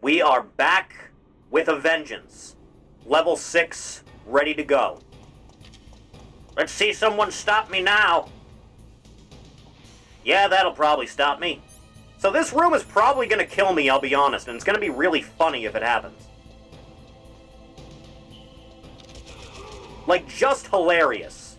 We are back with a vengeance. Level 6, ready to go. Let's see someone stop me now. Yeah, that'll probably stop me. So this room is probably going to kill me, I'll be honest, and it's going to be really funny if it happens. Like, just hilarious.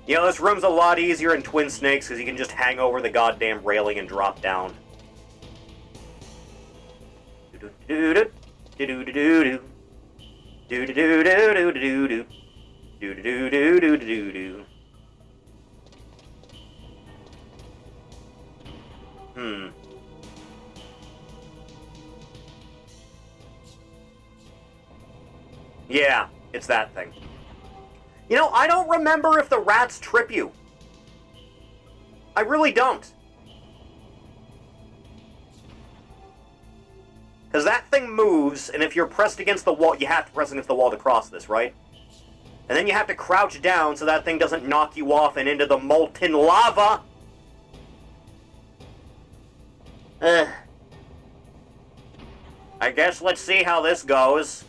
You know, this room's a lot easier in Twin Snakes because you can just hang over the goddamn railing and drop down. Yeah, it's that thing. You know, I don't remember if the rats trip you. I really don't. Because that thing moves, and if you're pressed against the wall, you have to press against the wall to cross this, right? And then you have to crouch down so that thing doesn't knock you off and into the molten lava. I guess let's see how this goes.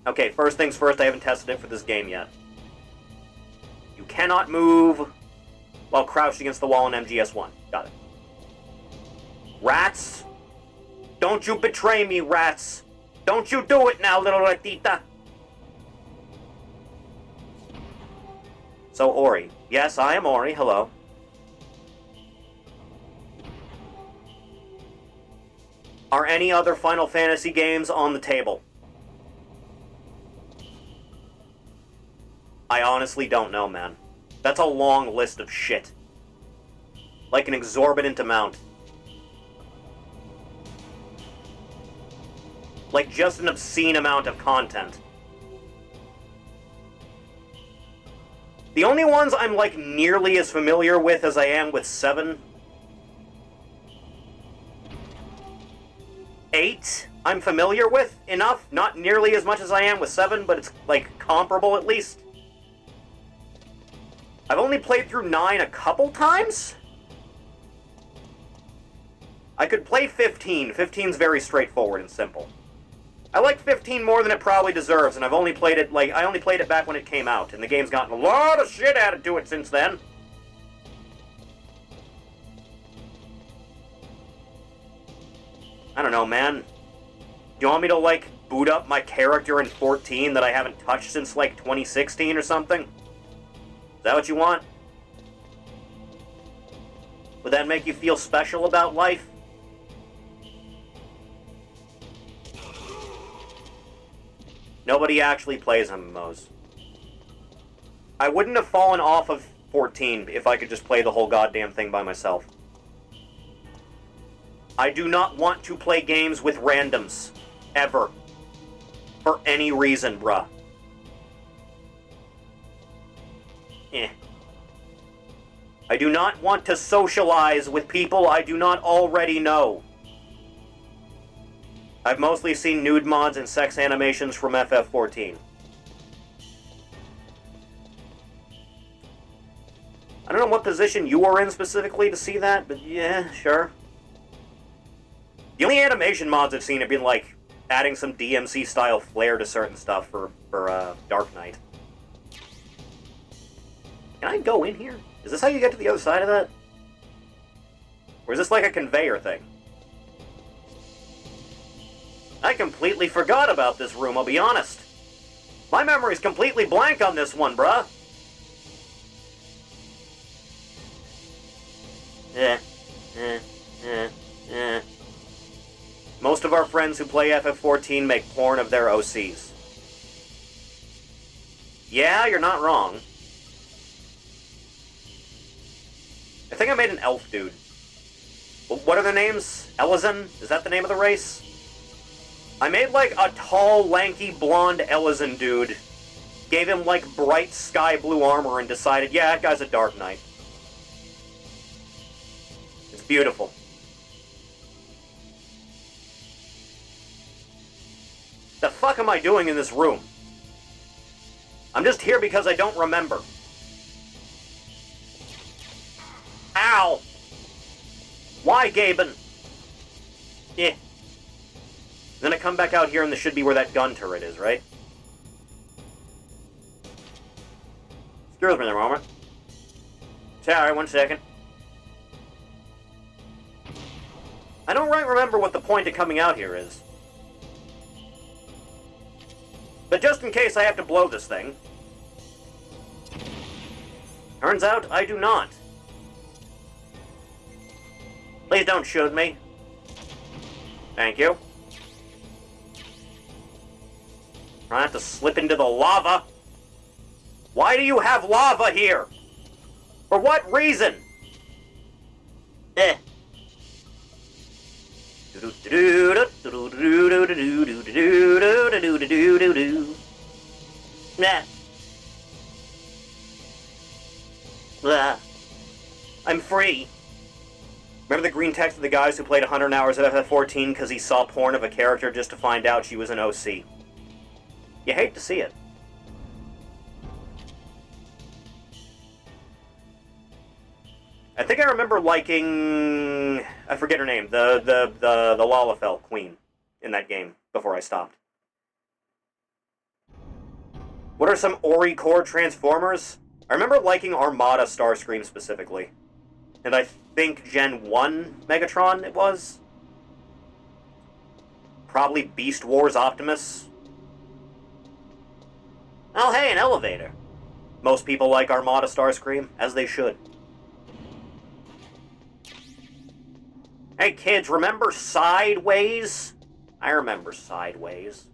Okay, first things first, I haven't tested it for this game yet. You cannot move while crouched against the wall in MGS1. Got it. Rats. Don't you betray me, rats. Don't you do it now, little ratita. So, Ori. Yes, I am Ori. Hello. Are any other Final Fantasy games on the table? I honestly don't know, man. That's a long list of shit. Like an exorbitant amount. Like just an obscene amount of content. The only ones I'm like nearly as familiar with as I am with 7. 8, I'm familiar with enough. Not nearly as much as I am with 7, but it's like comparable at least. I've only played through 9 a couple times? I could play 15. 15's very straightforward and simple. I like 15 more than it probably deserves, and I've only played it, I only played it back when it came out, and the game's gotten a lot of shit added to it since then. I don't know, man. Do you want me to, like, boot up my character in 14 that I haven't touched since, like, 2016 or something? Is that what you want? Would that make you feel special about life? Nobody actually plays MMOs. I wouldn't have fallen off of 14 if I could just play the whole goddamn thing by myself. I do not want to play games with randoms. Ever. For any reason, bruh. I do not want to socialize with people I do not already know. I've mostly seen nude mods and sex animations from FF14. I don't know what position you were in specifically to see that, but yeah, sure. The only animation mods I've seen have been like adding some DMC-style flair to certain stuff for Dark Knight. Can I go in here? Is this how you get to the other side of that? Or is this like a conveyor thing? I completely forgot about this room, I'll be honest. My memory's completely blank on this one, bruh. Most of our friends who play FF14 make porn of their OCs. Yeah, you're not wrong. I think I made an elf dude. What are their names? Elezen? Is that the name of the race? I made like a tall, lanky, blonde Elezen dude. Gave him like bright sky blue armor and decided, yeah, that guy's a Dark Knight. It's beautiful. The fuck am I doing in this room? I'm just here because I don't remember. Ow! Why, Gaben? Yeah. Then I come back out here and this should be where that gun turret is, right? Excuse me there, moment. Sorry, 1 second. I don't right remember what the point of coming out here is. But just in case I have to blow this thing. Turns out I do not. Please don't shoot me. Thank you. I have to slip into the lava. Why do you have lava here? For what reason? Eh. Nah. I'm free. Remember the green text of the guys who played 100 hours at FF14 because he saw porn of a character just to find out she was an OC? You hate to see it. I think I remember liking... I forget her name. The Lalafell queen in that game before I stopped. What are some Ori core transformers? I remember liking Armada Starscream specifically. And I think Gen 1 Megatron it was. Probably Beast Wars Optimus. Oh hey, an elevator. Most people like Armada Starscream, as they should. Hey kids, remember Sideways? I remember Sideways.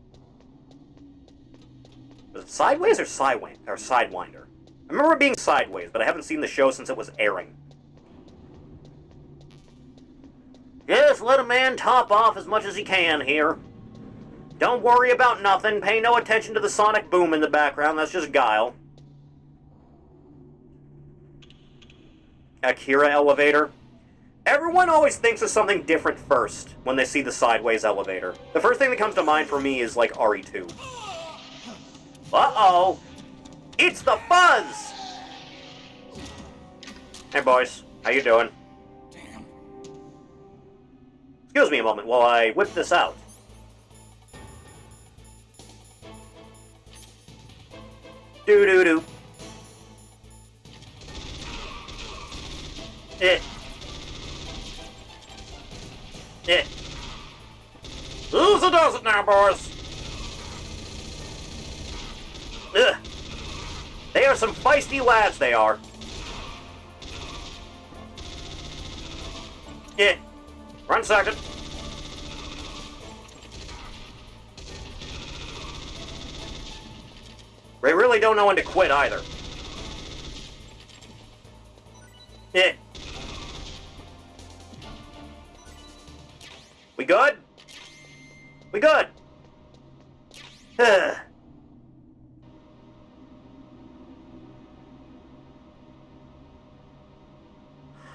Was it Sideways or Sidewinder? I remember it being Sideways, but I haven't seen the show since it was airing. Just let a man top off as much as he can here. Don't worry about nothing. Pay no attention to the sonic boom in the background. That's just guile. Akira elevator. Everyone always thinks of something different first when they see the Sideways elevator. The first thing that comes to mind for me is, like, RE2. Uh-oh! It's the Fuzz! Hey, boys. How you doing? Damn. Excuse me a moment while I whip this out. Doo-doo-doo. Easy does it now, boys. Ugh. They are some feisty lads, they are. Yeah. 1 second. They really don't know when to quit either. Yeah. We good? We good?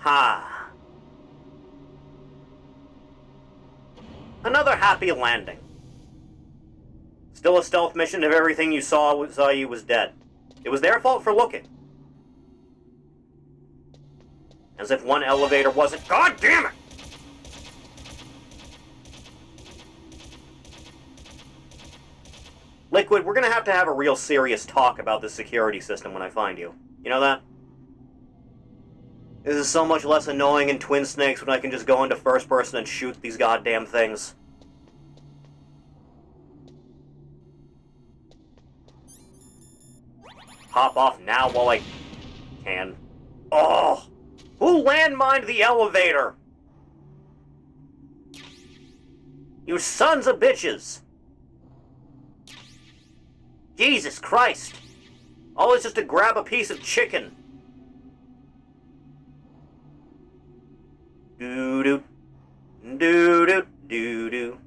Ha. Another happy landing. Still a stealth mission if everything you saw you was dead. It was their fault for looking. As if one elevator wasn't... God damn it! Liquid, we're gonna have a real serious talk about this security system when I find you. You know that? This is so much less annoying in Twin Snakes when I can just go into first person and shoot these goddamn things. Hop off now while I can. Oh! Who landmined the elevator? You sons of bitches! Jesus Christ! Always just to grab a piece of chicken. Doo-doo. Doo-doo. Doo-doo.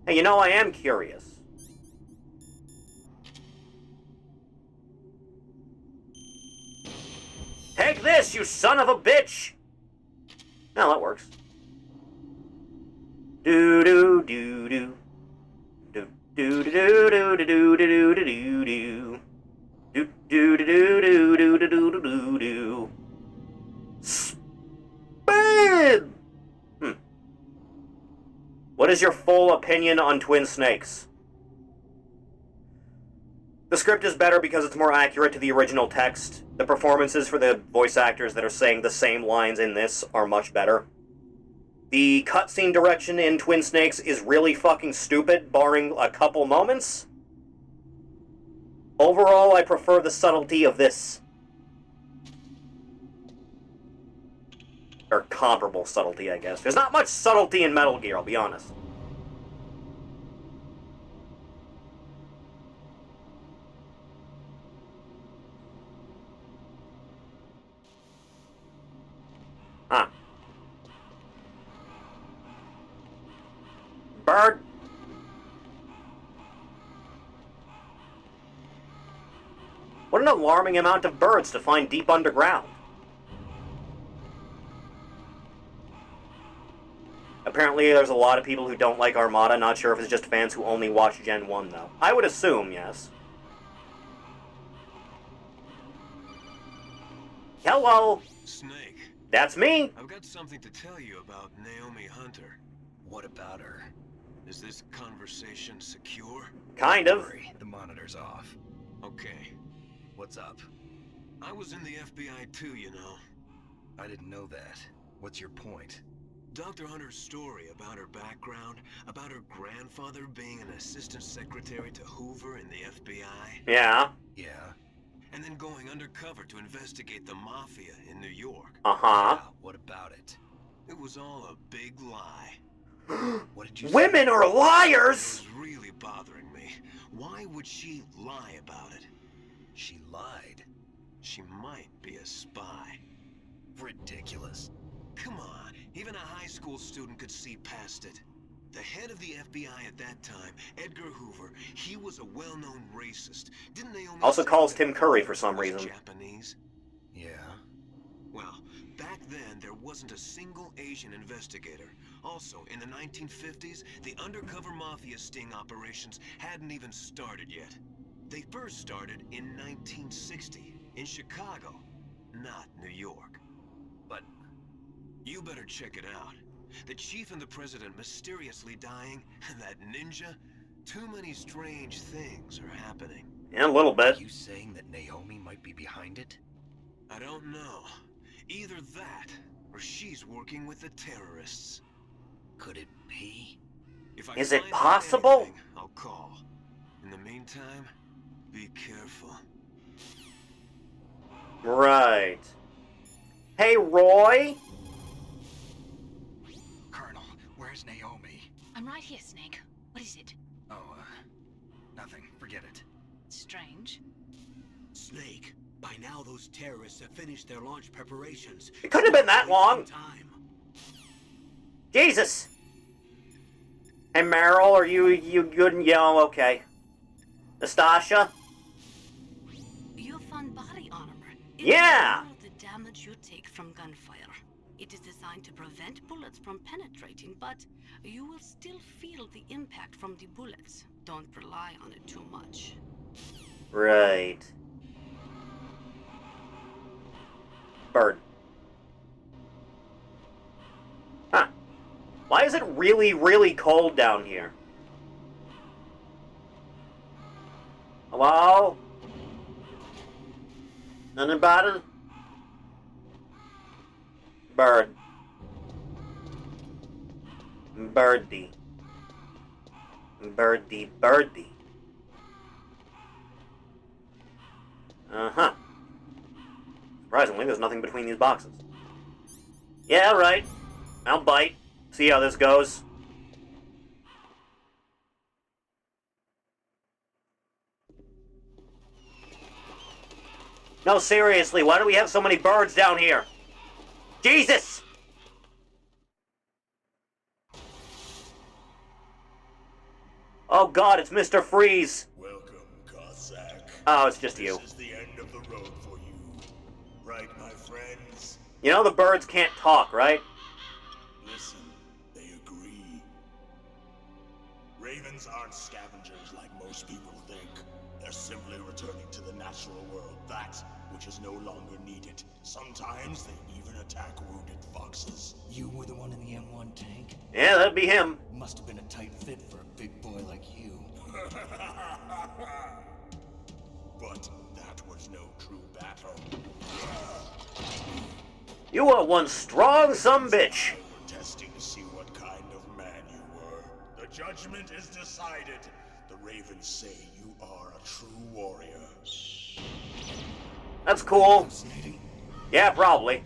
Hey, you know, I am curious. Take this, you son of a bitch! No, that works. Doo-doo, doo-doo. Do-do-do-do-do-do-do-do-do-do. Do-do-do-do-do-do-do-do-do. is your full opinion on Twin Snakes? The script is better because it's more accurate to the original text. The performances for the voice actors that are saying the same lines in this are much better. The cutscene direction in Twin Snakes is really fucking stupid, barring a couple moments. Overall, I prefer the subtlety of this. Or comparable subtlety, I guess. There's not much subtlety in Metal Gear, I'll be honest. Huh. Bird. What an alarming amount of birds to find deep underground. Apparently there's a lot of people who don't like Armada, not sure if it's just fans who only watch Gen 1, though. I would assume, yes. Hello! Snake. That's me! I've got something to tell you about Naomi Hunter. What about her? Is this conversation secure? Kind of. Worry, the monitor's off. Okay. What's up? I was in the FBI too, you know. I didn't know that. What's your point? Dr. Hunter's story about her background, about her grandfather being an assistant secretary to Hoover in the FBI. Yeah. Yeah. And then going undercover to investigate the mafia in New York. Uh-huh. Yeah, what about it? It was all a big lie. What did you say? Women are It liars! was really bothering me. Why would she lie about it? She lied. She might be a spy. Ridiculous. Come on, even a high school student could see past it. The head of the FBI at that time, Edgar Hoover, he was a well-known racist. Didn't Naomi Also say calls that Tim Curry for Hoover some was reason. Japanese? Yeah. Well, back then there wasn't a single Asian investigator. Also, in the 1950s, the undercover mafia sting operations hadn't even started yet. They first started in 1960, in Chicago, not New York. But You better check it out. The chief and the president mysteriously dying, and that ninja? Too many strange things are happening. Yeah, a little are bit. you saying that Naomi might be behind it? I don't know. Either that, or she's working with the terrorists. Could it be? If I Is it find out possible? anything, I'll call. In the meantime, be careful. Right. Hey, Roy? Colonel, where's Naomi? I'm right here, Snake. What is it? Oh, nothing. Forget it. Strange. Snake, by now those terrorists have finished their launch preparations. It couldn't have been that long. Time. Jesus! Hey, Meryl, are you good? Yeah, okay. Nastasha? You found body armor. It Yeah! will remove the damage you take from gunfire. It is designed to prevent bullets from penetrating, but you will still feel the impact from the bullets. Don't rely on it too much. Right. Bird. Huh. Why is it really, really cold down here? Hello? Anybody? Bird. Birdie. Birdie, birdie. Uh-huh. Surprisingly, there's nothing between these boxes. Yeah, right. I'll bite. See how this goes. No, seriously, why do we have so many birds down here? Jesus! Oh god, it's Mr. Freeze. Welcome, Cossack. Oh, it's just you. This is the end of the road for you. Right, my friends? You know the birds can't talk, right? Listen, they agree. Ravens aren't scavengers like most people think. They're simply returning to the natural world, that which creatures no longer need it. Sometimes they even attack wounded foxes. You were the one in the M1 tank? Yeah, that'd be him. Must have been a tight fit for a big boy like you. But that was no true battle. You are one strong sumbitch. We're testing to see what kind of man you were. The judgment is decided. The Ravens say you are a true warrior. That's cool. Fascinating. Yeah, probably.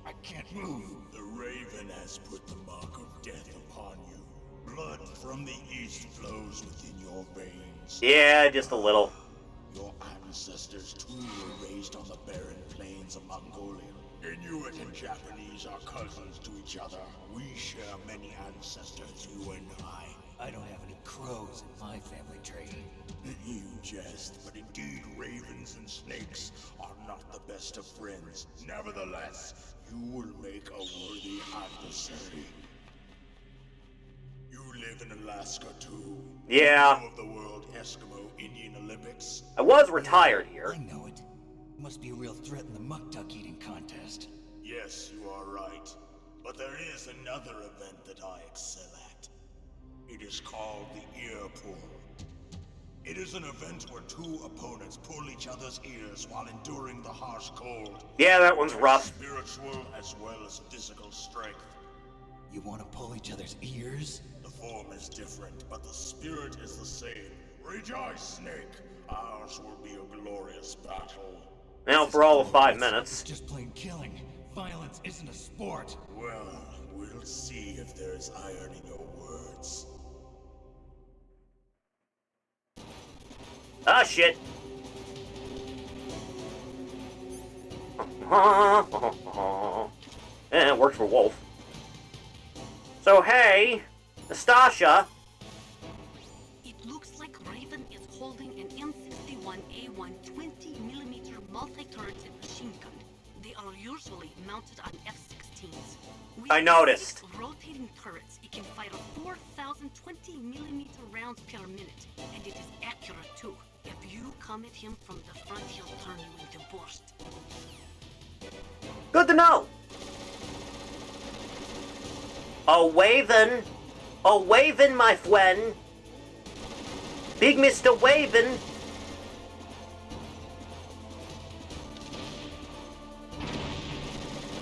I can't move. The Raven has put the mark of death upon you. Blood from the east flows within your veins. Yeah, just a little. Your ancestors too were raised on the barren plains of Mongolia. Inuit and Japanese are cousins to each other. We share many ancestors, you and I. I don't have any crows in my family tree. You jest, but indeed ravens and snakes are not the best of friends. Nevertheless, you will make a worthy adversary. You live in Alaska too. Yeah. You know of the World Eskimo Indian Olympics? I was retired here. I know it. Must be a real threat in the muck duck eating contest. Yes, you are right. But there is another event that I excel at. It is called the ear pull. It is an event where two opponents pull each other's ears while enduring the harsh cold. Yeah, that one's rough. Spiritual as well as physical strength. You want to pull each other's ears? The form is different, but the spirit is the same. Rejoice, Snake. Ours will be a glorious battle. Now for all of 5 minutes. It's just plain killing. Violence isn't a sport. Well, we'll see if there's iron in your words. Ah, shit. It works for Wolf. So, hey, Nastasha. It looks like Raven is holding an M61A1 20mm multi-turreted machine gun. They are usually mounted on F-16s. With I noticed. 6 rotating turrets, it can fire 4,000 20mm rounds per minute, and it is accurate too. If you come at him from the front, he'll turn you into burst. Good to know. A wavin', my friend. Big Mr. Wavin'.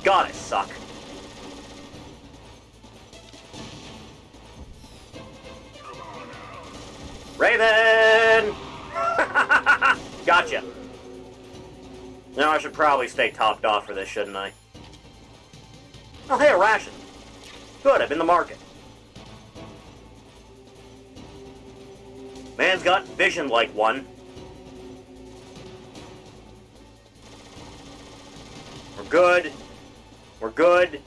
God, I suck. Raven! Gotcha. Now I should probably stay topped off for this, shouldn't I? Oh, hey, a ration. Good, I'm in the market. Man's got vision like one. We're good. We're good.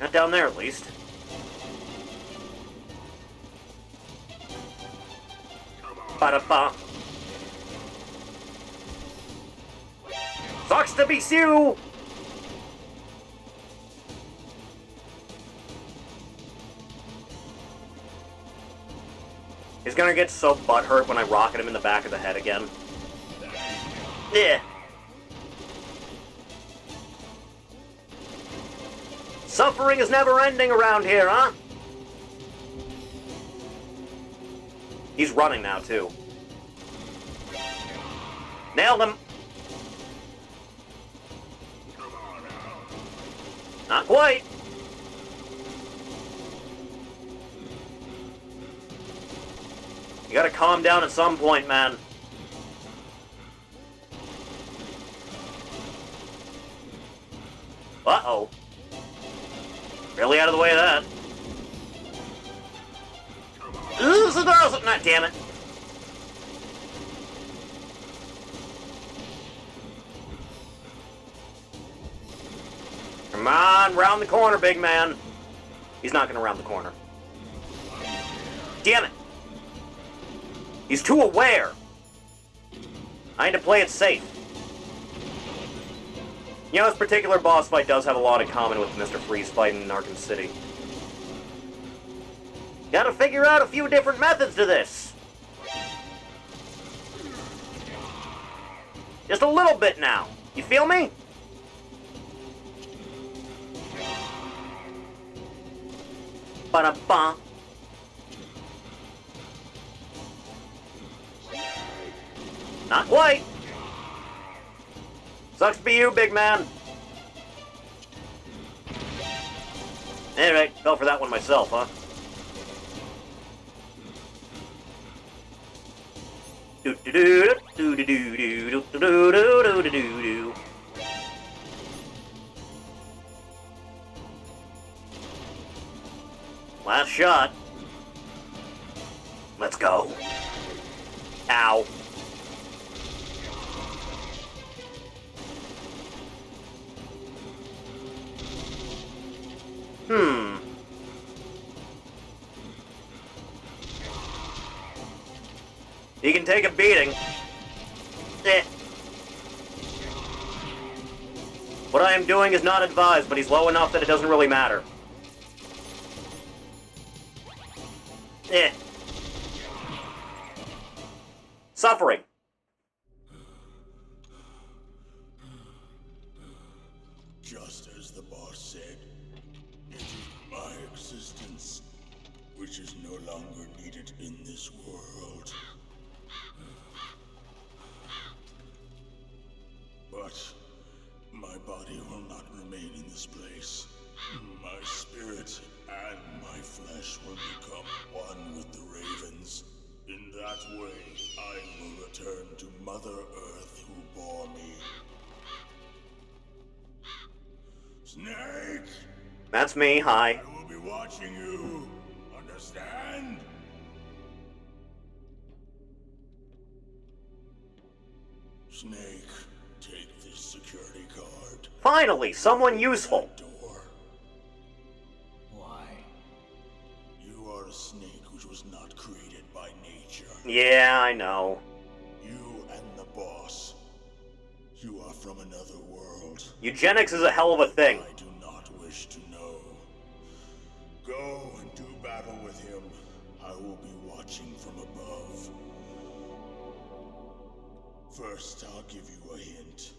Not down there, at least. Ba-da-ba. Sucks to be Sue! He's gonna get so butthurt when I rocket him in the back of the head again. Yeah. Suffering is never ending around here, huh? He's running now, too. Nailed him. Not quite. You gotta calm down at some point, man. Uh-oh. Really out of the way of that. Not damn it. Come on, round the corner, big man. He's not gonna round the corner. Damn it. He's too aware. I need to play it safe. You know, this particular boss fight does have a lot in common with Mr. Freeze fight in Arkham City. Gotta figure out a few different methods to this. Just a little bit now. You feel me? Ba-da-ba. Not quite. Sucks to be you, big man. Alright, fell for that one myself, huh? Do-do-do-do-do-do-do-do-do-do-do-do-do. Last shot. Let's go. Ow. He can take a beating. Eh. What I am doing is not advised, but he's low enough that it doesn't really matter. Eh. Suffering. Just as the boss said, it is my existence which is no longer needed in this world. But my body will not remain in this place. My spirit and my flesh will become one with the ravens. In that way, I will return to Mother Earth who bore me. Snake! That's me, hi. I will be watching you. Understand? Snake, take this security card. Finally, someone useful. Door. Why? You are a snake which was not created by nature. Yeah, I know. You and the boss. You are from another world. Eugenics is a hell of a thing. I do not wish to know. Go and do battle with him. I will be watching from above. First, I'll give you a hint.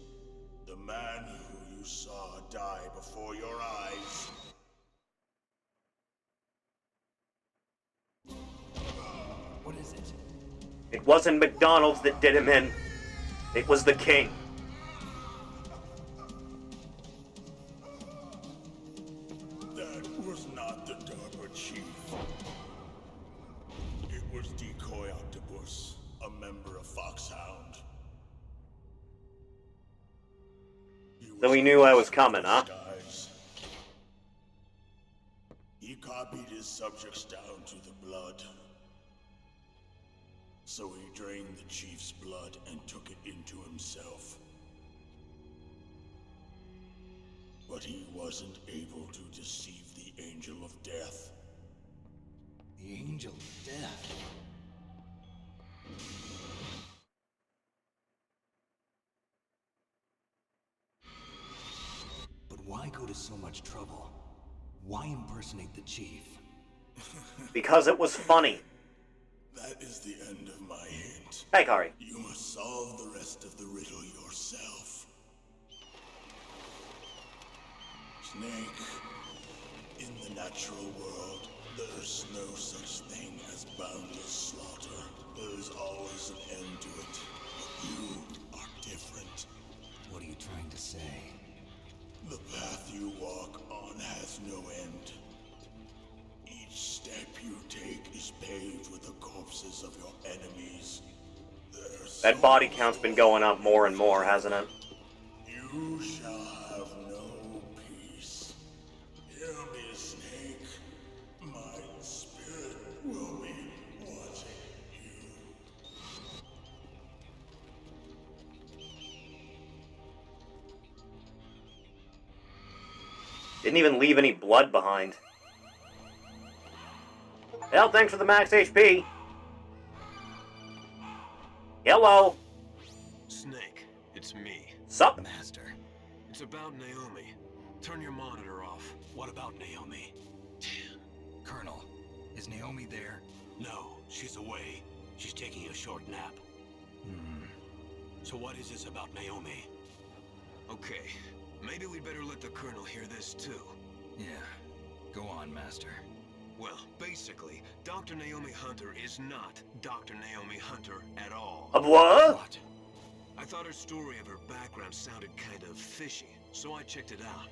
The man who you saw die before your eyes. What is it? It wasn't McDonald's that did him in. It was the king. That was not the DARPA chief. It was Decoy Octopus, a member of Foxhound. So he knew I was coming, huh? He copied his subjects down to the blood. So he drained the chief's blood and took it into himself. But he wasn't able to deceive the Angel of Death. The Angel of Death. But why go to so much trouble? Why impersonate the chief? Because it was funny. That is the end of my hint. Hey, Kari. You must solve the rest of the riddle yourself. Snake, in the natural world, there's no such thing as boundless slaughter. There is always an end to it. But you are different. What are you trying to say? The path you walk on has no end. Each step you take is paved with the corpses of your enemies. That body count's been going up more and more, hasn't it? You shall have no peace. Hear me, Snake. My spirit will be watching you. Didn't even leave any blood behind. Well, thanks for the max HP. Hello. Snake, it's me. Sup? Master. It's about Naomi. Turn your monitor off. What about Naomi? Colonel, Is Naomi there? No, she's away. She's taking a short nap. So what is this about Naomi? Okay, maybe we'd better let the Colonel hear this too. Yeah. Go on, Master. Well, basically, Dr. Naomi Hunter is not Dr. Naomi Hunter at all. Of what? What? I thought her story of her background sounded kind of fishy, so I checked it out.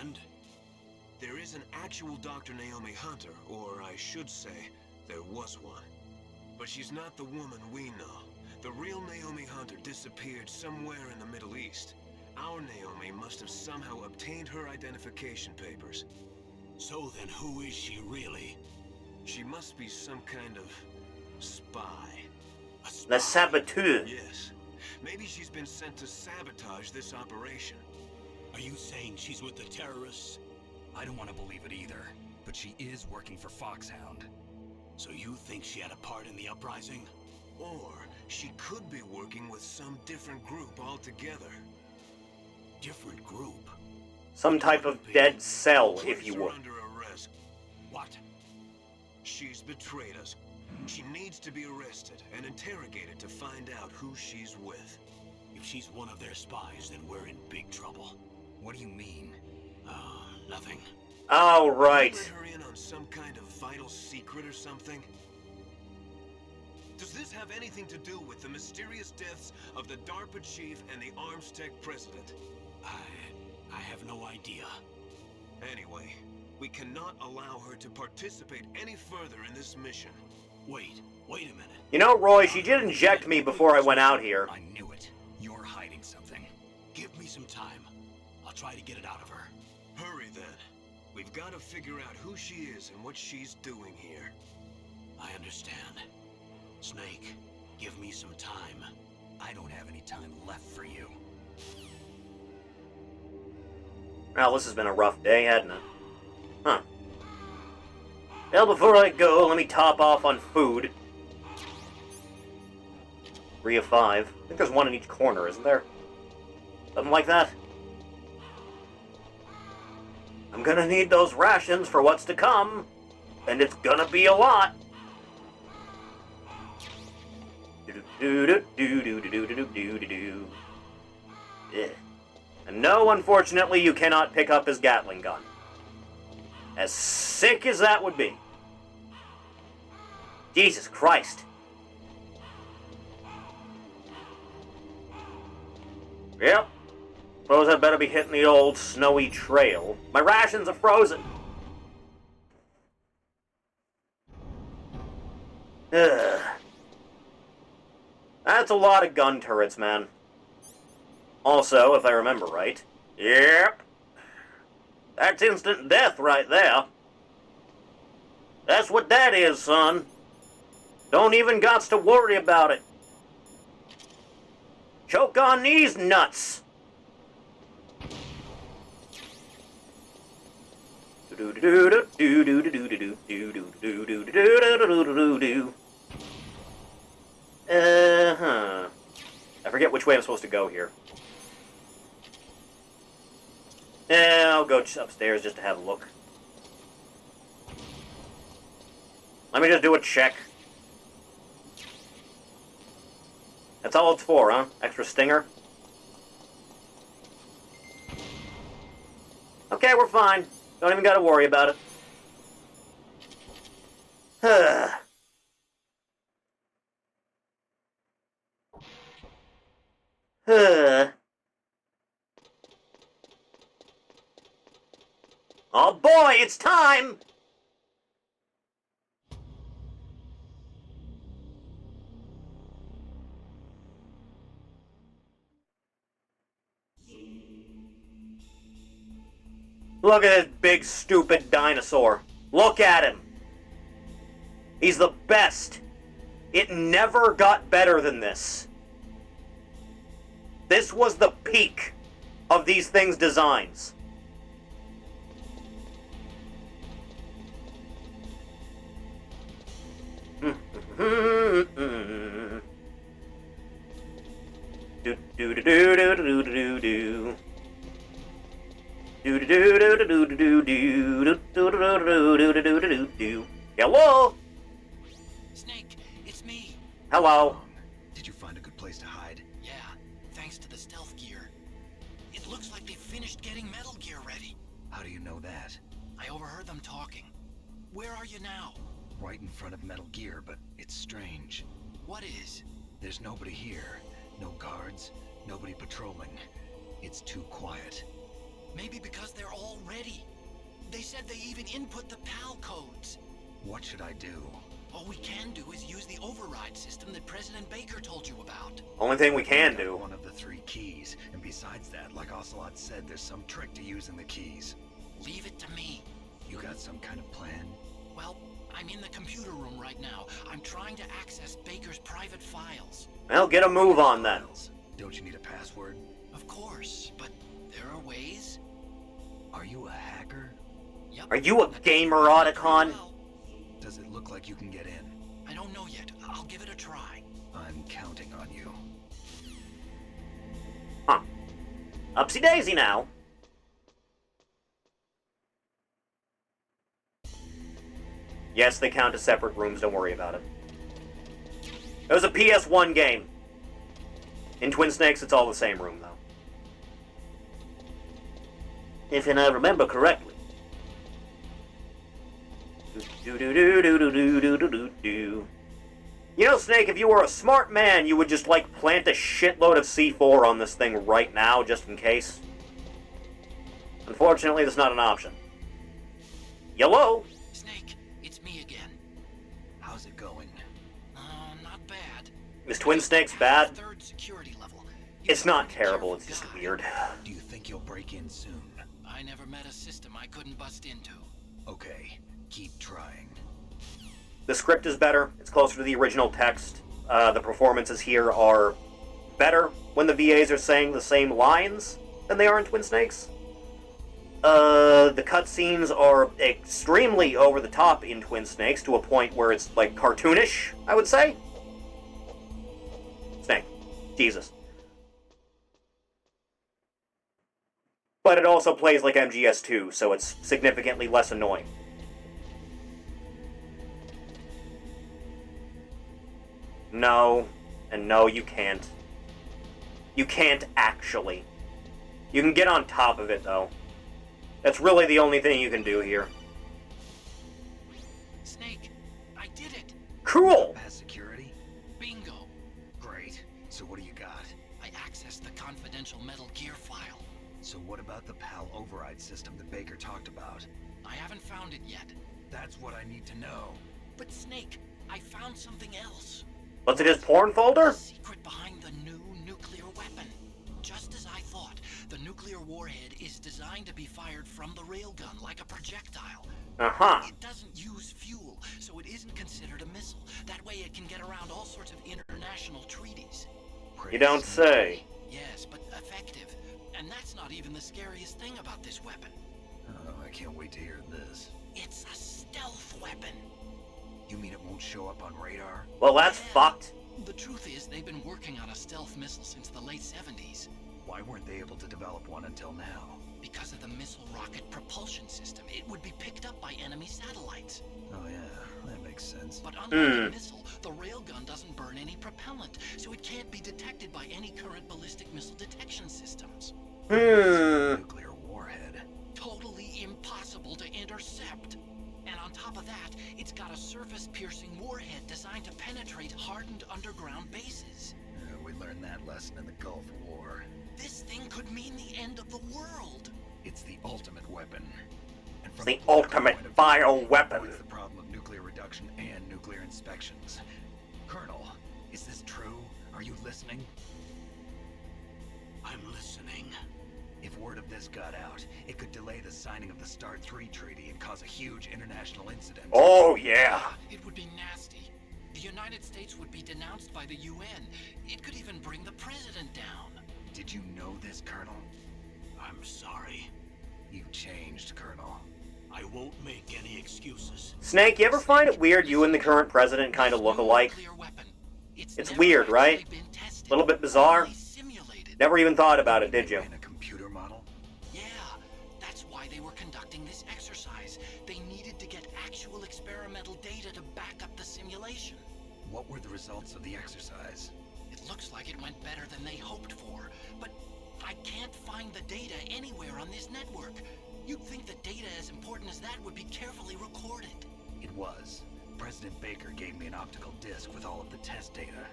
And? There is an actual Dr. Naomi Hunter, or I should say, there was one. But she's not the woman we know. The real Naomi Hunter disappeared somewhere in the Middle East. Our Naomi must have somehow obtained her identification papers. So then who is she really? She must be some kind of spy. A spy? La saboteur. Yes. Maybe she's been sent to sabotage this operation. Are you saying she's with the terrorists? I don't want to believe it either, but she is working for Foxhound. So you think she had a part in the uprising? Or she could be working with some different group altogether. Different group? Some type of dead cell, if you Police are will. under arrest. What? She's betrayed us. She needs to be arrested and interrogated to find out who she's with. If she's one of their spies, then we're in big trouble. What do you mean? Nothing. Oh, right. Let her in on some kind of vital secret or something? Does this have anything to do with the mysterious deaths of the DARPA chief and the Armstech president? I have no idea. Anyway, we cannot allow her to participate any further in this mission. Wait a minute. You know, Roy, she did inject me before I went out here. I knew it. You're hiding something. Give me some time. I'll try to get it out of her. Hurry then. We've got to figure out who she is and what she's doing here. I understand. Snake, give me some time. I don't have any time left for you. Well, this has been a rough day, hasn't it? Huh. Well, before I go, let me top off on food. 3 of 5. I think there's one in each corner, isn't there? Something like that. I'm gonna need those rations for what's to come, and it's gonna be a lot. Yeah. And no, unfortunately, you cannot pick up his Gatling gun. As sick as that would be. Jesus Christ. Yep. Suppose I'd better be hitting the old snowy trail. My rations are frozen. Ugh. That's a lot of gun turrets, man. Also, if I remember right, yep, that's instant death right there. That's what that is, son. Don't even gots to worry about it. Choke on these nuts. I forget which way I'm supposed to go here. I'll go upstairs just to have a look. Let me just do a check. That's all it's for, huh? Extra stinger? Okay, we're fine. Don't even gotta worry about it. Oh boy, it's time! Look at this big, stupid dinosaur. Look at him. He's the best. It never got better than this. This was the peak of these things' designs. Hello? Hello. Did you find a good place to hide? Yeah, thanks to the stealth gear. It looks like they finished getting Metal Gear ready. How do you know that? I overheard them talking. Where are you now? Right in front of Metal Gear, but it's strange. What is? There's nobody here. No guards, nobody patrolling. It's too quiet. Maybe because they're all ready. They said they even input the PAL codes. What should I do? All we can do is use the override system that President Baker told you about. Only thing we can Got do. one of the 3 keys, and besides that, like Ocelot said, there's some trick to using the keys. Leave it to me. You got some kind of plan? Well, I'm in the computer room right now. I'm trying to access Baker's private files. Well, get a move on then. Don't you need a password? Of course, but there are ways. Are you a hacker? Yep. Are you a gamer, Otacon? Well, Does it look like you can get in? I don't know yet. I'll give it a try. I'm counting on you. Huh. Upsy daisy now. Yes, they count as separate rooms, don't worry about it. It was a PS1 game. In Twin Snakes, it's all the same room, though. If I remember correctly. Do-do-do-do-do-do-do-do-do. You know, Snake, if you were a smart man, you would just, like, plant a shitload of C4 on this thing right now, just in case. Unfortunately, that's not an option. Yellow? Snake, it's me again. How's it going? Not bad. Is Twin Snakes bad? Third security level. It's not terrible, it's just weird. Do you think you'll break in soon? I never met a system I couldn't bust into. Okay, keep trying. The script is better, it's closer to the original text. The performances here are better when the VAs are saying the same lines than they are in Twin Snakes. The cutscenes are extremely over the top in Twin Snakes to a point where it's, like, cartoonish, I would say. Snake. Jesus. But it also plays like MGS2, so it's significantly less annoying. No, and no, you can't. You can't actually. You can get on top of it, though. That's really the only thing you can do here. Snake, I did it. Cool! Pass security? Bingo. Great. So what do you got? I accessed the confidential Metal Gear file. So what about the PAL override system that Baker talked about? I haven't found it yet. That's what I need to know. But Snake, I found something else. What's it, his porn folder? The secret behind the new nuclear weapon. Just as I thought, the nuclear warhead is designed to be fired from the railgun like a projectile. Uh-huh. It doesn't use fuel, so it isn't considered a missile. That way it can get around all sorts of international treaties. You don't say. Yes, but effective. And that's not even the scariest thing about this weapon. Oh, I can't wait to hear this. It's a stealth weapon. You mean it won't show up on radar? Well, that's fucked. The truth is, they've been working on a stealth missile since the late 70s. Why weren't they able to develop one until now? Because of the missile rocket propulsion system, it would be picked up by enemy satellites. Oh yeah, that makes sense. But unlike a missile, the railgun doesn't burn any propellant, so it can't be detected by any current ballistic missile detection systems. Nuclear warhead. Totally impossible to intercept. And on top of that, it's got a surface-piercing warhead designed to penetrate hardened underground bases. We learned that lesson in the Gulf War. This thing could mean the end of the world. It's the ultimate weapon. And from The a political ultimate point of view, bioweapon. What's the problem of nuclear reduction and nuclear inspections? Colonel, is this true? Are you listening? I'm listening. If word of this got out, it could delay the signing of the START 3 treaty and cause a huge international incident. Oh, yeah. It would be nasty. The United States would be denounced by the UN. It could even bring the president down. Did you know this, Colonel? I'm sorry. You changed, Colonel. I won't make any excuses. Snake, you ever find it weird you and the current president kind of look alike? Nuclear weapon. It's never weird, right? actually been tested, A little bit bizarre? only simulated. Never even thought about it, did you? In a computer model? Yeah, that's why they were conducting this exercise. They needed to get actual experimental data to back up the simulation. What were the results of the exercise? It looks like it went better than they hoped for, but I can't find the data anywhere on this network. You'd think that data as important as that would be carefully recorded. It was. President Baker gave me an optical disc with all of the test data.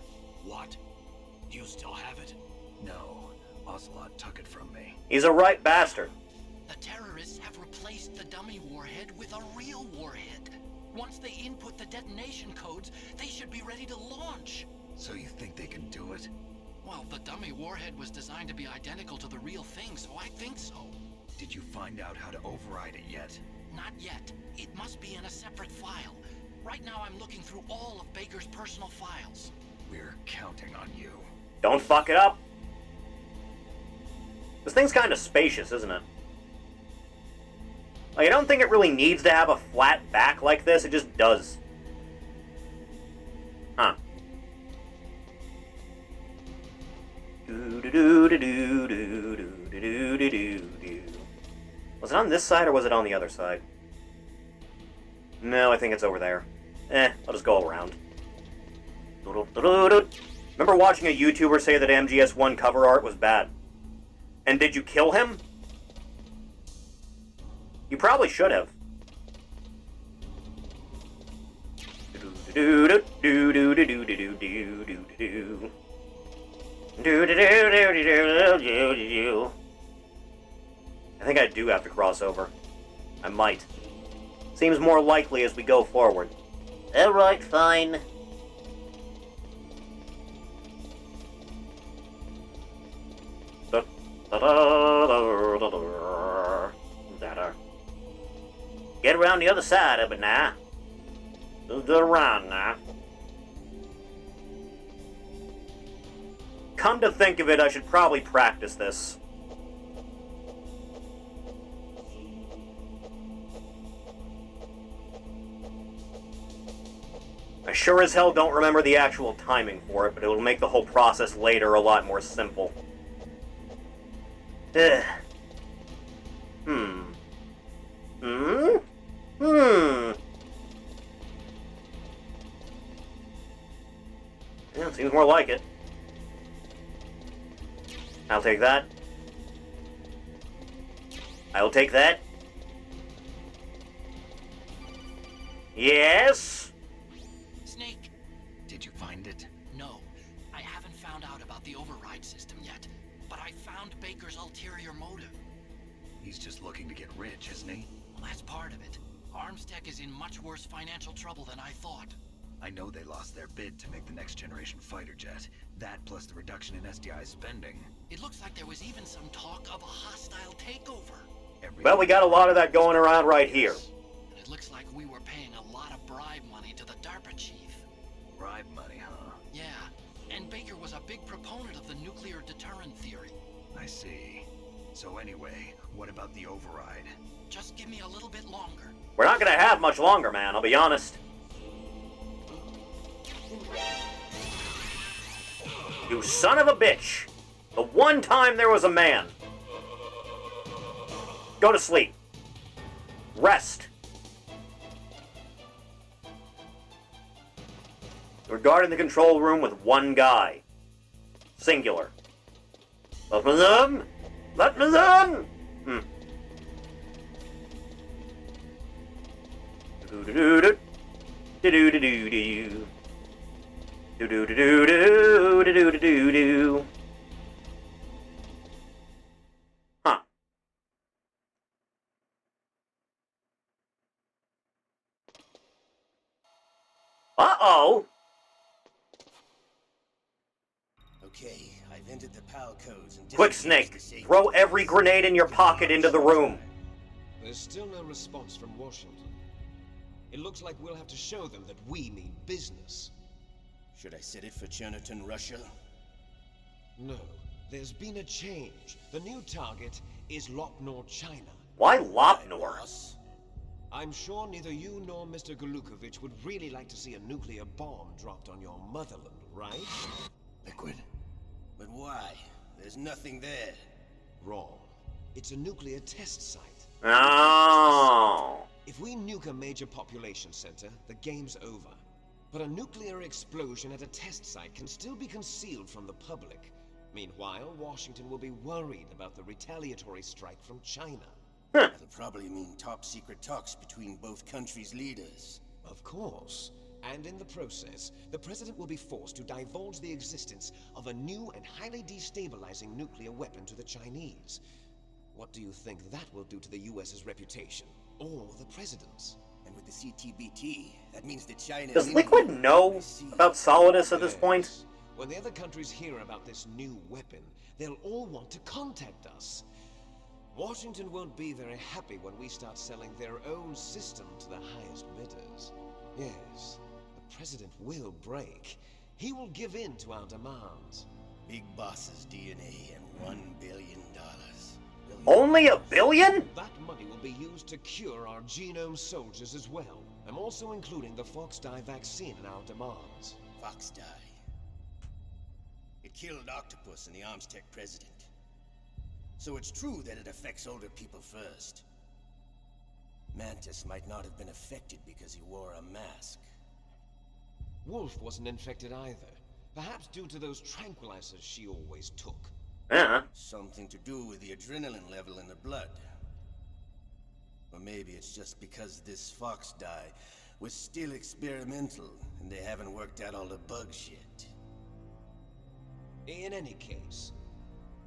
What? Do you still have it? No, Ocelot took it from me. He's a right bastard. The terrorists have replaced the dummy warhead with a real warhead. Once they input the detonation codes, they should be ready to launch. So you think they can do it? Well, the dummy warhead was designed to be identical to the real thing, so I think so. Did you find out how to override it yet? Not yet. It must be in a separate file. Right now I'm looking through all of Baker's personal files. We're counting on you. Don't fuck it up. This thing's kind of spacious, isn't it? Like, I don't think it really needs to have a flat back like this. It just does. Huh. Was it on this side or was it on the other side? No, I think it's over there. I'll just go around. Remember watching a YouTuber say that MGS1 cover art was bad? And did you kill him? You probably should have. I think I do have to cross over. I might. Seems more likely as we go forward. Alright, fine. Get around the other side of it now. Go around now. Come to think of it, I should probably practice this. I sure as hell don't remember the actual timing for it, but it'll make the whole process later a lot more simple. Ugh. Yeah, seems more like it. I'll take that. I'll take that. Yes? Snake. Did you find it? No, I haven't found out about the override system yet, but I found Baker's ulterior motive. He's just looking to get rich, isn't he? Well, that's part of it. Armstech is in much worse financial trouble than I thought. I know they lost their bid to make the next generation fighter jet. That plus the reduction in SDI spending. It looks like there was even some talk of a hostile takeover. Well, we got a lot of that going around right here. And it looks like we were paying a lot of bribe money to the DARPA chief. Bribe money, huh? Yeah, and Baker was a big proponent of the nuclear deterrent theory. I see. So anyway, what about the override? Just give me a little bit longer. We're not gonna have much longer, man, I'll be honest. You son of a bitch! The one time there was a man. Go to sleep. Rest. We're guarding the control room with one guy. Singular. Let me in! Let me in! Do-do-do-do. Do-do-do-do-do. Do-do-do-do-do. Huh. Uh-oh! Okay, I've entered the power codes and Quick, Snake. Throw every grenade in your pocket into the room. There's still no response from Washington. It looks like we'll have to show them that we mean business. Should I set it for Chernobyl, Russia? No, there's been a change. The new target is Lopnor, China. Why Lopnor? Boss? I'm sure neither you nor Mr. Golukovich would really like to see a nuclear bomb dropped on your motherland, right? Liquid. But why? There's nothing there. Wrong. It's a nuclear test site. Oh. If we nuke a major population center, the game's over. But a nuclear explosion at a test site can still be concealed from the public. Meanwhile, Washington will be worried about the retaliatory strike from China. That'll probably mean top-secret talks between both countries' leaders. Of course. And in the process, the president will be forced to divulge the existence of a new and highly destabilizing nuclear weapon to the Chinese. What do you think that will do to the US's reputation? Or the president's? And with the CTBT, that means that China... Does Liquid know about Solidus at this point? When the other countries hear about this new weapon, they'll all want to contact us. Washington won't be very happy when we start selling their own system to the highest bidders. Yes, the president will break. He will give in to our demands. Big Boss's DNA and $1 billion. Only $1 billion? That money will be used to cure our genome soldiers as well. I'm also including the Fox dye vaccine in our demands. Fox dye. It killed Octopus and the Armstech president. So it's true that it affects older people first. Mantis might not have been affected because he wore a mask. Wolf wasn't infected either. Perhaps due to those tranquilizers she always took. Something to do with the adrenaline level in the blood. Or maybe it's just because this Fox dye was still experimental and they haven't worked out all the bugs yet. In any case,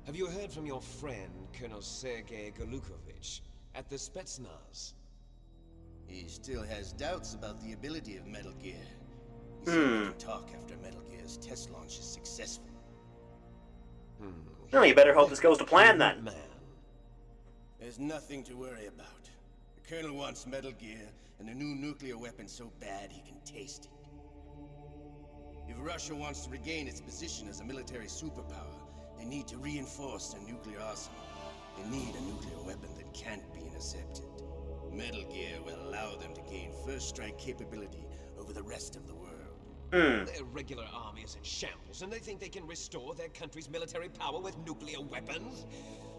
have you heard from your friend, Colonel Sergei Golukovich, at the Spetsnaz? He still has doubts about the ability of Metal Gear. He said we can talk after Metal Gear's test launch is successful. Well, you better hope this goes to plan then. Man. There's nothing to worry about. The Colonel wants Metal Gear and a new nuclear weapon so bad he can taste it. If Russia wants to regain its position as a military superpower, they need to reinforce their nuclear arsenal. They need a nuclear weapon that can't be intercepted. Metal Gear will allow them to gain first strike capability over the rest of the world. Their regular army is in shambles, and they think they can restore their country's military power with nuclear weapons?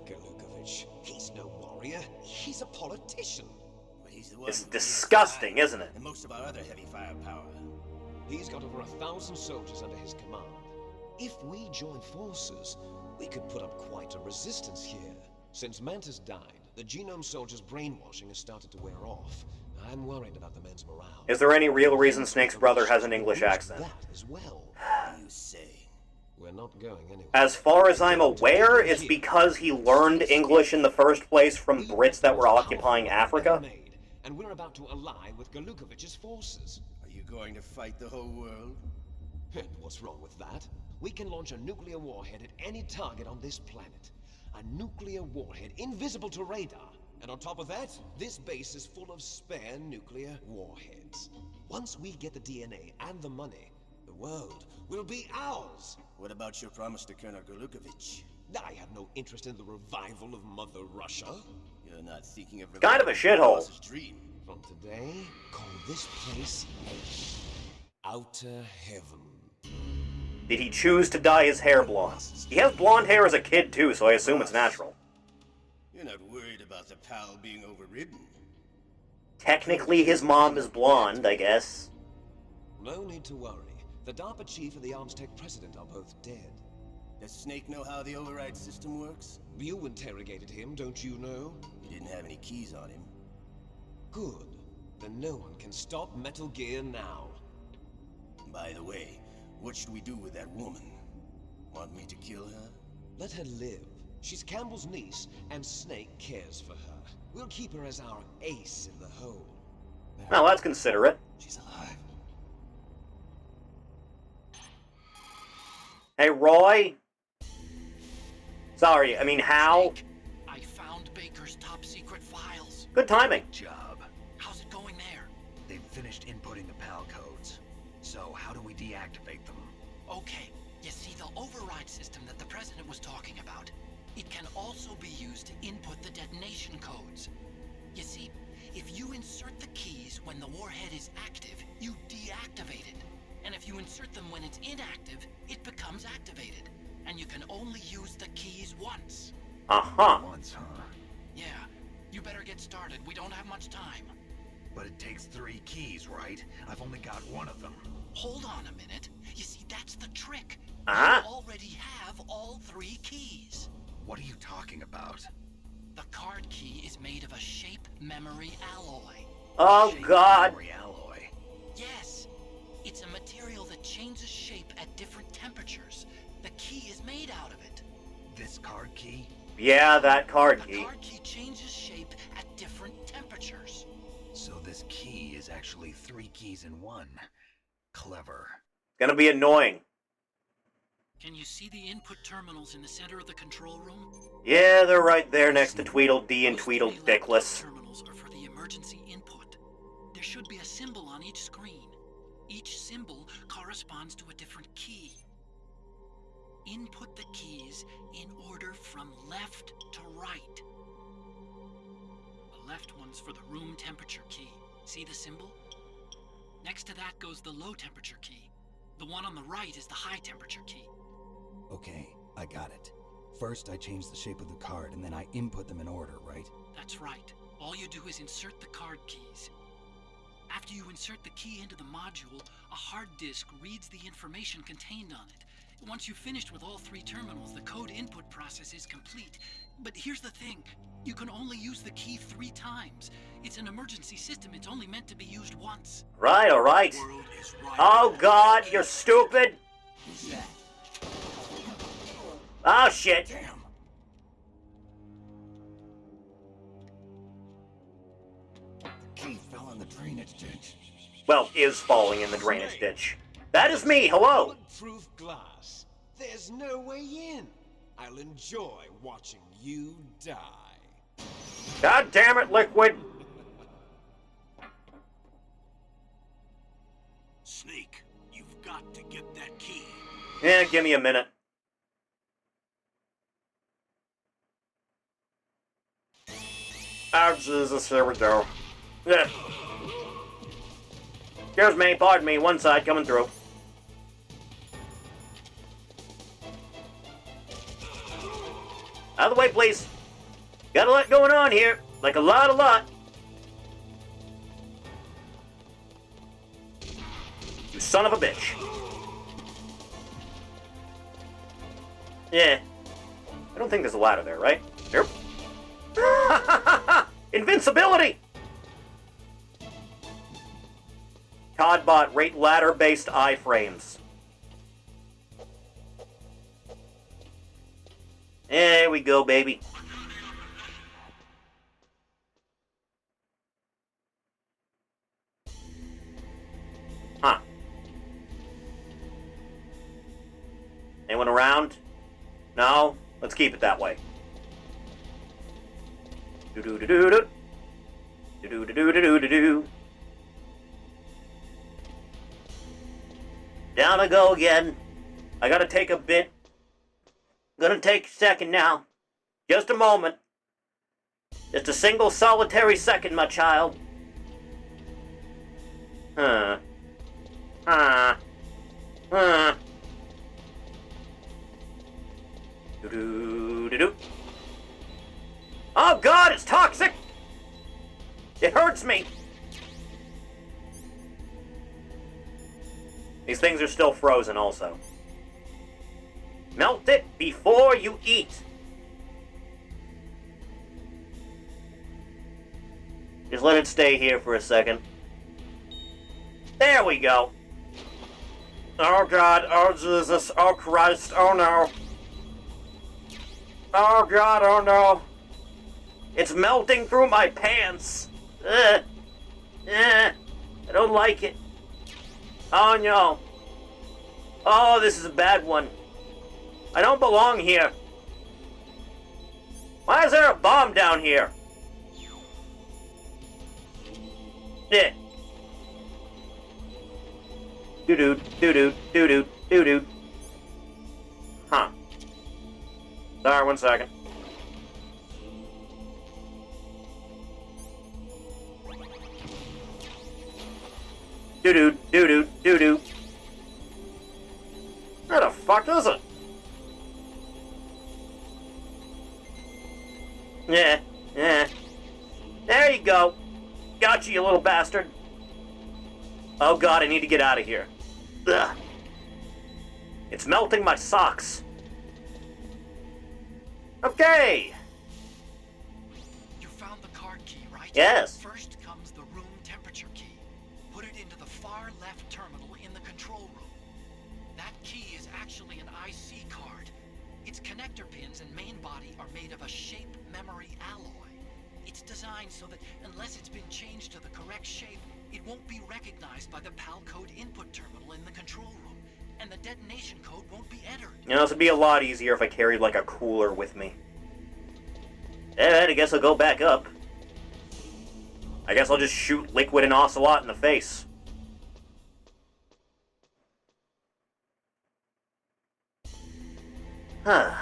Golukovich, he's no warrior. He's a politician. But he's the one It's who disgusting, fire isn't it? And most of our other heavy firepower. He's got over 1,000 soldiers under his command. If we join forces, we could put up quite a resistance here. Since Mantis died, the genome soldiers' brainwashing has started to wear off. I'm worried about the men's morale. Is there any real reason Snake's brother has an English accent? That as well. You say. We're not going anywhere. As far as I'm aware, it's because he learned English in the first place from Brits that were occupying Africa. And we're about to ally with Golukovich's forces. Are you going to fight the whole world? And what's wrong with that? We can launch a nuclear warhead at any target on this planet. A nuclear warhead invisible to radar. And on top of that, this base is full of spare nuclear warheads. Once we get the DNA and the money, the world will be ours. What about your promise to Colonel Golukovich? I have no interest in the revival of Mother Russia. You're not thinking of Kind of a shithole. Dream. From today, call this place Outer Heaven. Did he choose to dye his hair blonde? He has blonde hair as a kid too, so I assume it's natural. You're not worried about the PAL being overridden. Technically, his mom is blonde, I guess. No need to worry. The DARPA chief and the Armstech president are both dead. Does Snake know how the override system works? You interrogated him, don't you know? He didn't have any keys on him. Good. Then no one can stop Metal Gear now. By the way, what should we do with that woman? Want me to kill her? Let her live. She's Campbell's niece, and Snake cares for her. We'll keep her as our ace in the hole. Well, that's considerate. She's alive. Hey, Roy? Sorry, I mean, Hal? I found Baker's top secret files. Good timing. Job. How's it going there? They've finished inputting the PAL codes. So how do we deactivate them? Okay, you see the override system that the president was talking about? It can also be used to input the detonation codes. You see, if you insert the keys when the warhead is active, you deactivate it. And if you insert them when it's inactive, it becomes activated. And you can only use the keys once. Uh-huh. Once, huh? Yeah, you better get started. We don't have much time. But it takes 3 keys, right? I've only got one of them. Hold on a minute. You see, that's the trick. Uh-huh. You already have all 3 keys. What are you talking about? The card key is made of a shape memory alloy. Oh, God. Memory alloy. Yes. It's a material that changes shape at different temperatures. The key is made out of it. This card key? Yeah, that card The key. card key changes shape at different temperatures. So this key is actually 3 keys in one. Clever. Gonna be annoying. Can you see the input terminals in the center of the control room? Yeah, they're right there next to Tweedledee and Those 3 laptop Tweedledickless. terminals are for the emergency input. There should be a symbol on each screen. Each symbol corresponds to a different key. Input the keys in order from left to right. The left one's for the room temperature key. See the symbol? Next to that goes the low temperature key. The one on the right is the high temperature key. Okay, I got it. First, I change the shape of the card, and then I input them in order, right? That's right. All you do is insert the card keys. After you insert the key into the module, a hard disk reads the information contained on it. Once you've finished with all 3 terminals, the code input process is complete. But here's the thing. You can only use the key 3 times. It's an emergency system. It's only meant to be used once. Right, alright. The world is right. Oh, God, you're stupid. Who's that? Oh, shit. Damn. The key fell in the drainage ditch. Well, is falling in the drainage ditch. That is me, hello. Bulletproof glass. There's no way in. I'll enjoy watching you die. God damn it, Liquid. Snake, you've got to get that key. Yeah, give me a minute. Oh, Jesus, here we go. Yeah. Excuse me, pardon me, one side coming through. Out of the way, please. Got a lot going on here. Like a lot. You son of a bitch. Yeah. I don't think there's a ladder there, right? Nope. Invincibility! Codbot rate ladder-based iframes. There we go, baby. Huh. Anyone around? No? Let's keep it that way. Do-do-do-do-do. Do-do-do-do-do-do-do. Down I go again. I gotta take a bit. Gonna take a second now. Just a moment. Just a single solitary second, my child. Huh. Do-do-do-do. Oh God, it's toxic! It hurts me! These things are still frozen also. Melt it before you eat. Just let it stay here for a second. There we go. Oh God, oh Jesus, oh Christ, oh no. Oh God, oh no. It's melting through my pants. I don't like it. Oh no. Oh, this is a bad one. I don't belong here. Why is there a bomb down here? Yeah. Doo-doo, doo-doo, doo-doo, doo-doo. Huh. Sorry, one second. Doo-doo, doo-doo, doo-doo. Where the fuck is it? Yeah. There you go. Got you, you little bastard. Oh God, I need to get out of here. Ugh. It's melting my socks. Okay. You found the card key, right? Yes. First comes the room temperature key. Put it into the far left terminal in the control room. That key is actually an IC card. Its connector pins and main body are made of a shape memory alloy. It's designed so that unless it's been changed to the correct shape, it won't be recognized by the PAL code input terminal in the control room, and the detonation code won't be entered. You know, this would be a lot easier if I carried, like, a cooler with me. Alright, I guess I'll go back up. I guess I'll just shoot Liquid and Ocelot in the face. Huh.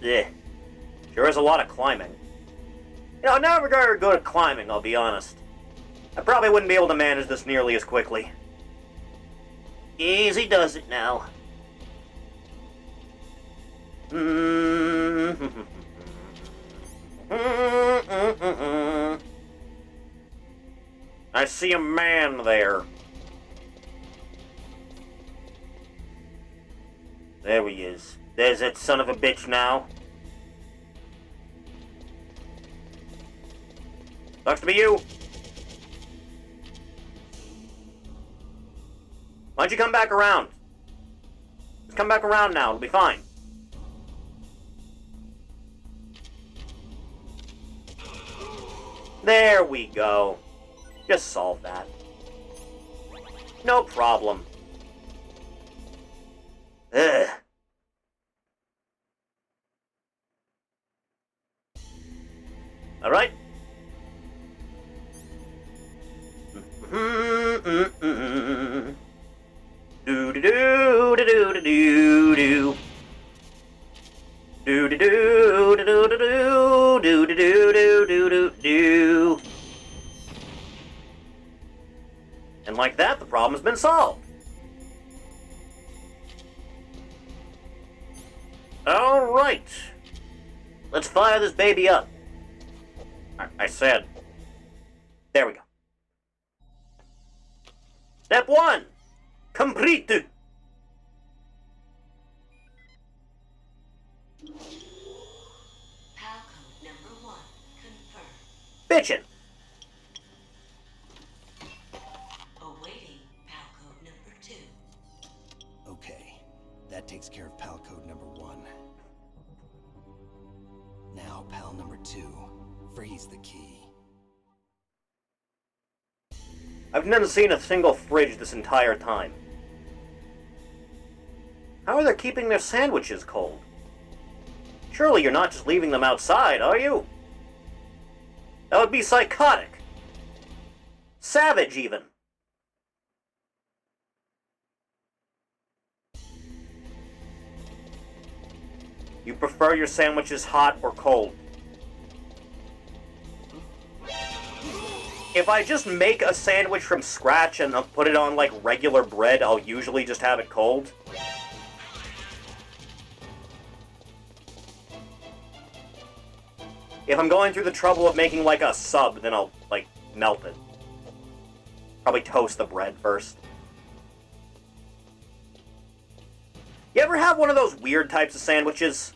Yeah. Sure is a lot of climbing. You know, I'm never very good at climbing, I'll be honest. I probably wouldn't be able to manage this nearly as quickly. Easy does it now. I see a man there. There he is. There's that son of a bitch now. Sucks to be you. Why don't you come back around? Just come back around now, it'll be fine. There we go. Just solve that. No problem. Ugh. All right. Do do do do do do do. Do do do do do do do do do do do do do. And like that, the problem's been solved. All right. Let's fire this baby up. I said. There we go. Step 1. Complete. PAL code number 1 confirmed. Bitchin'. Awaiting PAL code number 2. Okay, that takes care of PAL code number 1. Now, PAL number 2. Freeze the key. I've never seen a single fridge this entire time. How are they keeping their sandwiches cold? Surely you're not just leaving them outside, are you? That would be psychotic. Savage, even. You prefer your sandwiches hot or cold? If I just make a sandwich from scratch and I'll put it on, like, regular bread, I'll usually just have it cold. If I'm going through the trouble of making, like, a sub, then I'll, like, melt it. Probably toast the bread first. You ever have one of those weird types of sandwiches?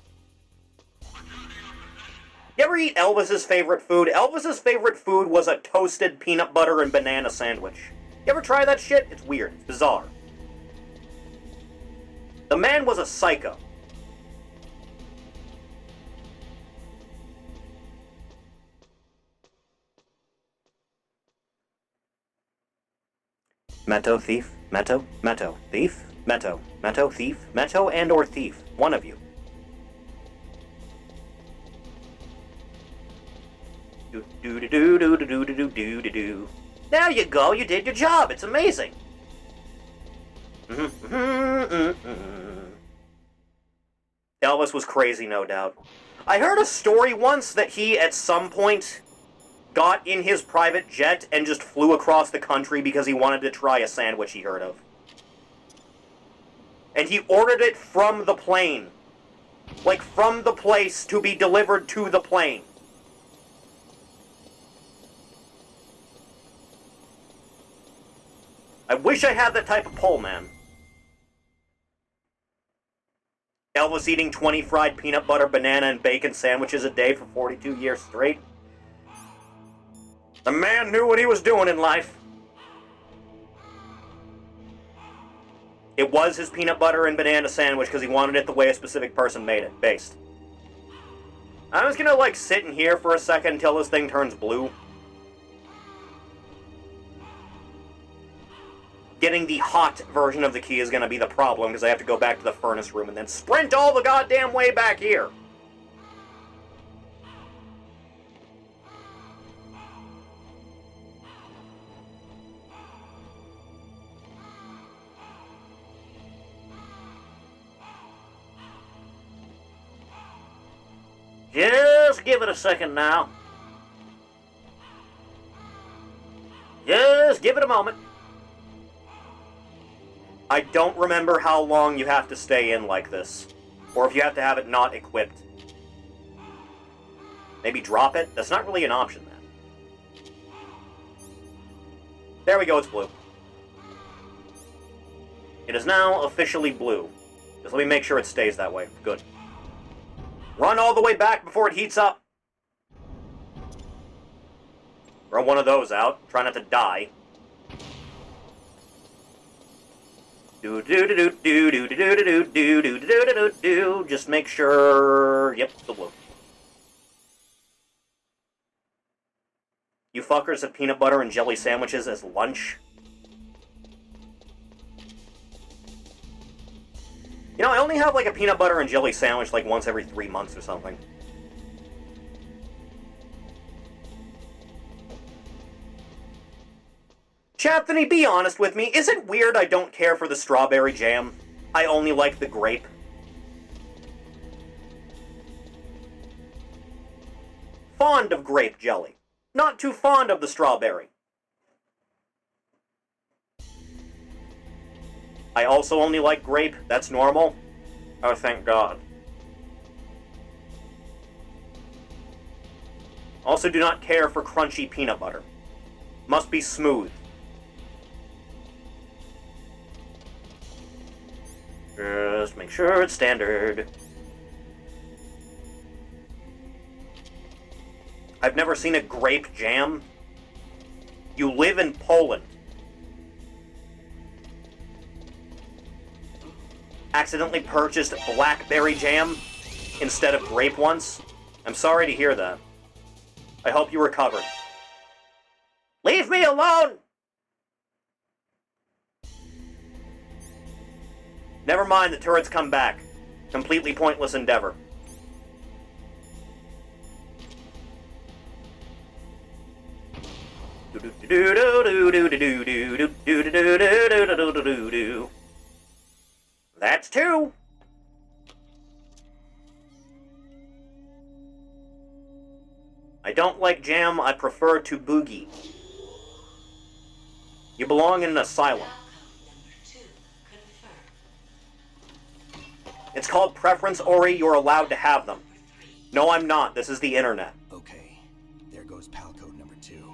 You ever eat Elvis's favorite food? Elvis's favorite food was a toasted peanut butter and banana sandwich. You ever try that shit? It's weird. It's bizarre. The man was a psycho. Meto, thief, Meto, Meto, thief, Meto, Meto, thief, Meto, and or thief. One of you. Do do do do do do do do do do. There you go. You did your job. It's amazing. Elvis was crazy, no doubt. I heard a story once that he, at some point, got in his private jet and just flew across the country because he wanted to try a sandwich he heard of. And he ordered it from the plane. Like, from the place to be delivered to the plane. I wish I had that type of pull, man. Elvis eating 20 fried peanut butter, banana, and bacon sandwiches a day for 42 years straight. The man knew what he was doing in life. It was his peanut butter and banana sandwich because he wanted it the way a specific person made it, based. I'm just gonna, like, sit in here for a second until this thing turns blue. Getting the hot version of the key is gonna be the problem because I have to go back to the furnace room and then sprint all the goddamn way back here. Just give it a second now. Just give it a moment. I don't remember how long you have to stay in like this. Or if you have to have it not equipped. Maybe drop it? That's not really an option, then. There we go, it's blue. It is now officially blue. Just let me make sure it stays that way. Good. Run all the way back before it heats up. Throw one of those out. Try not to die. Do. Just make sure. Yep, still blue. You fuckers have peanut butter and jelly sandwiches as lunch. You know, I only have like a peanut butter and jelly sandwich like once every 3 months or something. Chathany, be honest with me. Is it weird I don't care for the strawberry jam? I only like the grape. Fond of grape jelly. Not too fond of the strawberry. I also only like grape. That's normal. Oh, thank God. Also do not care for crunchy peanut butter. Must be smooth. Just make sure it's standard. I've never seen a grape jam. You live in Poland. Accidentally purchased blackberry jam instead of grape once. I'm sorry to hear that. I hope you recovered. Leave me alone! Never mind, the turrets come back. Completely pointless endeavor. That's two. I don't like jam, I prefer to boogie. You belong in an asylum. It's called preference, Ori. You're allowed to have them. No, I'm not. This is the internet. Okay, there goes pal code number 2.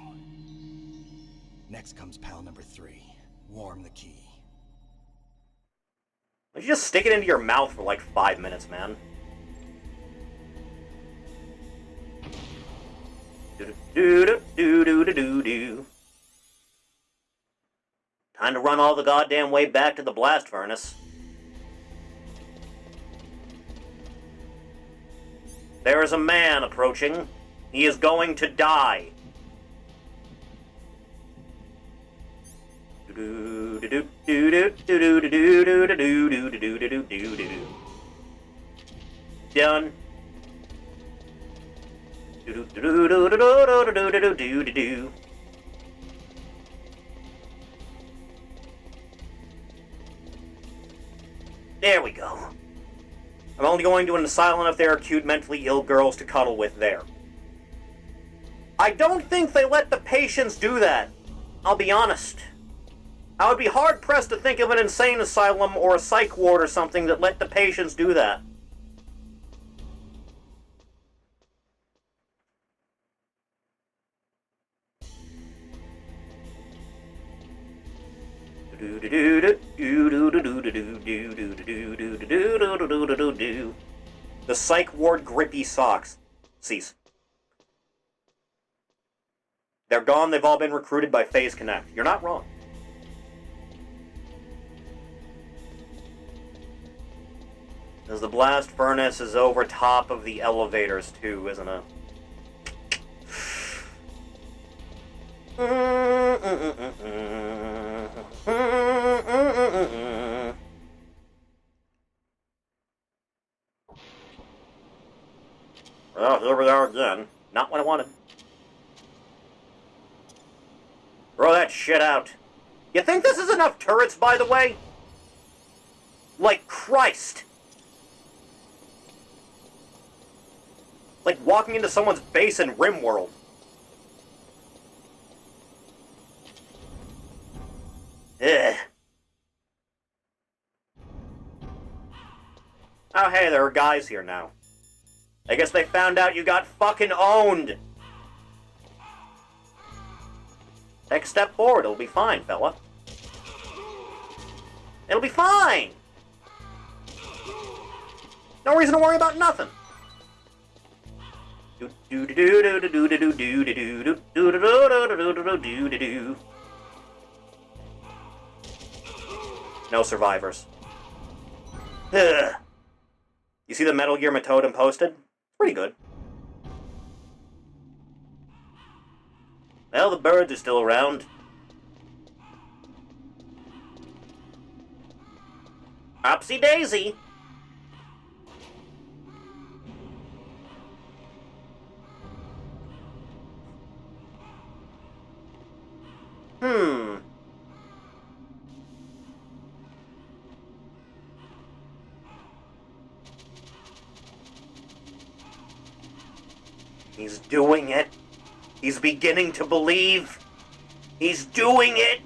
Next comes pal number 3. Warm the key. Why don't you just stick it into your mouth for like 5 minutes, man? Time to run all the goddamn way back to the blast furnace. There is a man approaching. He is going to die. Done. There we go. I'm only going to an asylum if there are cute mentally ill girls to cuddle with there. I don't think they let the patients do that. I'll be honest. I would be hard-pressed to think of an insane asylum or a psych ward or something that let the patients do that. The psych ward grippy socks. Cease. They're gone, they've all been recruited by Phase Connect. You're not wrong. As the blast furnace is over top of the elevators too, isn't it? Well, here we are again. Not what I wanted. Throw that shit out. You think this is enough turrets, by the way? Like Christ. Like walking into someone's base in RimWorld. Ugh. Oh, hey, there are guys here now. I guess they found out you got fucking owned. Take a step forward, it'll be fine, fella. It'll be fine! No reason to worry about nothing. No survivors. Ugh. You see the Metal Gear Matotem posted? Pretty good. Well, the birds are still around. Upsy daisy. He's doing it. He's beginning to believe. He's doing it.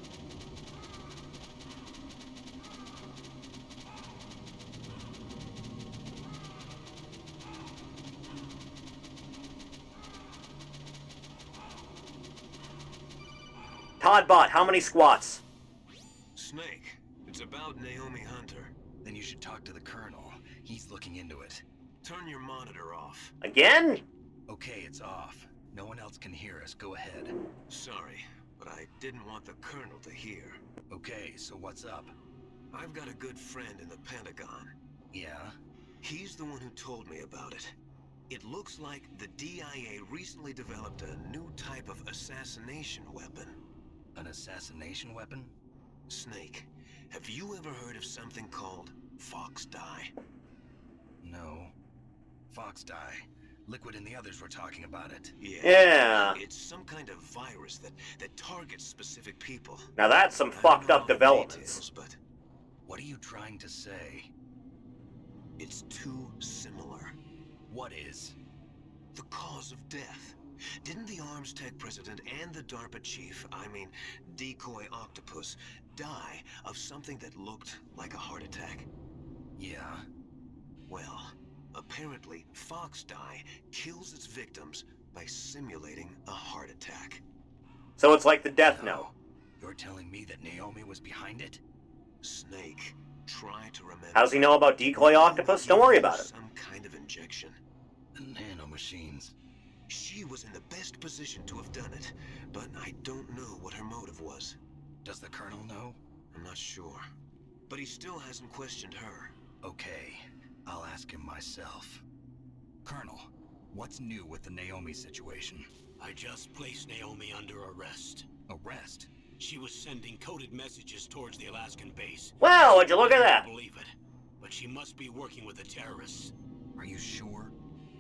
Toddbot, how many squats? Snake, it's about Naomi Hunter. Then you should talk to the Colonel. He's looking into it. Turn your monitor off. Again? Okay, it's off. No one else can hear us. Go ahead. Sorry, but I didn't want the Colonel to hear. Okay, so what's up? I've got a good friend in the Pentagon. Yeah? He's the one who told me about it. It looks like the DIA recently developed a new type of assassination weapon. An assassination weapon? Snake, have you ever heard of something called Fox Dye? No. Fox Dye. Liquid and the others were talking about it. Yeah. It's some kind of virus that targets specific people. Now that's some fucked up developments. Details, but what are you trying to say? It's too similar. What is? The cause of death. Didn't the Arms Tech president and the DARPA chief, I mean, Decoy Octopus, die of something that looked like a heart attack? Yeah. Well, apparently, Fox Dye kills its victims by simulating a heart attack. So it's like the Death Note. You're telling me that Naomi was behind it? Snake, try to remember. How does he know about Decoy Octopus? Don't worry about it. Some kind of injection. The nanomachines. She was in the best position to have done it, but I don't know what her motive was. Does the Colonel know? I'm not sure. But he still hasn't questioned her. Okay, I'll ask him myself. Colonel, what's new with the Naomi situation? I just placed Naomi under arrest. Arrest? She was sending coded messages towards the Alaskan base. Well, would you look at I that? don't believe it, but she must be working with the terrorists. Are you sure?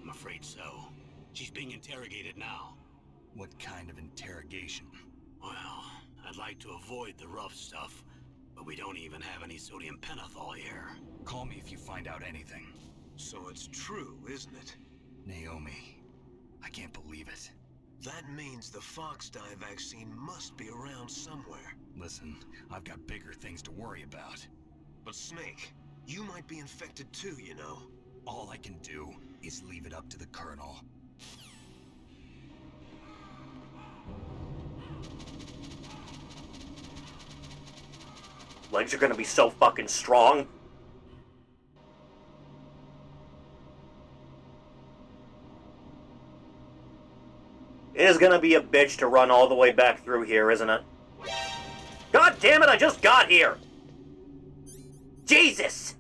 I'm afraid so. She's being interrogated now. What kind of interrogation? Well, I'd like to avoid the rough stuff, but we don't even have any sodium pentothal here. Call me if you find out anything. So it's true, isn't it? Naomi, I can't believe it. That means the Fox Dye vaccine must be around somewhere. Listen, I've got bigger things to worry about. But Snake, you might be infected too, you know. All I can do is leave it up to the Colonel. Legs are gonna be so fucking strong. It is gonna be a bitch to run all the way back through here, isn't it? God damn it, I just got here! Jesus!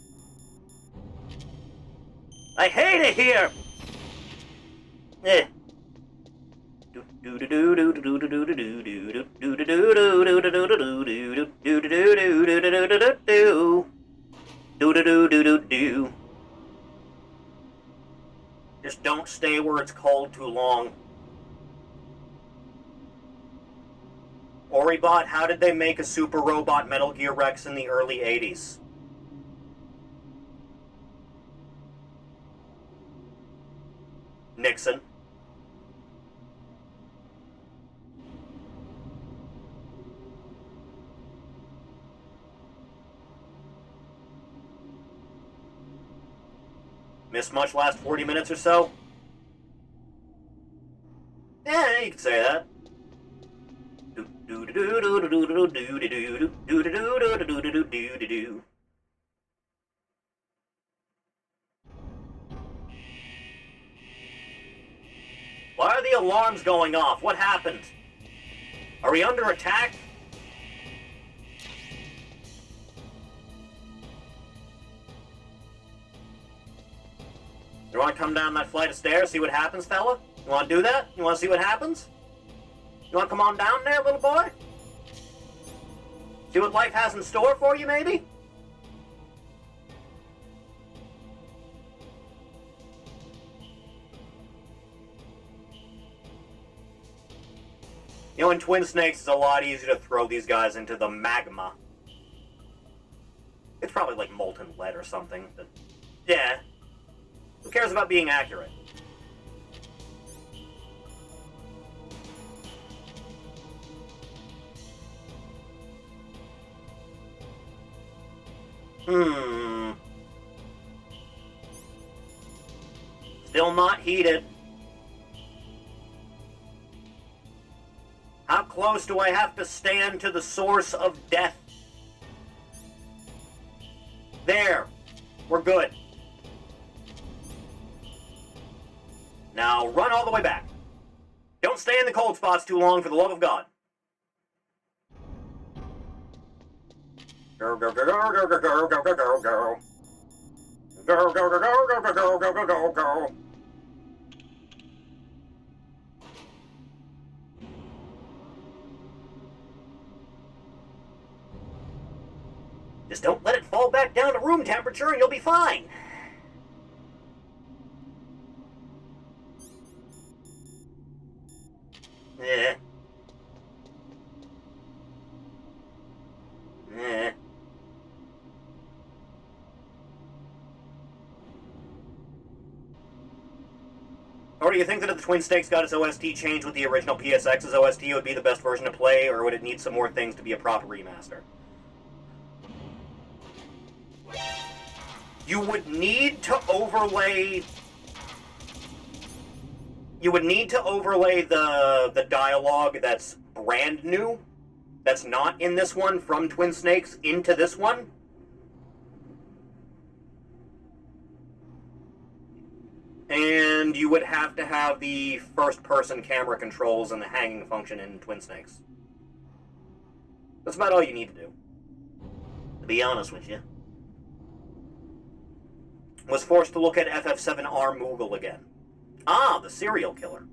I hate it here! Eh. Just don't stay where it's cold too long. Oribot, how did they make a super robot Metal Gear Rex in the early 80s? Nixon. Missed much last 40 minutes or so? Yeah, you could say that. Why are the alarms going off? What happened? Are we under attack? You want to come down that flight of stairs, see what happens, fella? You want to do that? You want to see what happens? You want to come on down there, little boy? See what life has in store for you, maybe? You know, in Twin Snakes, it's a lot easier to throw these guys into the magma. It's probably like molten lead or something, but yeah. Who cares about being accurate? Still not heated. How close do I have to stand to the source of death? There. We're good. Now run all the way back. Don't stay in the cold spots too long, for the love of God. Go, go, go, go, go, go, go, go, go, go. Go, go, go, go, go, go, go, go, go, go, go. Just don't let it fall back down to room temperature and you'll be fine. Eh. Eh. Or do you think that if the Twin Snakes got its OST changed with the original PSX's OST, it would be the best version to play, or would it need some more things to be a proper remaster? You would need to overlay... You would need to overlay the dialogue that's brand new, that's not in this one, from Twin Snakes into this one. And you would have to have the first-person camera controls and the hanging function in Twin Snakes. That's about all you need to do, to be honest with you. Was forced to look at FF7R Moogle again. Ah, the serial killer.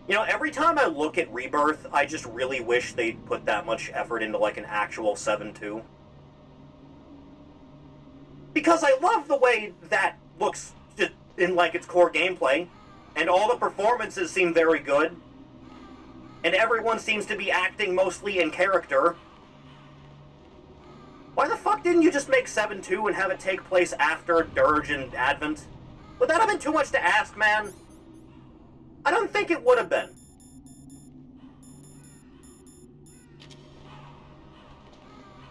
You know, every time I look at Rebirth, I just really wish they'd put that much effort into, like, an actual 7-2. Because I love the way that looks just in, like, its core gameplay. And all the performances seem very good. And everyone seems to be acting mostly in character. didn't you just make 7-2 and have it take place after Dirge and Advent? Would that have been too much to ask, man? I don't think it would have been.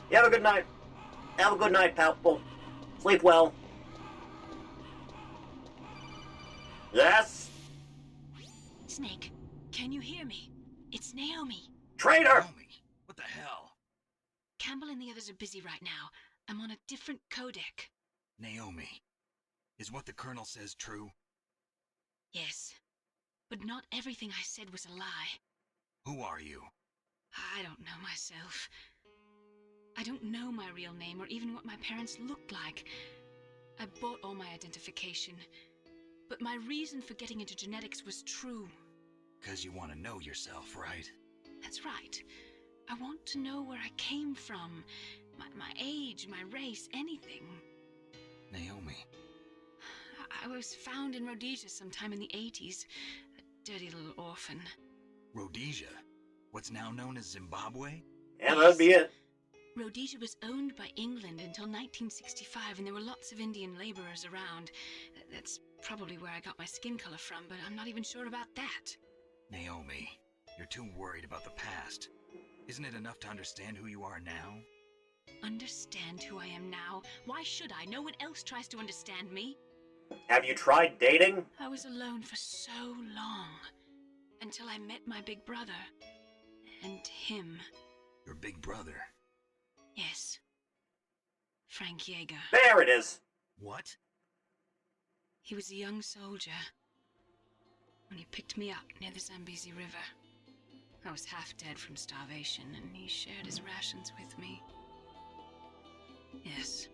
You have a good night. Have a good night, Palpable. Sleep well. Yes? Snake, can you hear me? It's Naomi. Traitor! Naomi, what the hell? Campbell and the others are busy right now. I'm on a different codec. Naomi, is what the Colonel says true? Yes, but not everything I said was a lie. Who are you? I don't know myself. I don't know my real name or even what my parents looked like. I bought all my identification. But my reason for getting into genetics was true. 'Cause you want to know yourself, right? That's right. I want to know where I came from. My age, my race, anything. Naomi. I was found in Rhodesia sometime in the 80s. A dirty little orphan. Rhodesia? What's now known as Zimbabwe? Yeah, that'd be it. Rhodesia was owned by England until 1965, and there were lots of Indian laborers around. That's probably where I got my skin color from, but I'm not even sure about that. Naomi, you're too worried about the past. Isn't it enough to understand who you are now? Understand who I am now? Why should I? No one else tries to understand me. Have you tried dating? I was alone for so long, until I met my big brother. And him. Your big brother? Yes. Frank Yeager. There it is. What? He was a young soldier when he picked me up near the Zambezi River. I was half dead from starvation, and he shared his rations with me. Yes,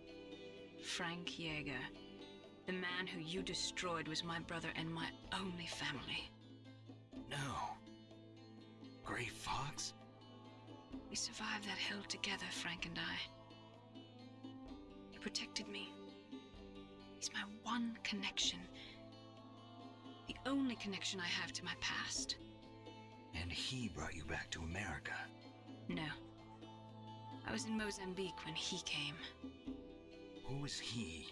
Frank Yeager. The man who you destroyed was my brother and my only family. No. Gray Fox? We survived that hell together, Frank and I. He protected me. He's my one connection. The only connection I have to my past. And he brought you back to America? No. I was in Mozambique when he came. Who is he?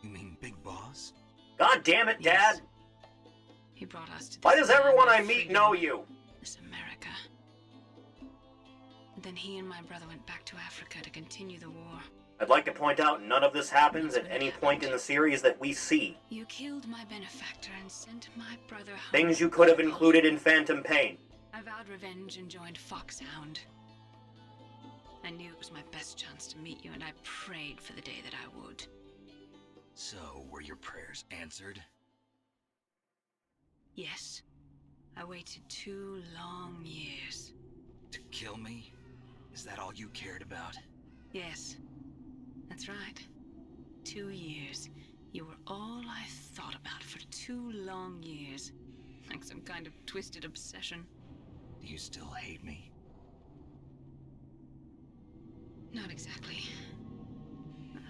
You mean Big Boss? God damn it, Dad! Yes. He brought us to Why this does everyone land I of meet freedom, know you? This America. And then he and my brother went back to Africa to continue the war. I'd like to point out none of this happens at any point in the series that we see. You killed my benefactor and sent my brother home. Things you could have included in Phantom Pain. I vowed revenge and joined Foxhound. I knew it was my best chance to meet you, and I prayed for the day that I would. So, were your prayers answered? Yes. I waited 2 long years. To kill me? Is that all you cared about? Yes. That's right. 2 years. You were all I thought about for 2 long years. Like some kind of twisted obsession. Do you still hate me? Not exactly.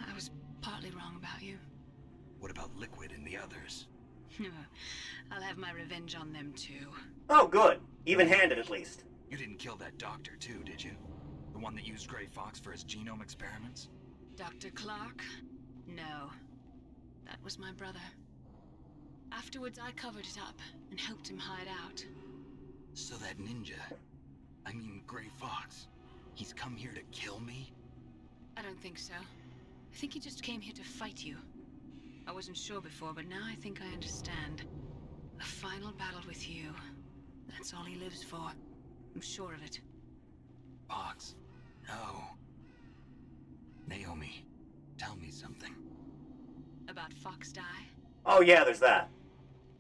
I was partly wrong about you. What about Liquid and the others? I'll have my revenge on them too. Oh, good. Even-handed, at least. You didn't kill that doctor too, did you? The one that used Gray Fox for his genome experiments? Dr. Clark? No. That was my brother. Afterwards, I covered it up and helped him hide out. So that ninja, I mean Gray Fox, he's come here to kill me? I don't think so. I think he just came here to fight you. I wasn't sure before, but now I think I understand. A final battle with you. That's all he lives for. I'm sure of it. Fox, no. Naomi, tell me something. About Fox Die? Oh yeah, there's that.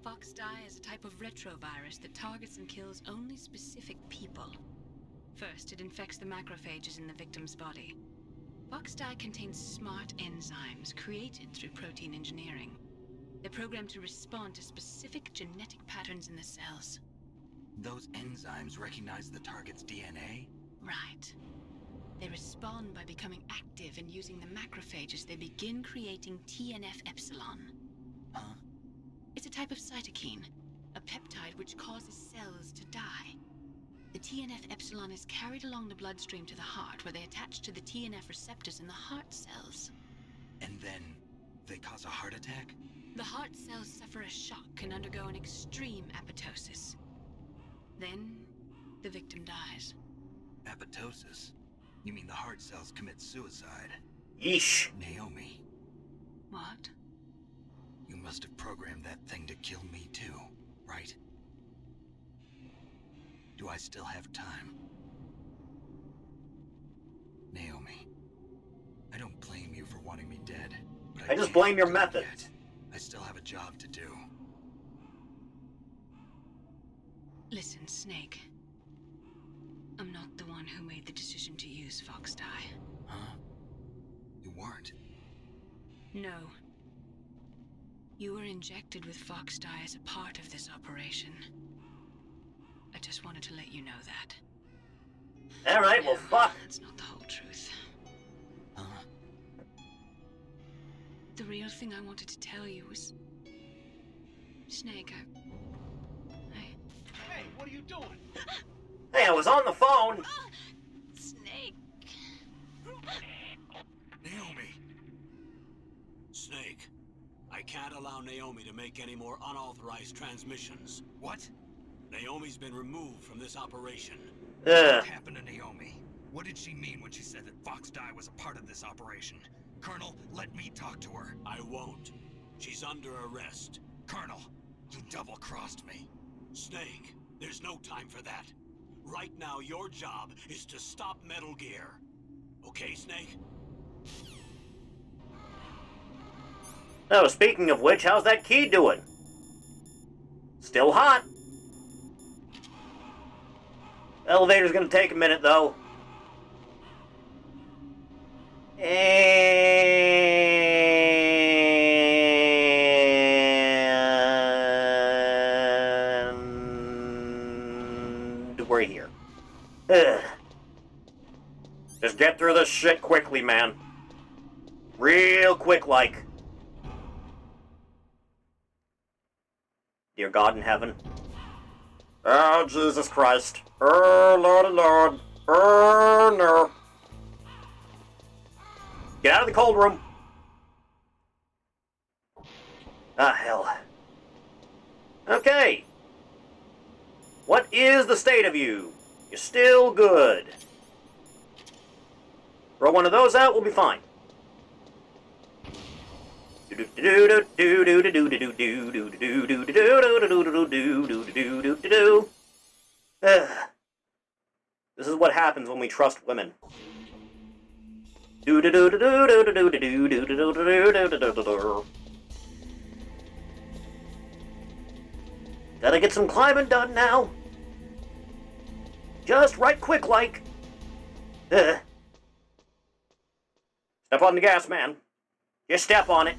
Fox Die is a type of retrovirus that targets and kills only specific people. First, it infects the macrophages in the victim's body. Fox Die contains smart enzymes created through protein engineering. They're programmed to respond to specific genetic patterns in the cells. Those enzymes recognize the target's DNA? Right. They respond by becoming active and using the macrophages. They begin creating TNF-epsilon. Huh? It's a type of cytokine, a peptide which causes cells to die. The TNF epsilon is carried along the bloodstream to the heart, where they attach to the TNF receptors in the heart cells. And then they cause a heart attack? The heart cells suffer a shock and undergo an extreme apoptosis. Then, the victim dies. Apoptosis? You mean the heart cells commit suicide? Yeesh. Naomi, What? you must have programmed that thing to kill me too, right? Do I still have time? Naomi, I don't blame you for wanting me dead, but I just can't blame your do it method. yet. I still have a job to do. Listen, Snake. I'm not the one who made the decision to use Fox Dye. Huh? You weren't? No. You were injected with Fox Dye as a part of this operation. I just wanted to let you know that. Alright, well, fuck. That's not the whole truth. Huh? The real thing I wanted to tell you was... Snake, Hey, what are you doing? Hey, I was on the phone. Snake! Naomi! Snake, I can't allow Naomi to make any more unauthorized transmissions. What? Naomi's been removed from this operation. What happened to Naomi? What did she mean when she said that Fox Dye was a part of this operation? Colonel, let me talk to her. I won't. She's under arrest. Colonel, you double-crossed me. Snake, there's no time for that. Right now, your job is to stop Metal Gear. Okay, Snake? Oh, speaking of which, how's that key doing? Still hot. Elevator's gonna take a minute, though. And we're here. Ugh. Just get through this shit quickly, man. Real quick, like. Dear God in heaven. Oh, Jesus Christ. Oh, Lordy Lord. Oh, no. Get out of the cold room. Ah, hell. Okay. What is the state of you? You're still good. Throw one of those out, we'll be fine. This is what happens when we trust women. Gotta get some climbing done now. Just right quick like. Step on the gas, man. Just step on it.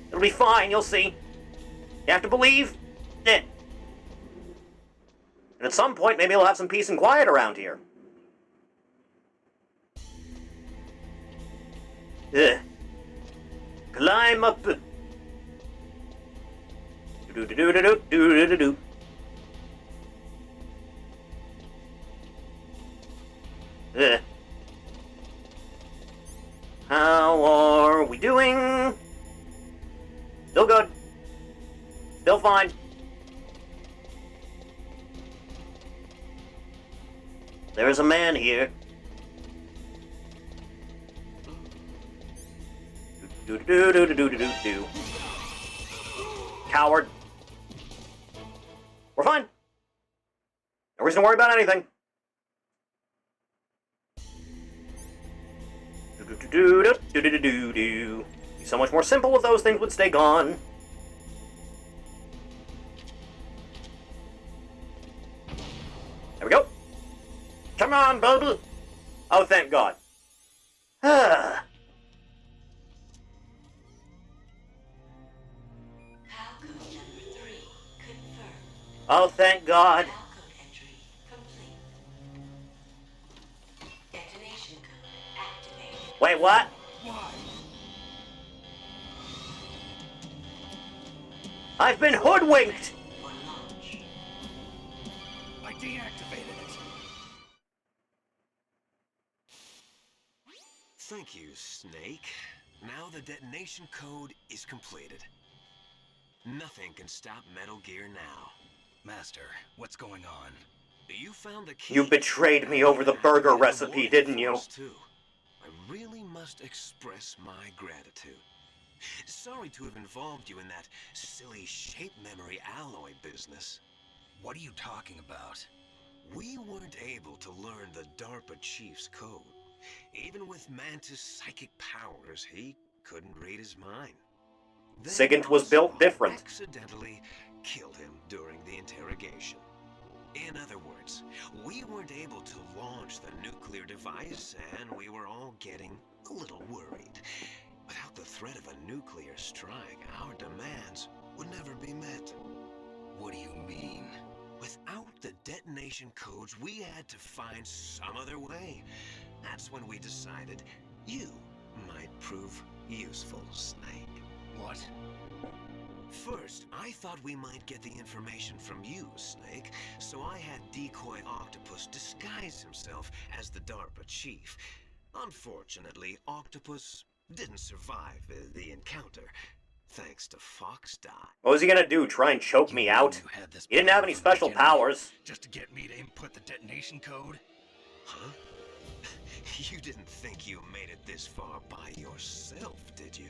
It'll be fine, you'll see. You have to believe. And at some point, maybe we'll have some peace and quiet around here. Climb up. Do-do-do-do-do-do-do-do. How are we doing? Still good. Still fine. There's a man here. Do-do-do-do-do-do-do-do. Coward. We're fine. No reason to worry about anything. Do-do-do-do-do-do-do-do. Be so much more simple if those things would stay gone. There we go. Come on, baby. Oh, thank God. Falcon number 3 confirmed. Oh, thank God. Falcon entry complete. Detonation code activated. Wait, what? Why? I've been hoodwinked. For launch. deactivated it. Thank you, Snake. Now the detonation code is completed. Nothing can stop Metal Gear now. Master, what's going on? You found the key. You betrayed me over the burger recipe, didn't you? Too. I really must express my gratitude. Sorry to have involved you in that silly shape memory alloy business. What are you talking about? We weren't able to learn the DARPA chief's code. Even with Mantis' psychic powers, he couldn't read his mind. They SIGINT was built also different. Accidentally killed him during the interrogation. In other words, we weren't able to launch the nuclear device, and we were all getting a little worried. Without the threat of a nuclear strike, our demands would never be met. What do you mean? Without the detonation codes, we had to find some other way. That's when we decided you might prove useful, Snake. What? First, I thought we might get the information from you, Snake, so I had Decoy Octopus disguise himself as the DARPA chief. Unfortunately, Octopus didn't survive the encounter, thanks to Fox Die. What was he gonna do, try and choke me out? You had this He didn't have any plan from the special beginning, powers. Just to get me to input the detonation code? Huh? You didn't think you made it this far by yourself, did you?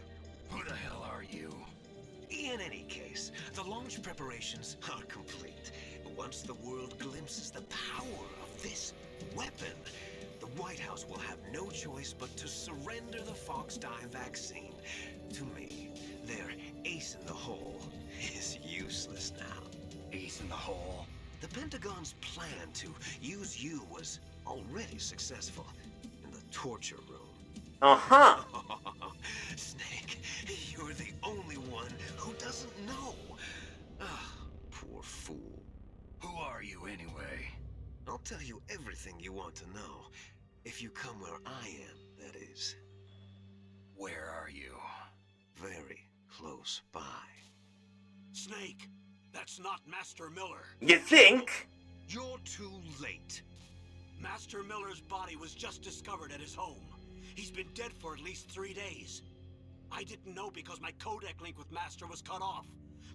Who the hell are you? In any case, the launch preparations are complete. Once the world glimpses the power of this weapon, the White House will have no choice but to surrender the Fox Die vaccine to me. Their ace in the hole is useless now. Ace in the hole? The Pentagon's plan to use you was already successful in the torture room. Uh-huh. Snake, you're the only one who doesn't know. Ah, poor fool. Who are you anyway? I'll tell you everything you want to know. If you come where I am, that is. Where are you? Very close by. Snake, that's not Master Miller. You think? You're too late. Master Miller's body was just discovered at his home. He's been dead for at least 3 days. I didn't know because my codec link with Master was cut off.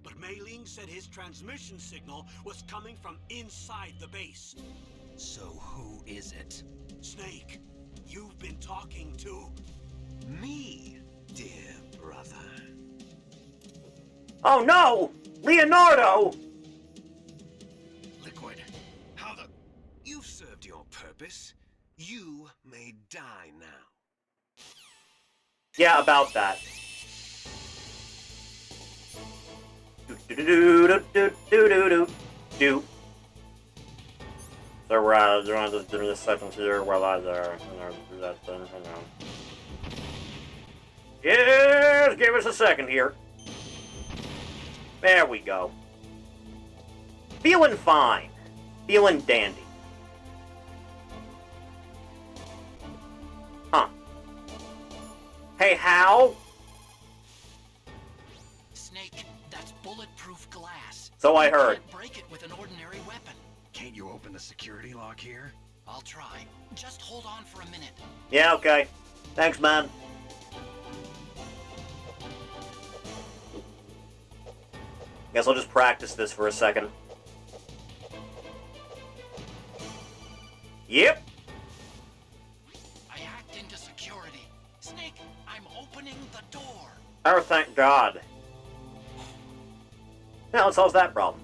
But Mei Ling said his transmission signal was coming from inside the base. So who is it? Snake, you've been talking to... Me, dear brother. Oh no! Leonardo! Liquid, how the... You've served your purpose. You may die now. Yeah, about that. Do. So we're doing this second here while I there. Do that thing. Hang on. Yes, give us a second here. There we go. Feeling fine. Feeling dandy. Huh. Hey, Hal? Snake, that's bulletproof glass. So I You heard. can't break it with an ordinary weapon. Can't you open the security lock here? I'll try. Just hold on for a minute. Yeah, okay. Thanks, man. Guess I'll just practice this for a second. Yep. I hacked into security. Snake, I'm opening the door. Oh, thank God. Now it solves that problem.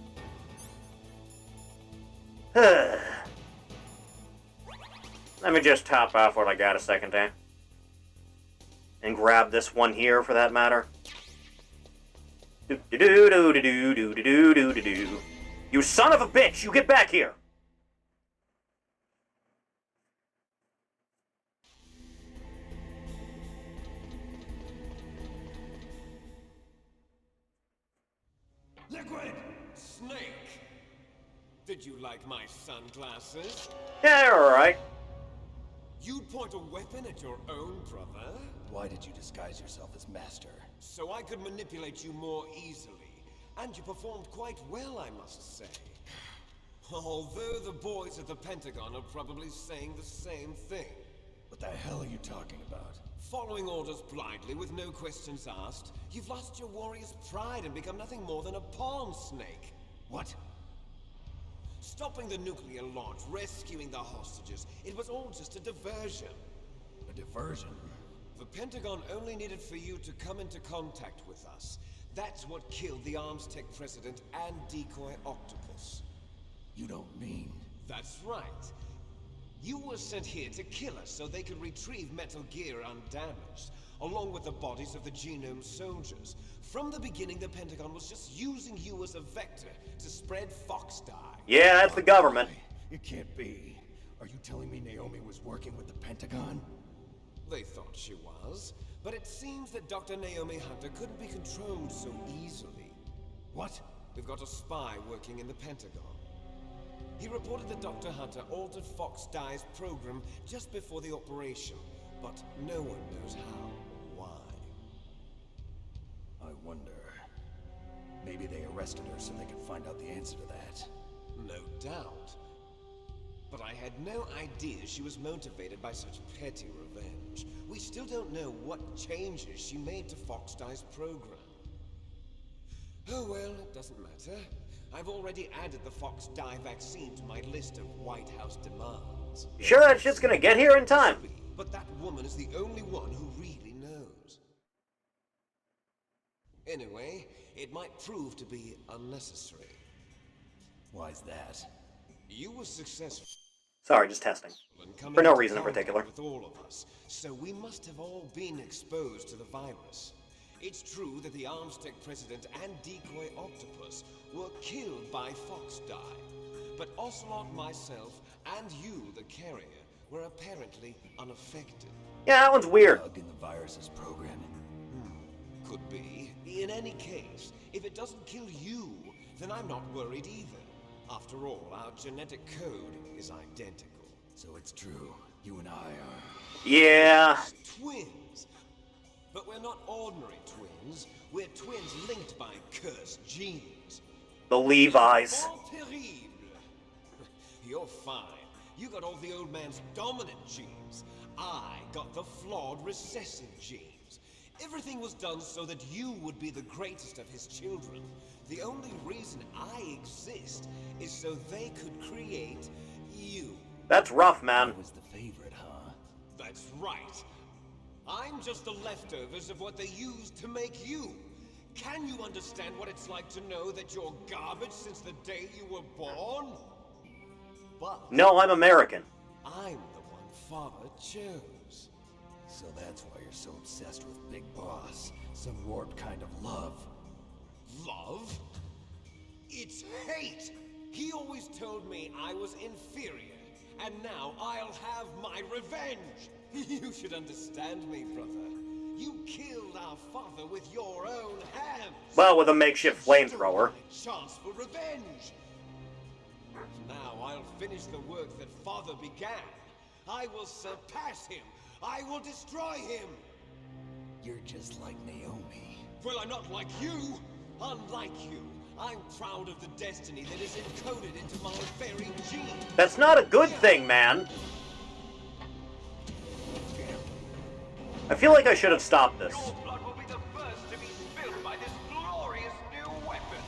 Let me just top off what I got a second, eh? And grab this one here, for that matter. Do-do-do-do-do-do-do-do-do-do. You son of a bitch! You get back here! Liquid! Snake! Did you like my sunglasses? Yeah, alright. You'd point a weapon at your own brother? Why did you disguise yourself as Master? So I could manipulate you more easily. And you performed quite well, I must say. Although the boys at the Pentagon are probably saying the same thing. What the hell are you talking about? Following orders blindly with no questions asked, you've lost your warrior's pride and become nothing more than a pawn snake. What? Stopping the nuclear launch, rescuing the hostages, it was all just a diversion. A diversion? The Pentagon only needed for you to come into contact with us. That's what killed the Arms Tech president and decoy Octopus. You don't mean... That's right. You were sent here to kill us so they could retrieve Metal Gear undamaged, along with the bodies of the Genome soldiers. From the beginning, the Pentagon was just using you as a vector to spread Fox dye. Yeah, that's the government. It can't be. Are you telling me Naomi was working with the Pentagon? They thought she was, but it seems that Dr. Naomi Hunter couldn't be controlled so easily. What? We've got a spy working in the Pentagon. He reported that Dr. Hunter altered Fox Dye's program just before the operation, but no one knows how or why. I wonder... Maybe they arrested her so they could find out the answer to that. No doubt. But I had no idea she was motivated by such petty revenge. We still don't know what changes she made to Fox Dye's program. Oh well, it doesn't matter. I've already added the Fox Dye vaccine to my list of White House demands. You sure that shit's gonna get here in time? But that woman is the only one who really knows. Anyway, it might prove to be unnecessary. Why's that? You were successful. Sorry, just testing. For no reason in particular. With all of us, so we must have all been exposed to the virus. It's true that the Arms Tech president and decoy Octopus were killed by Fox Dye, but Ocelot, myself, and you, the carrier, were apparently unaffected. Yeah, that one's weird. Bug in the virus's programming. Could be. In any case, if it doesn't kill you, then I'm not worried either. After all, our genetic code is identical. So it's true. You and I are... Yeah. Twins. But we're not ordinary twins. We're twins linked by cursed genes. The Levi's. Bon terrible. You're fine. You got all the old man's dominant genes. I got the flawed recessive genes. Everything was done so that you would be the greatest of his children. The only reason I exist is so they could create you. That's rough, man. I was the favorite, huh? That's right. I'm just the leftovers of what they used to make you. Can you understand what it's like to know that you're garbage since the day you were born? But No, I'm American. I'm the one Father chose. So that's why you're so obsessed with Big Boss. Some warped kind of love. Love? It's hate! He always told me I was inferior, and now I'll have my revenge! You should understand me, brother. You killed our father with your own hands! Well, with a makeshift flamethrower. Chance for revenge! Now I'll finish the work that father began. I will surpass him! I will destroy him! You're just like Naomi. Well, I'm not like you! Unlike you, I'm proud of the destiny that is encoded into my very genes! That's not a good thing, man. I feel like I should have stopped this. Your blood will be the first to be spilled by this glorious new weapon!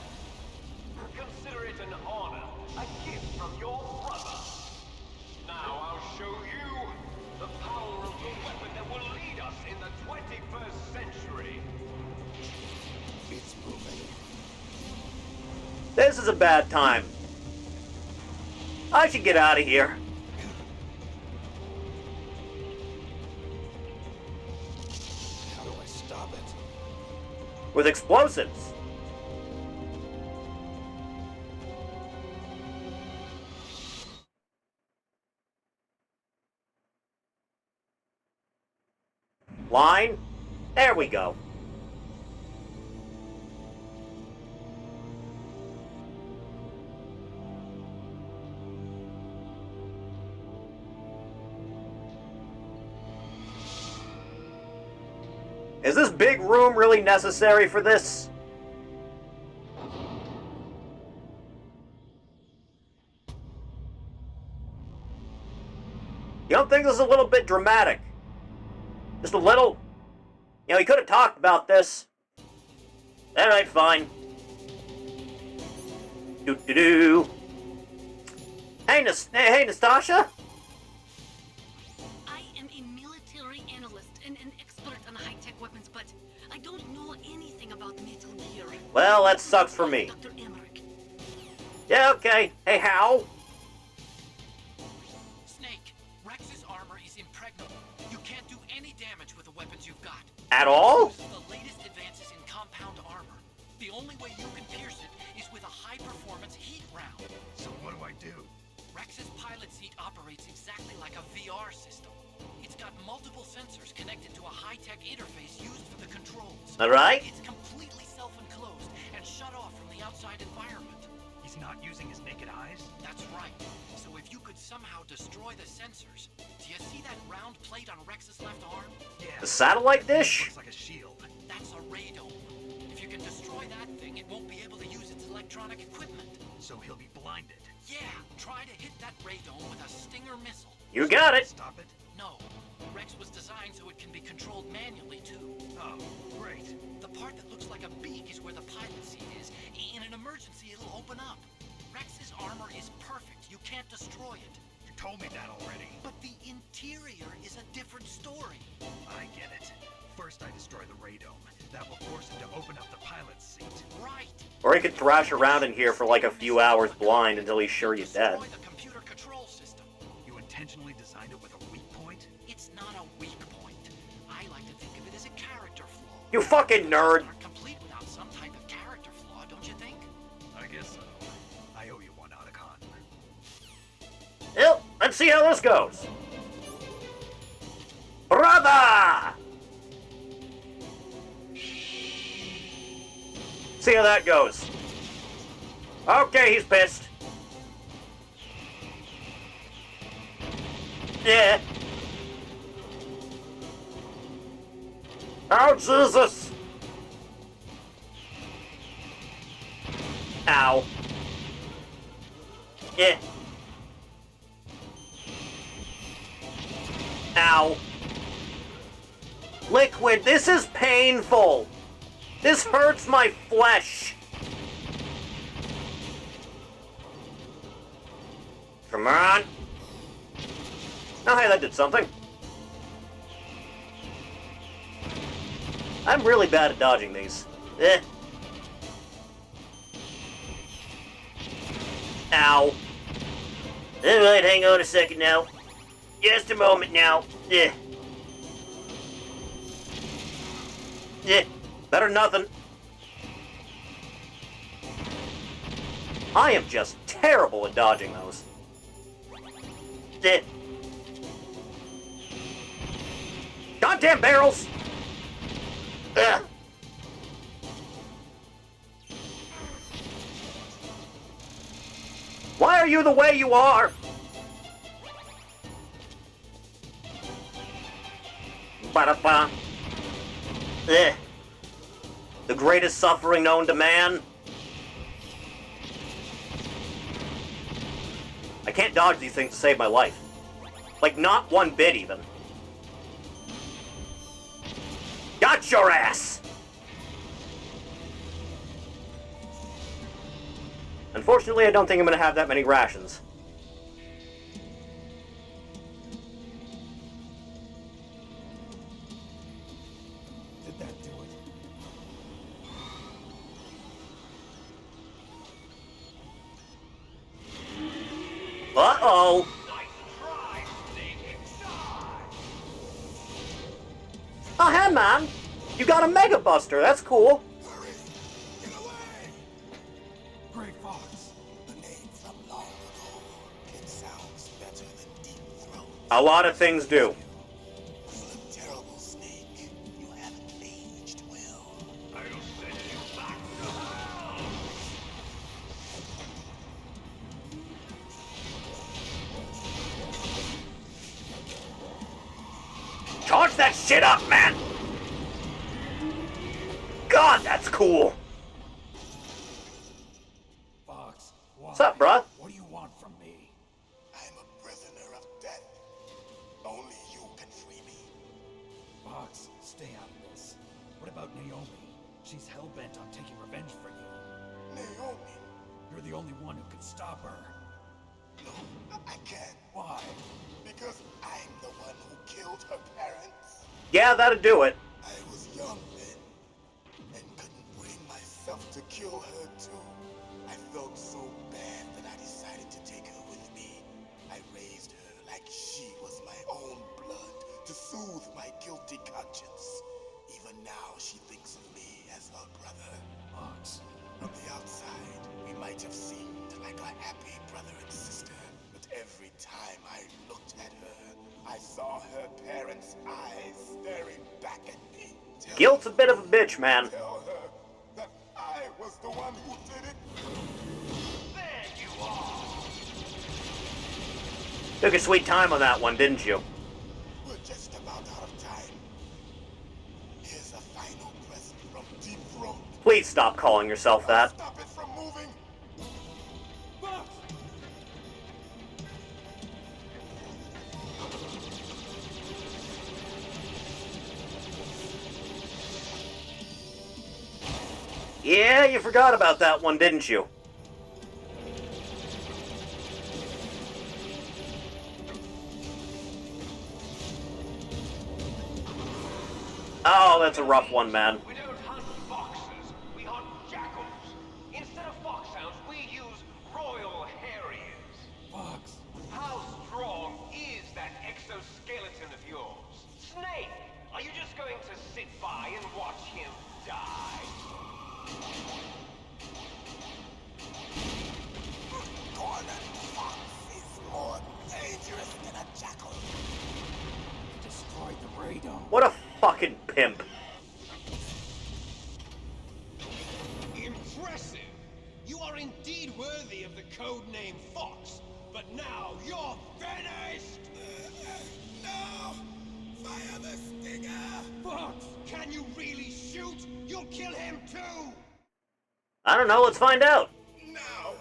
Consider it an honor, a gift from your brother! Now I'll show you the power of the weapon that will lead us in the 21st century! It's moving. This is a bad time. I should get out of here. How do I stop it? With explosives. Line. There we go. Is this big room really necessary for this? You don't think this is a little bit dramatic? Just a little? You know, he could have talked about this. Alright, fine. Do-do-do. Hey, hey, Nastasha? I am a military analyst and an expert on high-tech weapons, but I don't know anything about Metal Gear. Well, that sucks for me. Dr. Emmerich. Yeah, okay. Hey, Hal? Snake, Rex's armor is impregnable. You can't do any damage with the weapons you've got. At all? It uses the latest advances in compound armor. The only way you can pierce it is with a high-performance heat round. So what do I do? Rex's pilot seat operates exactly like a VR system. It's got multiple sensors connected to a high-tech interface used for the controls. Alright. It's completely self-enclosed and shut off from the outside environment. He's not using his naked eyes? That's right. So if you could somehow destroy the sensors, do you see that round plate on Rex's left arm? Yeah. The satellite dish? Looks like a shield. That's a radome. If you can destroy that thing, it won't be able to use its electronic equipment. So he'll be blinded. Yeah, try to hit that radome with a Stinger missile. You got it. Stop it? No. Rex was designed so it can be controlled manually, too. Oh, great. The part that looks like a beak is where the pilot seat is. In an emergency, it'll open up. Rex's armor is perfect. You can't destroy it. You told me that already. But the interior is a different story. I get it. First I destroy the radome. That will force him to open up the pilot's seat. Right. Or he could thrash around in here for like a few hours blind until he's sure he's dead. Destroy the computer control system. You intentionally designed it with a weak point? It's not a weak point. I like to think of it as a character flaw. You fucking nerd. Aren't complete without some type of character flaw, don't you think? I guess so. I owe you one, Otacon. Well, let's see how this goes. Brother! See how that goes. Okay, he's pissed. Yeah. Oh, Jesus! Ow. Yeah. Ow. Liquid, this is painful. This hurts my flesh. Come on. Oh, hey, that did something. I'm really bad at dodging these. Eh. Ow. Alright, hang on a second now. Just a moment now. Eh. Eh. Better than nothing. I am just terrible at dodging those. Eh. Goddamn barrels! Ugh. Why are you the way you are? Ba-da-ba. Eh. The greatest suffering known to man. I can't dodge these things to save my life. Like, not one bit, even. Got your ass! Unfortunately, I don't think I'm gonna have that many rations. Did that do it? Uh-oh! Oh, hey, man! You got a Mega Buster, that's cool. Hurry! Get away! Gray Fox. The name from long ago. It sounds better than Deep Throat. A lot of things do. You look terrible, Snake. You haven't aged well. I'll send you back to hell! Charge that shit up, man! God, that's cool! Fox, why? What's up, bruh? What do you want from me? I'm a prisoner of death. taking revenge for you. Naomi. You're the only one who can stop her. No, I can't. Why? Because I'm the one who killed her parents. Yeah, that'd do it. I was young then, and couldn't bring myself to kill her too. I felt so bad that I decided to take her with me. I raised her like she was my own blood, to soothe my guilty conscience. Even now, she thinks of me as her brother. Fox. From the outside, we might have seemed like a happy brother and sister, but every time I looked at her, I saw her parents' eyes staring back at me. Guilt's a bit of a bitch, man. Tell her that I was the one who did it. There you are! Took a sweet time on that one, didn't you? We're just about out of time. Here's a final present from Deep Throat. Please stop calling yourself that. Stop it from moving. Yeah, you forgot about that one, didn't you? Oh, that's a rough one, man. We don't hunt foxes, we hunt jackals. Instead of foxhounds, we use royal harriers. Fox. How strong is that exoskeleton of yours? Snake, are you just going to sit by and watch him die? Cornered fox is more dangerous than a jackal. Destroyed the radome. What a fucking pimp. Impressive! You are indeed worthy of the code name Fox, but now you're finished! No! Fire the stinger! Fox, can you really shoot? You'll kill him too! I don't know, let's find out. Now!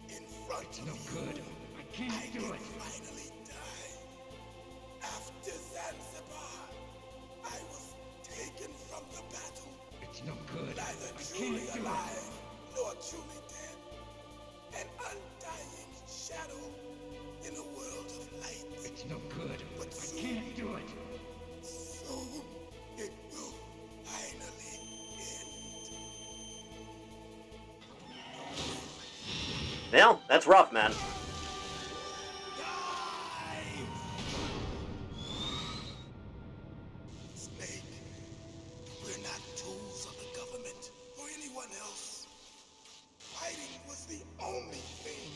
In front of No you, good. I can't do it. finally die. After Zanzibar, I was taken from the battle. It's no good. Neither I truly can't do it. alive, nor truly dead. An undying shadow in a world of light. It's no good. But I soon, can't do it. soon, it will finally end. Well, that's rough, man. Snake, we're not tools of the government or anyone else. Fighting was the only thing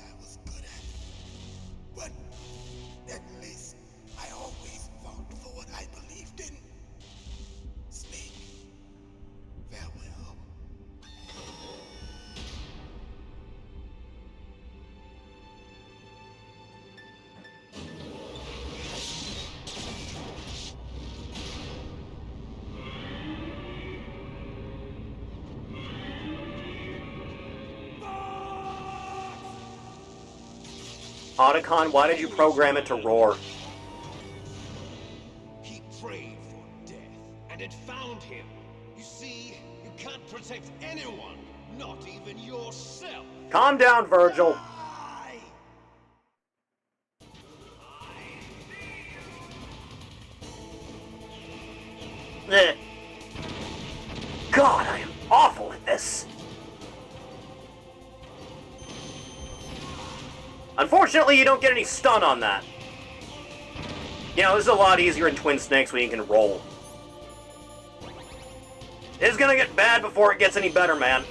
I was good at. But at least I always fought for what I believed in. Snake, farewell. Otacon, why did you program it to roar? He prayed for death, and it found him. You see, you can't protect anyone, not even yourself. Calm down, Virgil. Eh. God, I am awful at this. Unfortunately, you don't get any stun on that. You know, this is a lot easier in Twin Snakes when you can roll. It's gonna get bad before it gets any better, man.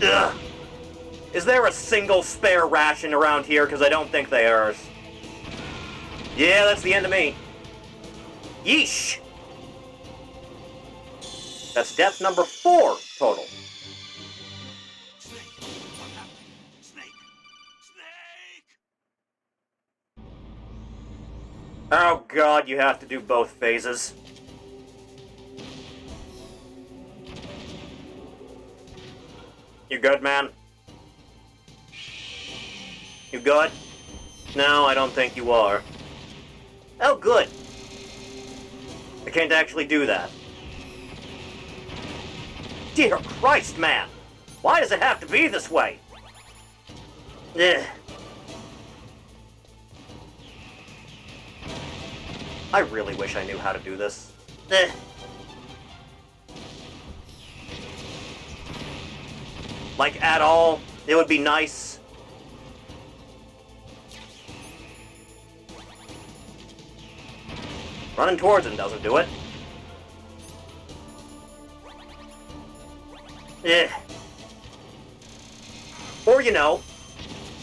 Ugh. Is there a single spare ration around here? Because I don't think there is. Yeah, that's the end of me. Yeesh. That's death number 4 total. Snake! What happened? Snake! Snake! Oh god, you have to do both phases. You good, man? You good? No, I don't think you are. Oh, good. can't actually do that. Dear Christ, man! Why does it have to be this way? Ugh. I really wish I knew how to do this. Ugh. Like, at all. It would be nice. Running towards him doesn't do it. Eh. Or, you know,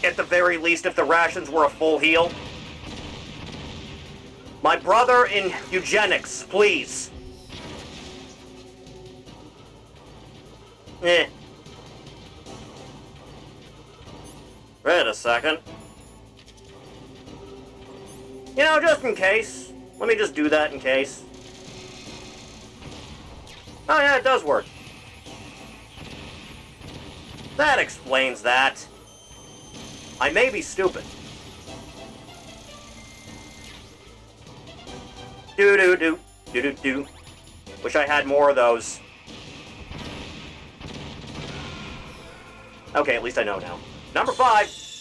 at the very least, if the rations were a full heal. My brother in eugenics, please. Eh. Wait a second. You know, just in case. Let me just do that in case. Oh yeah, it does work. That explains that. I may be stupid. Do-do-do. Do-do-do. Wish I had more of those. Okay, at least I know now. Number 5. Snake,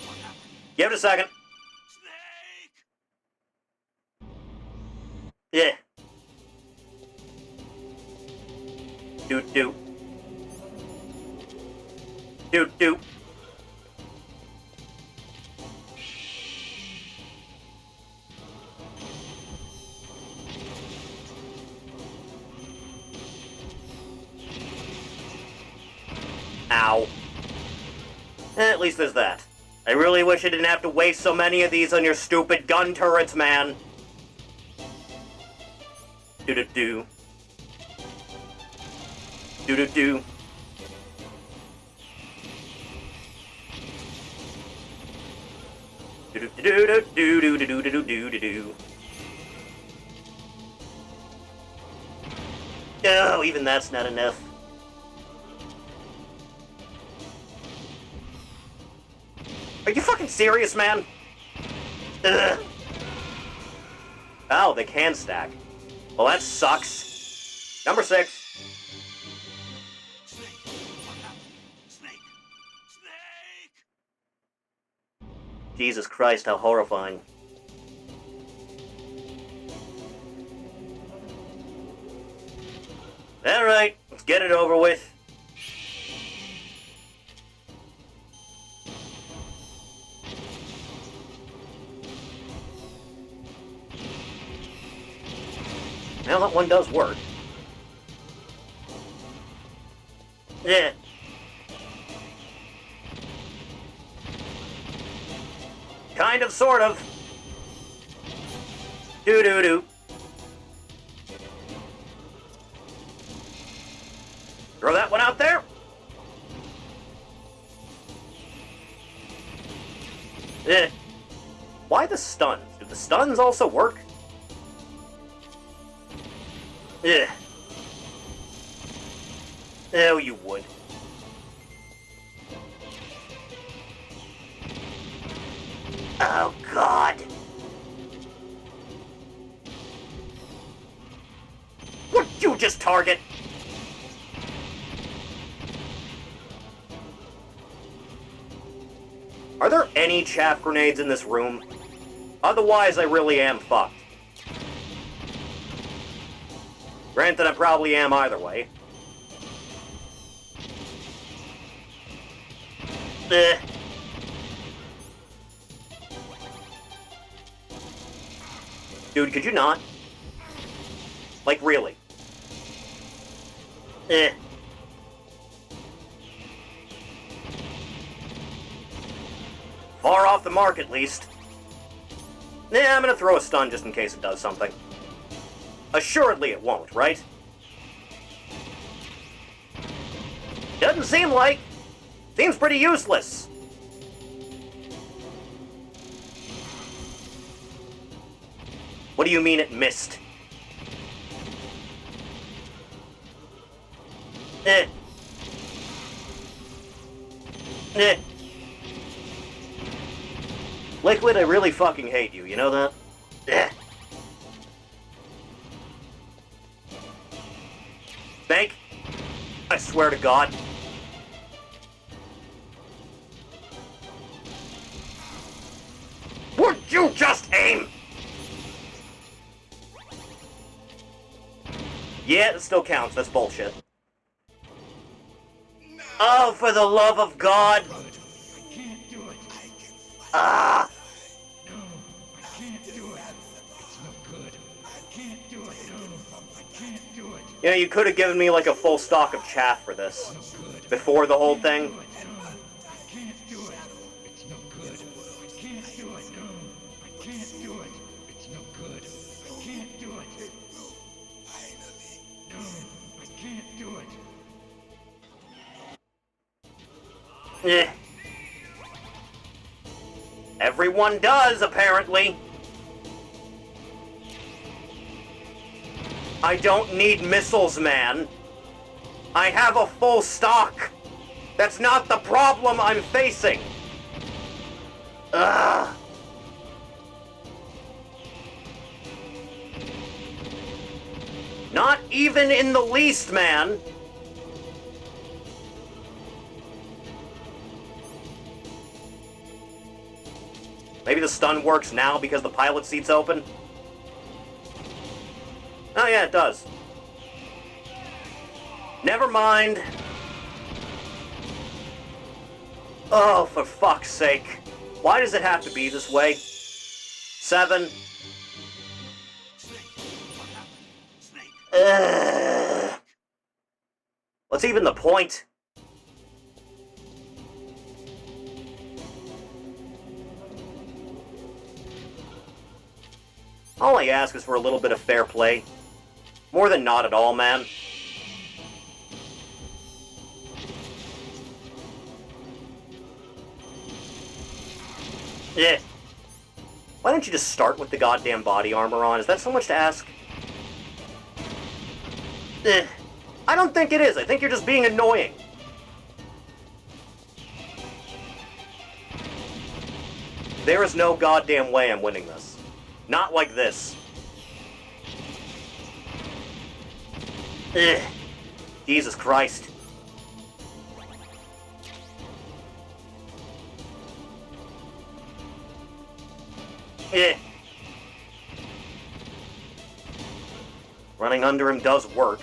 what happened? Give it a second. Snake! Yeah. Do-do. Do-do. Ow. At least there's that. I really wish I didn't have to waste so many of these on your stupid gun turrets, man. Do-do-do. Do-do-do. Do-do-do-do-do-do-do-do-do-do-do. Oh, even that's not enough. Are you fucking serious, man? Ugh. Oh, they can stack. Well, that sucks. Number 6. Snake, what happened? Snake! Snake! Jesus Christ, how horrifying. Alright, let's get it over with. Well, that one does work. Yeah. Kind of, sort of. Do-do-do. Throw that one out there. Eh. Why the stuns? Do the stuns also work? Eh. Oh, you would. Oh, God. What'd you just target? Are there any chaff grenades in this room? Otherwise, I really am fucked. Granted, I probably am either way. Eh. Dude, could you not? Like, really? Eh. Far off the mark, at least. Yeah, I'm gonna throw a stun just in case it does something. Assuredly it won't, right? Doesn't seem like. Seems pretty useless. What do you mean it missed? Eh. Liquid, I really fucking hate you, you know that? Ugh. Snake? I swear to God. Would you just aim? Yeah, it still counts. That's bullshit. Oh, for the love of God! Ah! You know, you could have given me like a full stock of chaff for this. Before the whole thing. Eh. Everyone does, apparently. I don't need missiles, man. I have a full stock. That's not the problem I'm facing. Ugh. Not even in the least, man. Maybe the stun works now because the pilot seat's open? Oh yeah, it does. Never mind. Oh, for fuck's sake. Why does it have to be this way? 7. Ugh. What's even the point? All I ask is for a little bit of fair play. More than not at all, man. Yeah. Why don't you just start with the goddamn body armor on? Is that so much to ask? I don't think it is. I think you're just being annoying. There is no goddamn way I'm winning this. Not like this. Ugh. Jesus Christ. Ugh. Running under him does work.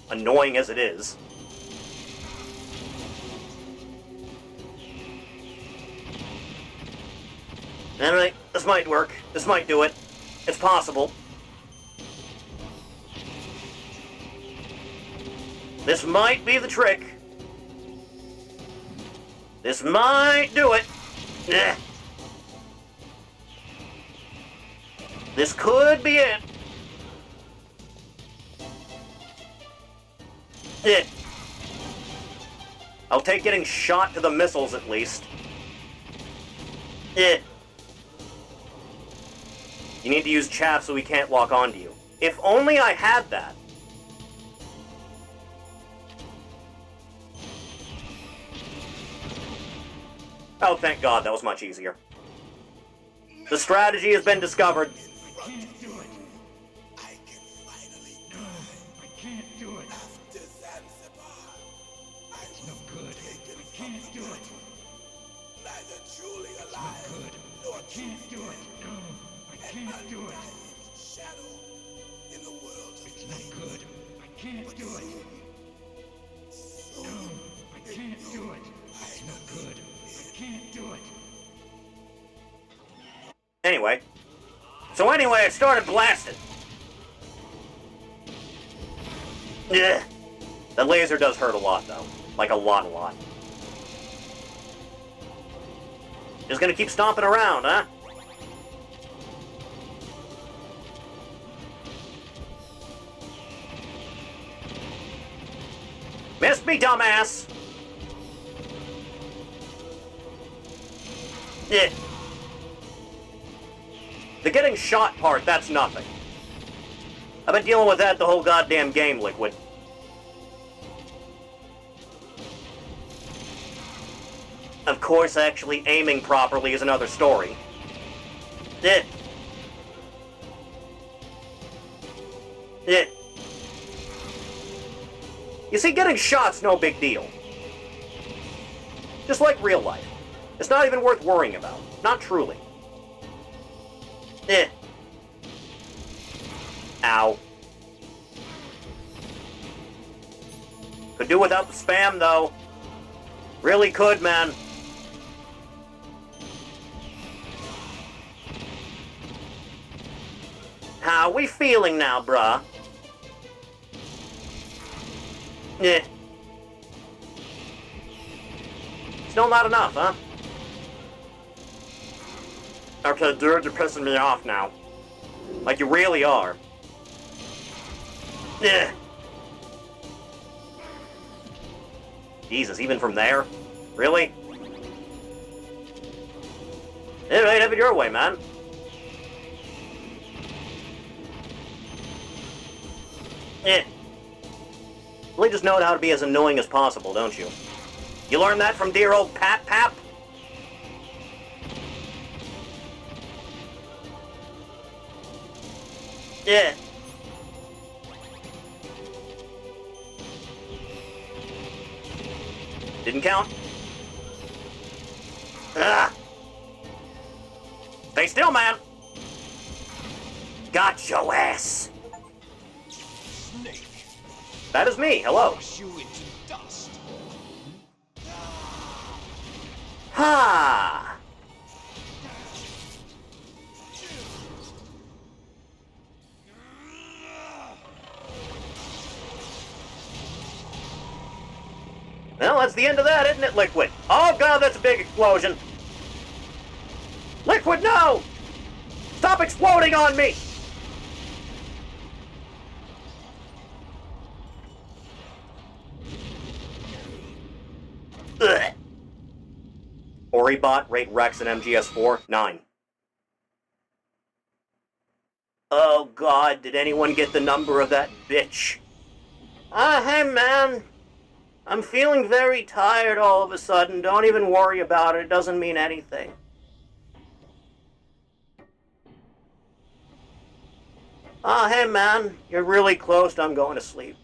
Annoying as it is. Alright, this might work. This might do it. It's possible. This might be the trick. This might do it. Ugh. This could be it. Ugh. I'll take getting shot to the missiles at least. Ugh. You need to use chaff so we can't lock onto you. If only I had that. Oh, thank God, that was much easier. The strategy has been discovered. Anyway, I started blasting. Yeah. That laser does hurt a lot, though. Like, a lot. Just gonna keep stomping around, huh? Missed me, dumbass! Yeah. The getting shot part, that's nothing. I've been dealing with that the whole goddamn game, Liquid. Of course, actually aiming properly is another story. Eh. Eh. You see, getting shot's no big deal. Just like real life. It's not even worth worrying about. Not truly. Eh. Ow. Could do without the spam, though. Really could, man. How we feeling now, bruh? Eh. Still not enough, huh? Okay, dude, you're pissing me off now. Like you really are. Eh. Jesus, even from there? Really? Alright, have it your way, man. Eh. Really just know how to be as annoying as possible, don't you? You learned that from dear old Pap Pap? Yeah. Didn't count. Ah. Stay still, man. Got your ass. Snake. That is me. Hello. Crush you into dust. Ha. Well, that's the end of that, isn't it, Liquid? Oh, God, that's a big explosion. Liquid, no! Stop exploding on me! Ugh. Oribot, rate Rex, and MGS4, 9. Oh, God, did anyone get the number of that bitch? Hey, man. I'm feeling very tired all of a sudden. Don't even worry about it. It doesn't mean anything. Hey, man. You're really close. I'm going to sleep.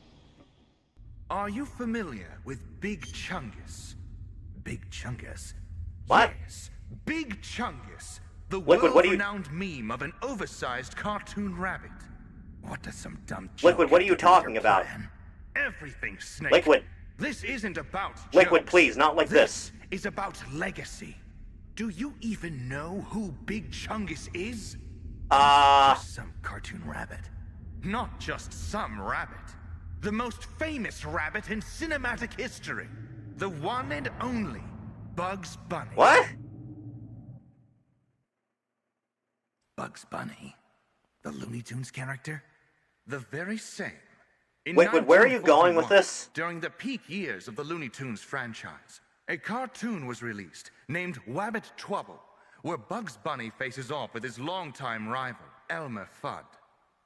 Are you familiar with Big Chungus? Big Chungus? What? Yes, Big Chungus. The Liquid, what are you... world-renowned meme of an oversized cartoon rabbit. What does some dumb Liquid, what are you talking about? Everything, Snake. Liquid. This isn't about Liquid, jokes. please, not like this. This is about legacy. Do you even know who Big Chungus is? Just some cartoon rabbit. Not just some rabbit. The most famous rabbit in cinematic history. The one and only Bugs Bunny. What? Bugs Bunny? The Looney Tunes character? The very same. In Liquid, where are you going with 1941, this? During the peak years of the Looney Tunes franchise, a cartoon was released named Wabbit Trouble, where Bugs Bunny faces off with his longtime rival, Elmer Fudd.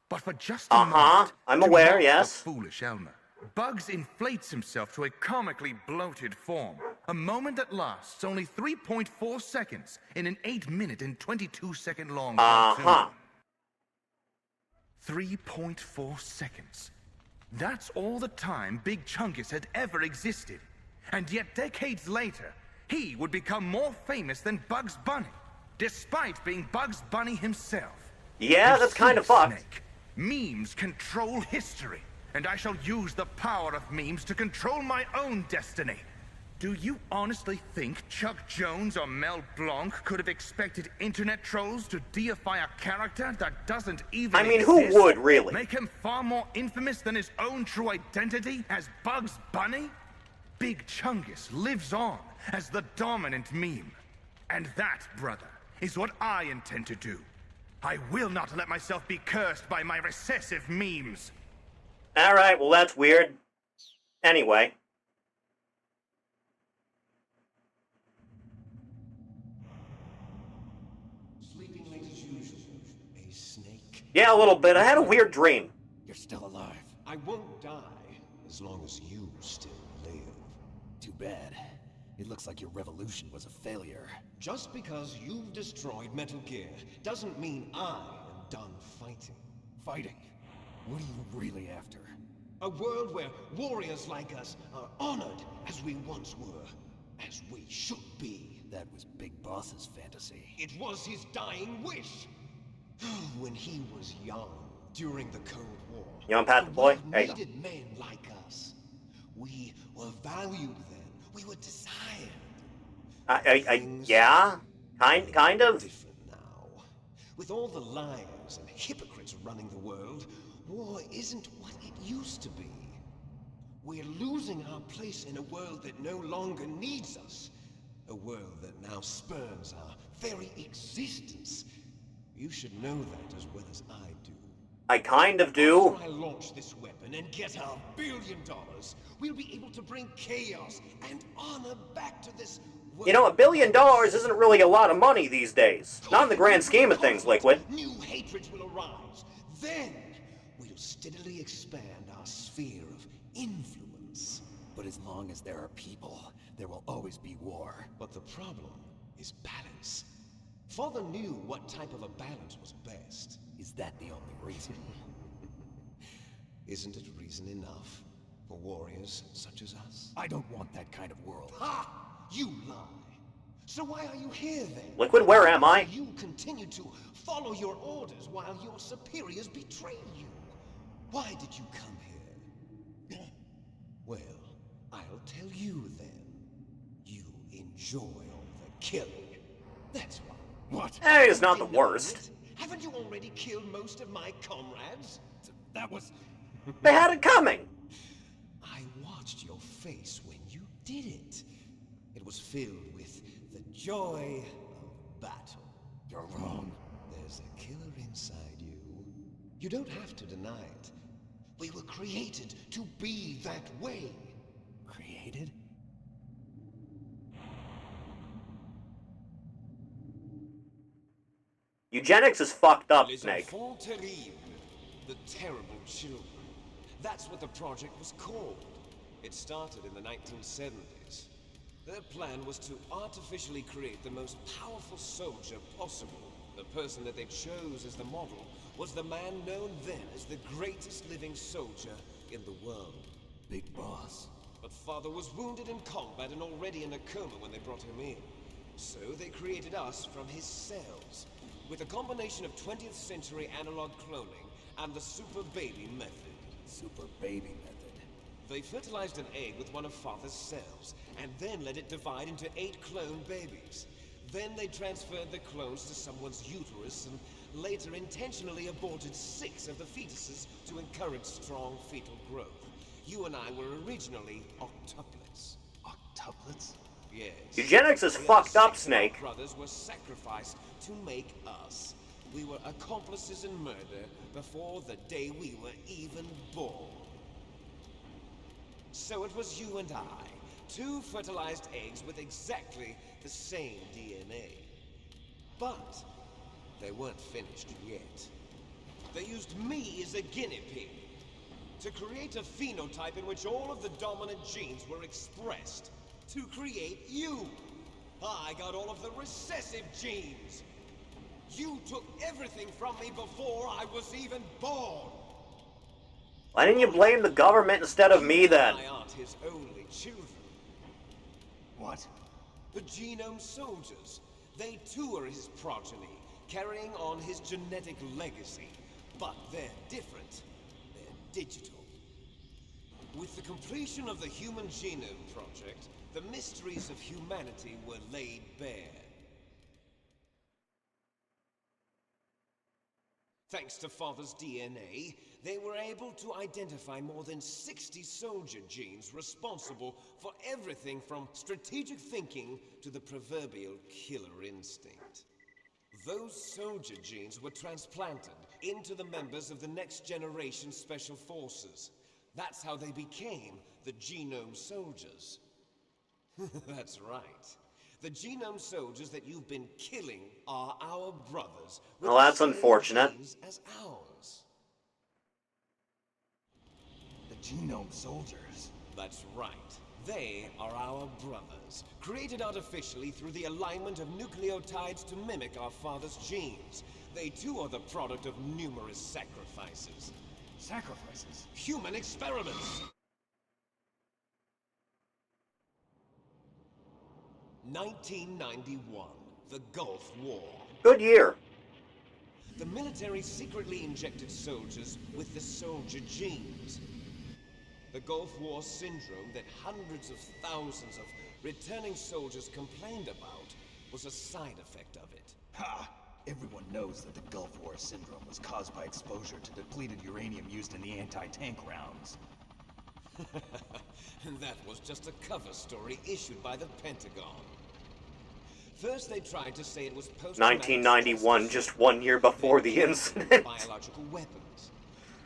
But for just a moment, I'm to aware, mock yes. the foolish Elmer, Bugs inflates himself to a comically bloated form, a moment that lasts only 3.4 seconds in an 8-minute and 22-second long cartoon. 3.4 seconds. That's all the time Big Chungus had ever existed. And yet decades later, he would become more famous than Bugs Bunny, despite being Bugs Bunny himself. Yeah, that's kind of fucked. Snake, memes control history, and I shall use the power of memes to control my own destiny. Do you honestly think Chuck Jones or Mel Blanc could have expected internet trolls to deify a character that doesn't even I mean, exist? who would, really? Make him far more infamous than his own true identity as Bugs Bunny? Big Chungus lives on as the dominant meme. And that, brother, is what I intend to do. I will not let myself be cursed by my recessive memes. Alright, well that's weird. Anyway. Sleeping late as usual. A snake. Yeah, a little bit. I had a weird dream. You're still alive. I won't die as long as you still live. Too bad. It looks like your revolution was a failure. Just because you've destroyed Metal Gear doesn't mean I am done fighting. Fighting? What are you really after? A world where warriors like us are honored as we once were. As we should be. That was Big Boss's fantasy. It was his dying wish. When he was young, during the Cold War. You want Pat the boy? There you go. Needed men like us. We were valued then. We were desired. Yeah, kind of. Different now. With all the liars and hypocrites running the world, war isn't what it used to be. We're losing our place in a world that no longer needs us. A world that now spurns our very existence. You should know that as well as I do. I kind of do. After I launch this weapon and get our $1 billion, we'll be able to bring chaos and honor back to this world. You know, $1 billion isn't really a lot of money these days. Not in the grand scheme of things, Liquid. New hatreds will arise. Then we'll steadily expand our sphere of influence. But as long as there are people, there will always be war. But the problem is balance. Father knew what type of a balance was best. Is that the only reason? Isn't it reason enough for warriors such as us? I don't want that kind of world. Ha! You lie. So why are you here then? Liquid, where am I? You continue to follow your orders while your superiors betray you. Why did you come here? Well, I'll tell you then. You enjoy all the killing. That's why. What? Hey, it's not the worst. Haven't you already killed most of my comrades? That was... They had it coming. I watched your face when you did it. It was filled with the joy of battle. You're wrong. There's a killer inside you. You don't have to deny it. We were created to be that way. Created? Eugenics is fucked up, Les Snake. enfants terribles, the terrible children. That's what the project was called. It started in the 1970s. Their plan was to artificially create the most powerful soldier possible. The person that they chose as the model was the man known then as the greatest living soldier in the world. Big Boss. But Father was wounded in combat and already in a coma when they brought him in. So they created us from his cells. With a combination of 20th century analog cloning and the super baby method. Super baby method. They fertilized an egg with one of Father's cells, and then let it divide into 8 clone babies. Then they transferred the clones to someone's uterus, and later intentionally aborted 6 of the fetuses to encourage strong fetal growth. You and I were originally octuplets. Octuplets? Yes. Eugenics is fucked up, Snake. Brothers were sacrificed to make us. We were accomplices in murder before the day we were even born. So it was you and I, 2 fertilized eggs with exactly the same DNA. But they weren't finished yet. They used me as a guinea pig to create a phenotype in which all of the dominant genes were expressed. To create you. I got all of the recessive genes. You took everything from me before I was even born. Why didn't you blame the government instead of me then? I aren't his only children. What? The genome soldiers. They too are his progeny, carrying on his genetic legacy. But they're different. They're digital. With the completion of the Human Genome Project, the mysteries of humanity were laid bare. Thanks to Father's DNA, they were able to identify more than 60 soldier genes responsible for everything from strategic thinking to the proverbial killer instinct. Those soldier genes were transplanted into the members of the next generation special forces. That's how they became the genome soldiers. That's right. The genome soldiers that you've been killing are our brothers. Well, that's unfortunate. As ours. The genome soldiers? That's right. They are our brothers, created artificially through the alignment of nucleotides to mimic our father's genes. They too are the product of numerous sacrifices. Sacrifices? Human experiments! 1991, the Gulf War. Good year. The military secretly injected soldiers with the soldier genes. The Gulf War syndrome that hundreds of thousands of returning soldiers complained about was a side effect of it. Ha! Everyone knows that the Gulf War syndrome was caused by exposure to depleted uranium used in the anti-tank rounds. And that was just a cover story issued by the Pentagon. First they tried to say it was post-traumatic 1991, just 1 year before the incident. Biological weapons.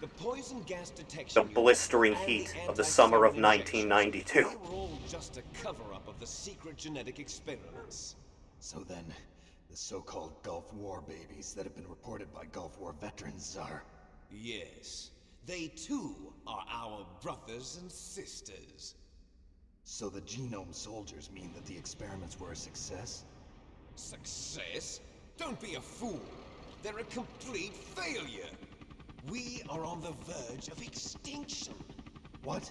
The poison gas The detection blistering unit, heat and of the summer of anti-serum injections, 1992. They were all just a cover-up of the secret genetic experiments. So then, the so-called Gulf War babies that have been reported by Gulf War veterans are... Yes, they too are our brothers and sisters. So the genome soldiers mean that the experiments were a success? Success? Don't be a fool. They're a complete failure. We are on the verge of extinction. What?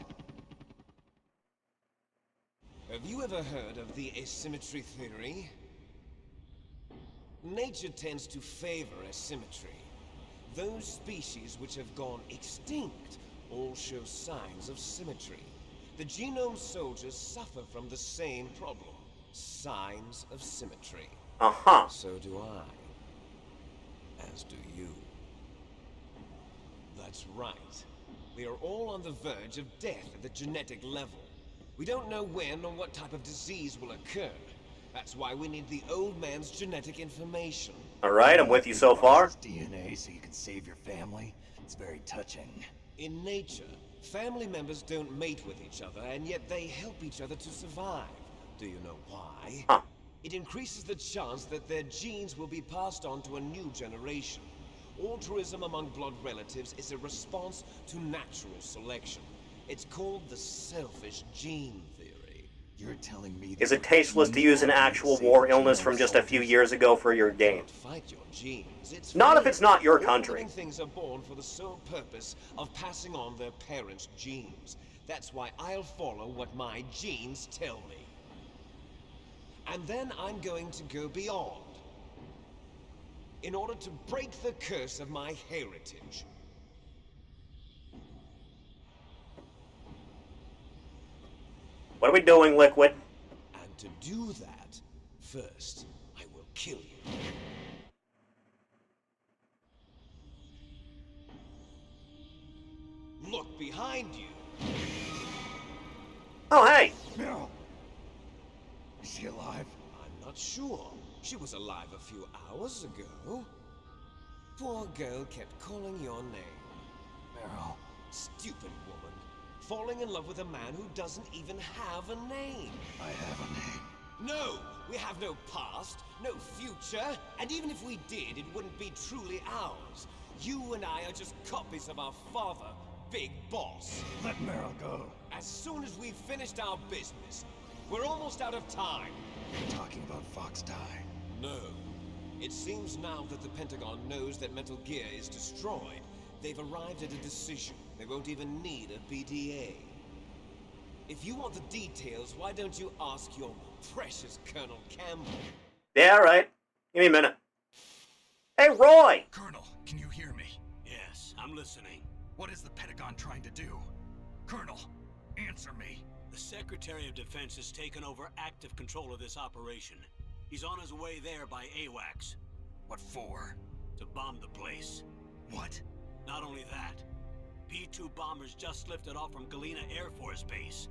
Have you ever heard of the asymmetry theory? Nature tends to favor asymmetry. Those species which have gone extinct all show signs of symmetry. The genome soldiers suffer from the same problem. Signs of symmetry. Uh-huh. So do I. As do you. That's right. We are all on the verge of death at the genetic level. We don't know when or what type of disease will occur. That's why we need the old man's genetic information. Alright, I'm with you so far. DNA so you can save your family? It's very touching. In nature, family members don't mate with each other, and yet they help each other to survive. Do you know why? Huh. It increases the chance that their genes will be passed on to a new generation. Altruism among blood relatives is a response to natural selection. It's called the selfish gene theory. You're telling me... Is it tasteless to use an actual war illness from just a few years ago for your gain? Don't fight your genes. It's Not if free. it's not your All country. living things are born for the sole purpose of passing on their parents' genes. That's why I'll follow what my genes tell me. And then I'm going to go beyond. In order to break the curse of my heritage. What are we doing, Liquid? And to do that, first, I will kill you. Look behind you. Oh, hey! Meryl! Is she alive? I'm not sure. She was alive a few hours ago. Poor girl kept calling your name. Meryl. Stupid woman. Falling in love with a man who doesn't even have a name. I have a name. No! We have no past, no future, and even if we did, it wouldn't be truly ours. You and I are just copies of our father, Big Boss. Let Meryl go. As soon as we've finished our business, we're almost out of time. You're talking about Fox Die. No. It seems now that the Pentagon knows that Metal Gear is destroyed. They've arrived at a decision. They won't even need a PDA. If you want the details, why don't you ask your precious Colonel Campbell? Yeah, alright. Give me a minute. Hey, Roy! Colonel, can you hear me? Yes, I'm listening. What is the Pentagon trying to do? Colonel, answer me. The Secretary of Defense has taken over active control of this operation. He's on his way there by AWACS. What for? To bomb the place. What? Not only that, B-2 bombers just lifted off from Galena Air Force Base.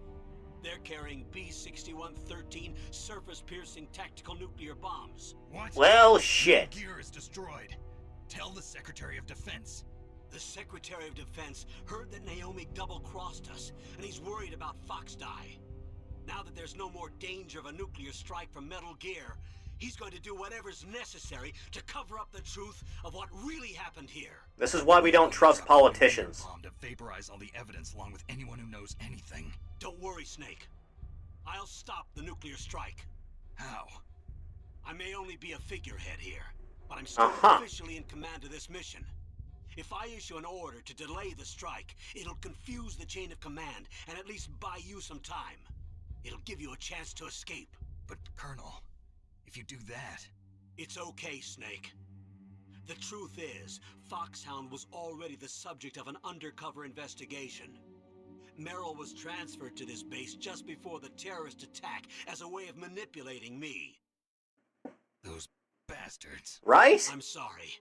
They're carrying B-6113 surface-piercing tactical nuclear bombs. What? Well, shit. Gear is destroyed. Tell the Secretary of Defense. The Secretary of Defense heard that Naomi double-crossed us, and he's worried about Fox Die. Now that there's no more danger of a nuclear strike from Metal Gear, he's going to do whatever's necessary to cover up the truth of what really happened here. This is why we don't trust politicians. Bomb to vaporize all the evidence along with anyone who knows anything. Don't worry, Snake. I'll stop the nuclear strike. How? I may only be a figurehead here, but I'm still officially in command of this mission. If I issue an order to delay the strike, it'll confuse the chain of command and at least buy you some time. It'll give you a chance to escape. But, Colonel, if you do that... It's okay, Snake. The truth is, Foxhound was already the subject of an undercover investigation. Merrill was transferred to this base just before the terrorist attack as a way of manipulating me. Those bastards. Right? I'm sorry.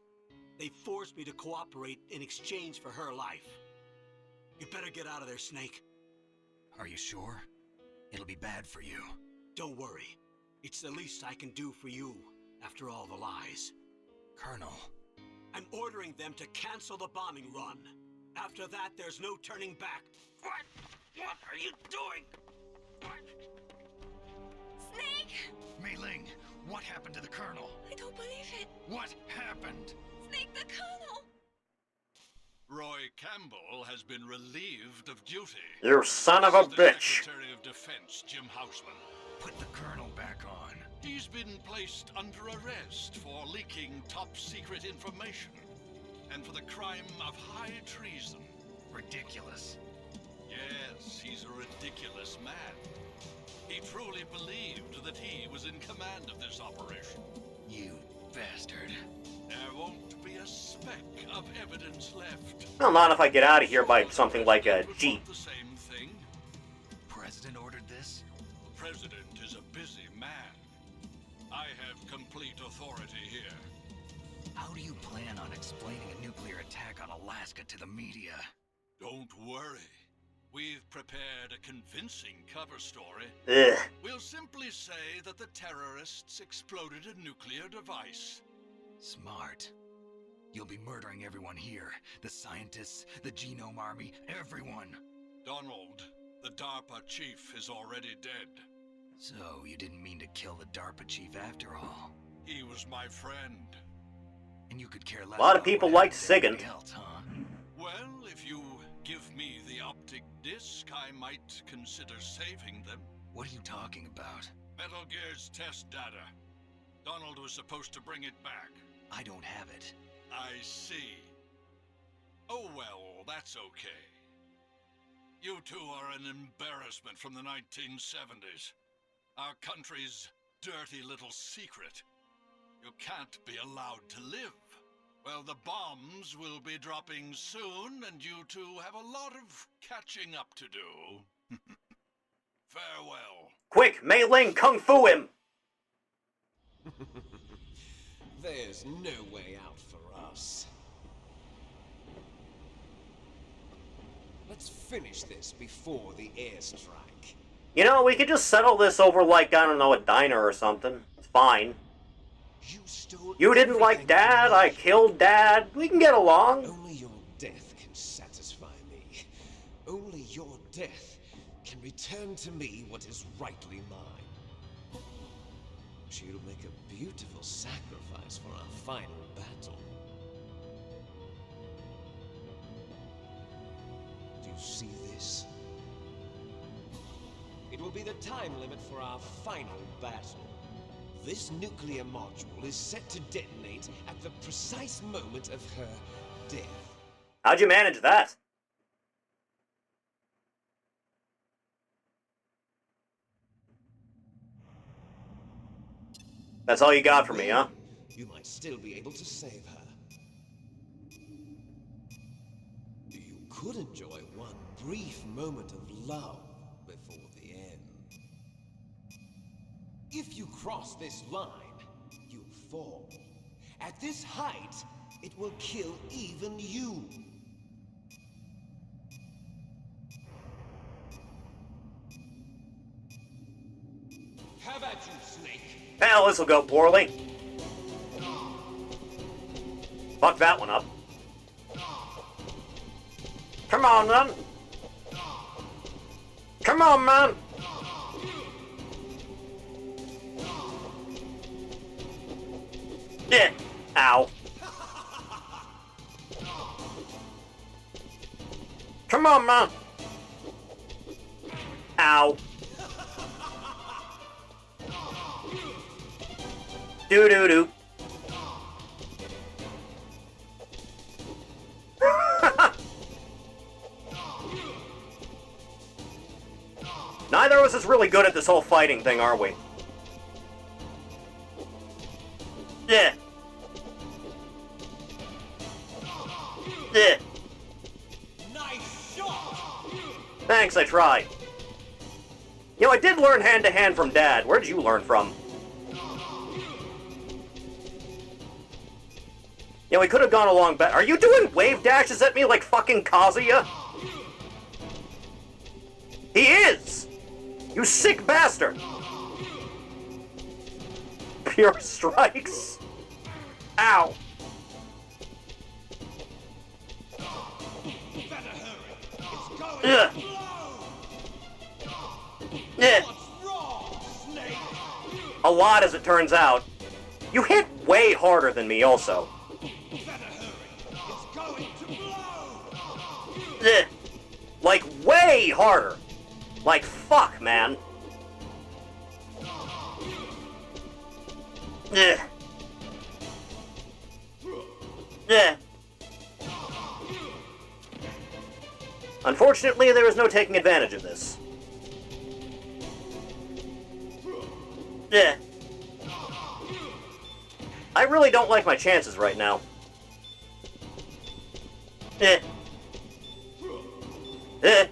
They forced me to cooperate in exchange for her life. You better get out of there, Snake. Are you sure? It'll be bad for you. Don't worry. It's the least I can do for you, after all the lies. Colonel. I'm ordering them to cancel the bombing run. After that, there's no turning back. What are you doing? Snake! Mei Ling, what happened to the Colonel? I don't believe it. What happened? Snake, the Colonel! Roy Campbell has been relieved of duty. You son of a bitch. Secretary of Defense, Jim Houseman. Put the Colonel back on. He's been placed under arrest for leaking top-secret information and for the crime of high treason. Ridiculous. Yes, he's a ridiculous man. He truly believed that he was in command of this operation. You bastard. There won't be a speck of evidence left. Well, not if I get out of here by something like a jeep. The same thing. President ordered this? President is a busy man. I have complete authority here. How do you plan on explaining a nuclear attack on Alaska to the media? Don't worry. We've prepared a convincing cover story. Ugh. We'll simply say that the terrorists exploded a nuclear device. Smart. You'll be murdering everyone here. The scientists, the Genome Army, everyone. Donald, the DARPA chief, is already dead. So, you didn't mean to kill the DARPA chief after all? He was my friend. And you could care less. A lot of people liked Sigint. Huh? Well, if you give me the optic disc, I might consider saving them. What are you talking about? Metal Gear's test data. Donald was supposed to bring it back. I don't have it. I see. Oh well, that's okay. You two are an embarrassment from the 1970s. Our country's dirty little secret. You can't be allowed to live. Well, the bombs will be dropping soon, and you two have a lot of catching up to do. Farewell. Quick, Mei Ling, kung fu him! There's no way out for us. Let's finish this before the airstrike. You know, we could just settle this over like, I don't know, a diner or something. It's fine. You didn't like Dad, I killed Dad. We can get along. Only your death can satisfy me. Only your death can return to me what is rightly mine. She'll make a beautiful sacrifice for our final battle. Do you see this? It will be the time limit for our final battle. This nuclear module is set to detonate at the precise moment of her death. How'd you manage that? That's all you got for me, huh? You might still be able to save her. You could enjoy one brief moment of love before the end. If you cross this line, you'll fall. At this height, it will kill even you. How about you, Snake? Hell, this'll go poorly. Fuck that one up. Come on, man. Come on, man. Yeah. Ow. Come on, man. Ow. Do-do-do. Neither of us is really good at this whole fighting thing, are we? Yeah. Yeah. Nice shot! Thanks, I tried. You know, I did learn hand-to-hand from Dad. Where'd you learn from? You know, we could have gone along better. Are you doing wave dashes at me like fucking Kazuya? He is! You sick bastard! Pure strikes. Ow. Better hurry. It's going Yeah. to blow! Yeah. What's wrong, Snake? A lot, as it turns out. You hit way harder than me, also. Better hurry. It's going to blow! Yeah. Like, way harder. Like, fuck, man. Yeah. Yeah. Unfortunately, there is no taking advantage of this. Yeah. I really don't like my chances right now. Yeah. Yeah.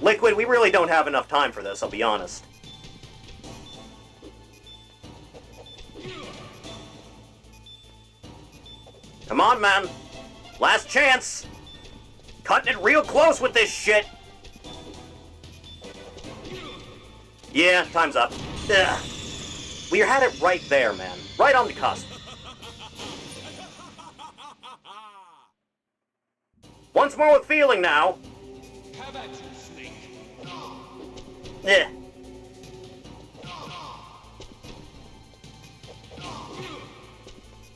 Liquid, we really don't have enough time for this, I'll be honest. Come on, man. Last chance. Cutting it real close with this shit. Yeah, time's up. Ugh. We had it right there, man. Right on the cusp. Once more with feeling now. Have at you, Snake. Yeah.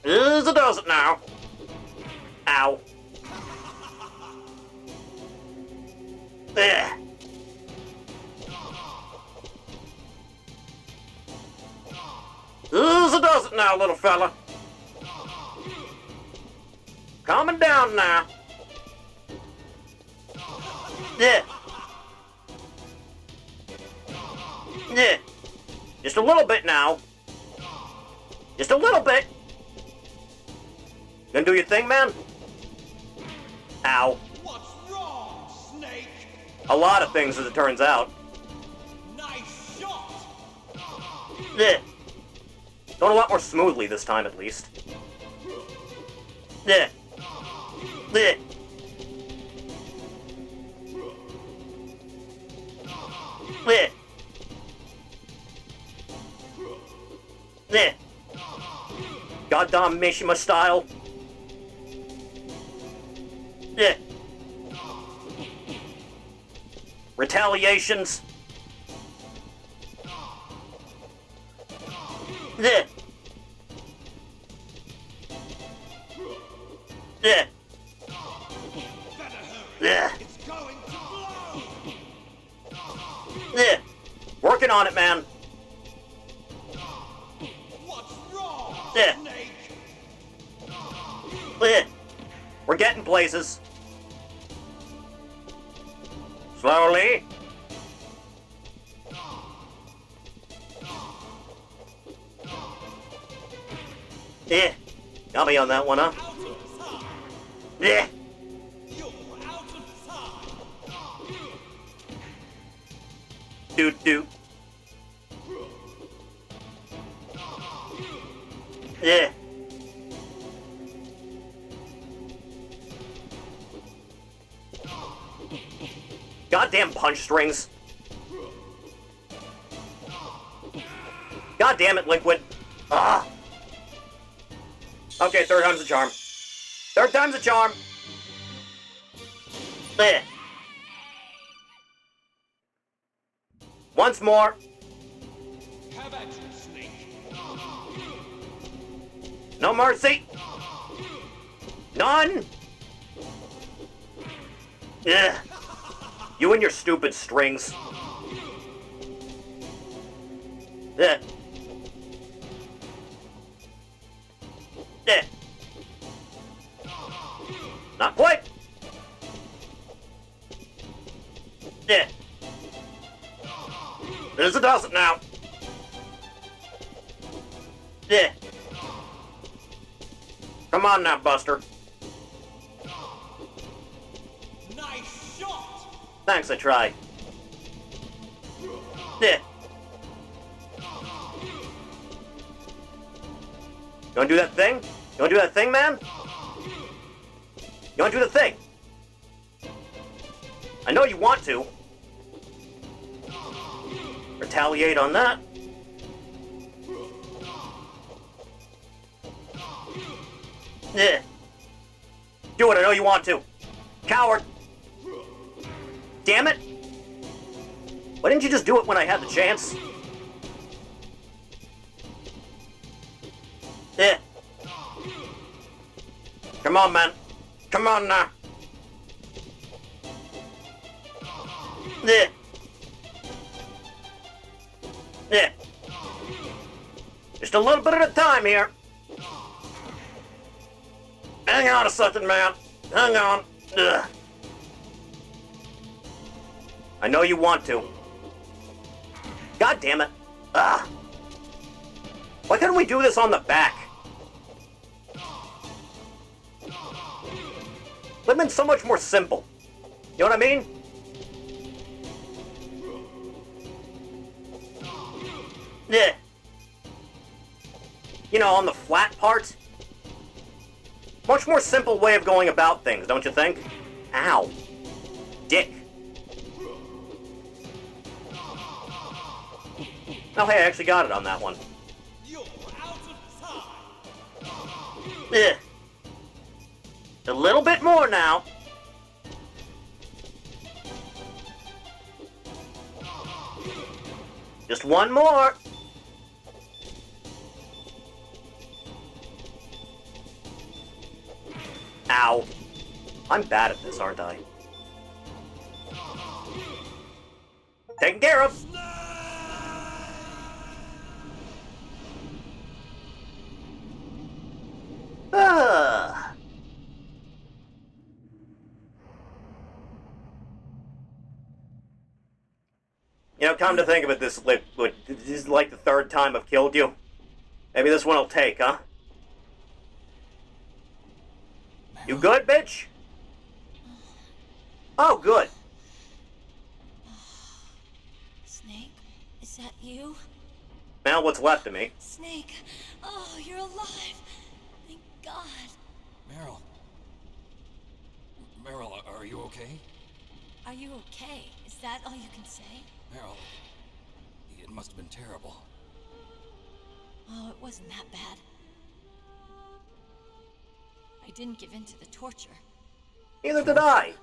As it does it now. Ow. Ugh. As it does it now, little fella. Calming down now. Yeah. Yeah. Just a little bit now. Just a little bit. Gonna do your thing, man? Ow. What's wrong, Snake? A lot of things, as it turns out. Nice shot! Yeah. Going a lot more smoothly this time, at least. Yeah. Yeah. Yeah. Yeah. Goddamn Mishima style. Yeah. Retaliations. Yeah. Yeah. Yeah. It's going to blow! Yeah. Working on it, man. What's wrong, Yeah. Snake? Yeah. We're getting places. Slowly. Yeah. Got me on that one, huh? Out of time! Yeah. You're out of time! Doot. Yeah. Goddamn punch strings. God damn it, Liquid. Ah. Okay, third time's the charm. Third time's the charm. There. Once more. Have at you, Snake. No mercy. None. Ugh. You and your stupid strings. Ugh. Ugh. Not quite. Ugh. There's a dozen now. Ugh. Come on now, Buster. Nice shot! Thanks, I tried. Yeah. You wanna do that thing? You wanna do that thing, man? You wanna do the thing? I know you want to. Retaliate on that. Yeah. Do it, I know you want to. Coward. Damn it! Why didn't you just do it when I had the chance? Yeah. Come on, man. Come on now. Yeah. Yeah. Just a little bit at a time here. Hang on a second, man. Hang on. Ugh. I know you want to. God damn it. Ah. Why couldn't we do this on the back? Would have been so much more simple. You know what I mean? Yeah. You know, on the flat part. Much more simple way of going about things, don't you think? Ow. Dick. Oh, hey, I actually got it on that one. You're out of time! Yeah. A little bit more now. Just one more. Ow. I'm bad at this, aren't I? Taken care of. Ah. You know, come to think of it, this is like the third time I've killed you. Maybe this one will take, huh? You good, bitch? Oh, good. Snake, is that you? Now what's left of me? Snake, oh, you're alive. Thank God. Meryl. Meryl, are you okay? Are you okay? Is that all you can say? Meryl, it must have been terrible. Oh, it wasn't that bad. I didn't give in to the torture. Neither did I.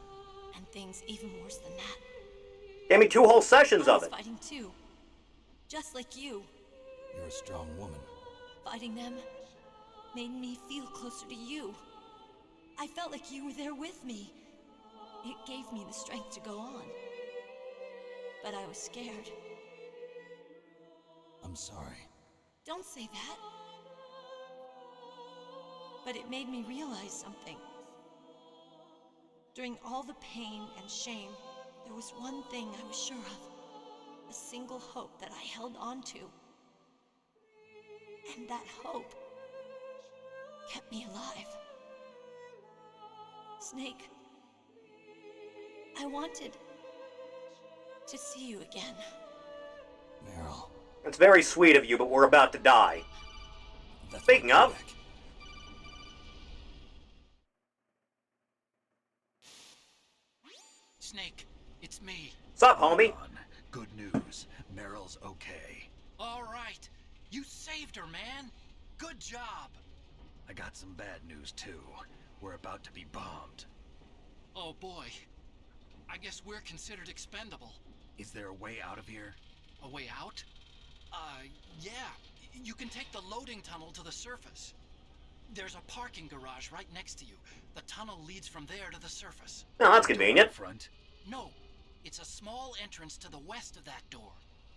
And things even worse than that. Gave me 2 whole sessions I of was it. fighting too. Just like you. You're a strong woman. Fighting them made me feel closer to you. I felt like you were there with me. It gave me the strength to go on. But I was scared. I'm sorry. Don't say that. But it made me realize something. During all the pain and shame, there was one thing I was sure of. A single hope that I held on to. And that hope kept me alive. Snake, I wanted to see you again. Meryl. It's very sweet of you, but we're about to die. That's Speaking of... Snake, it's me. Sup, homie? Good news. Meryl's okay. All right. You saved her, man. Good job. I got some bad news, too. We're about to be bombed. Oh, boy. I guess we're considered expendable. Is there a way out of here? A way out? Yeah. You can take the loading tunnel to the surface. There's a parking garage right next to you. The tunnel leads from there to the surface. No, that's convenient. Front? No, it's a small entrance to the west of that door.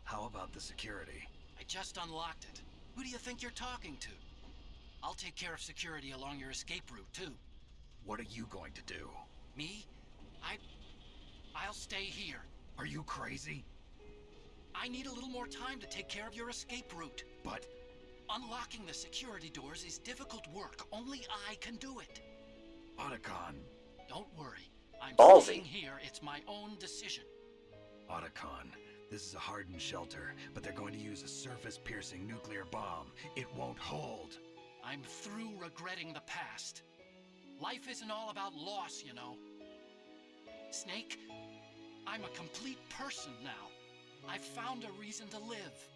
How about the security? I just unlocked it. Who do you think you're talking to? I'll take care of security along your escape route, too. What are you going to do? Me? I'll stay here. Are you crazy? I need a little more time to take care of your escape route. But... Unlocking the security doors is difficult work. Only I can do it. Otacon. Don't worry. I'm Ballsy. staying here. It's my own decision. Otacon, this is a hardened shelter, but they're going to use a surface-piercing nuclear bomb. It won't hold. I'm through regretting the past. Life isn't all about loss, you know. Snake, I'm a complete person now. I've found a reason to live.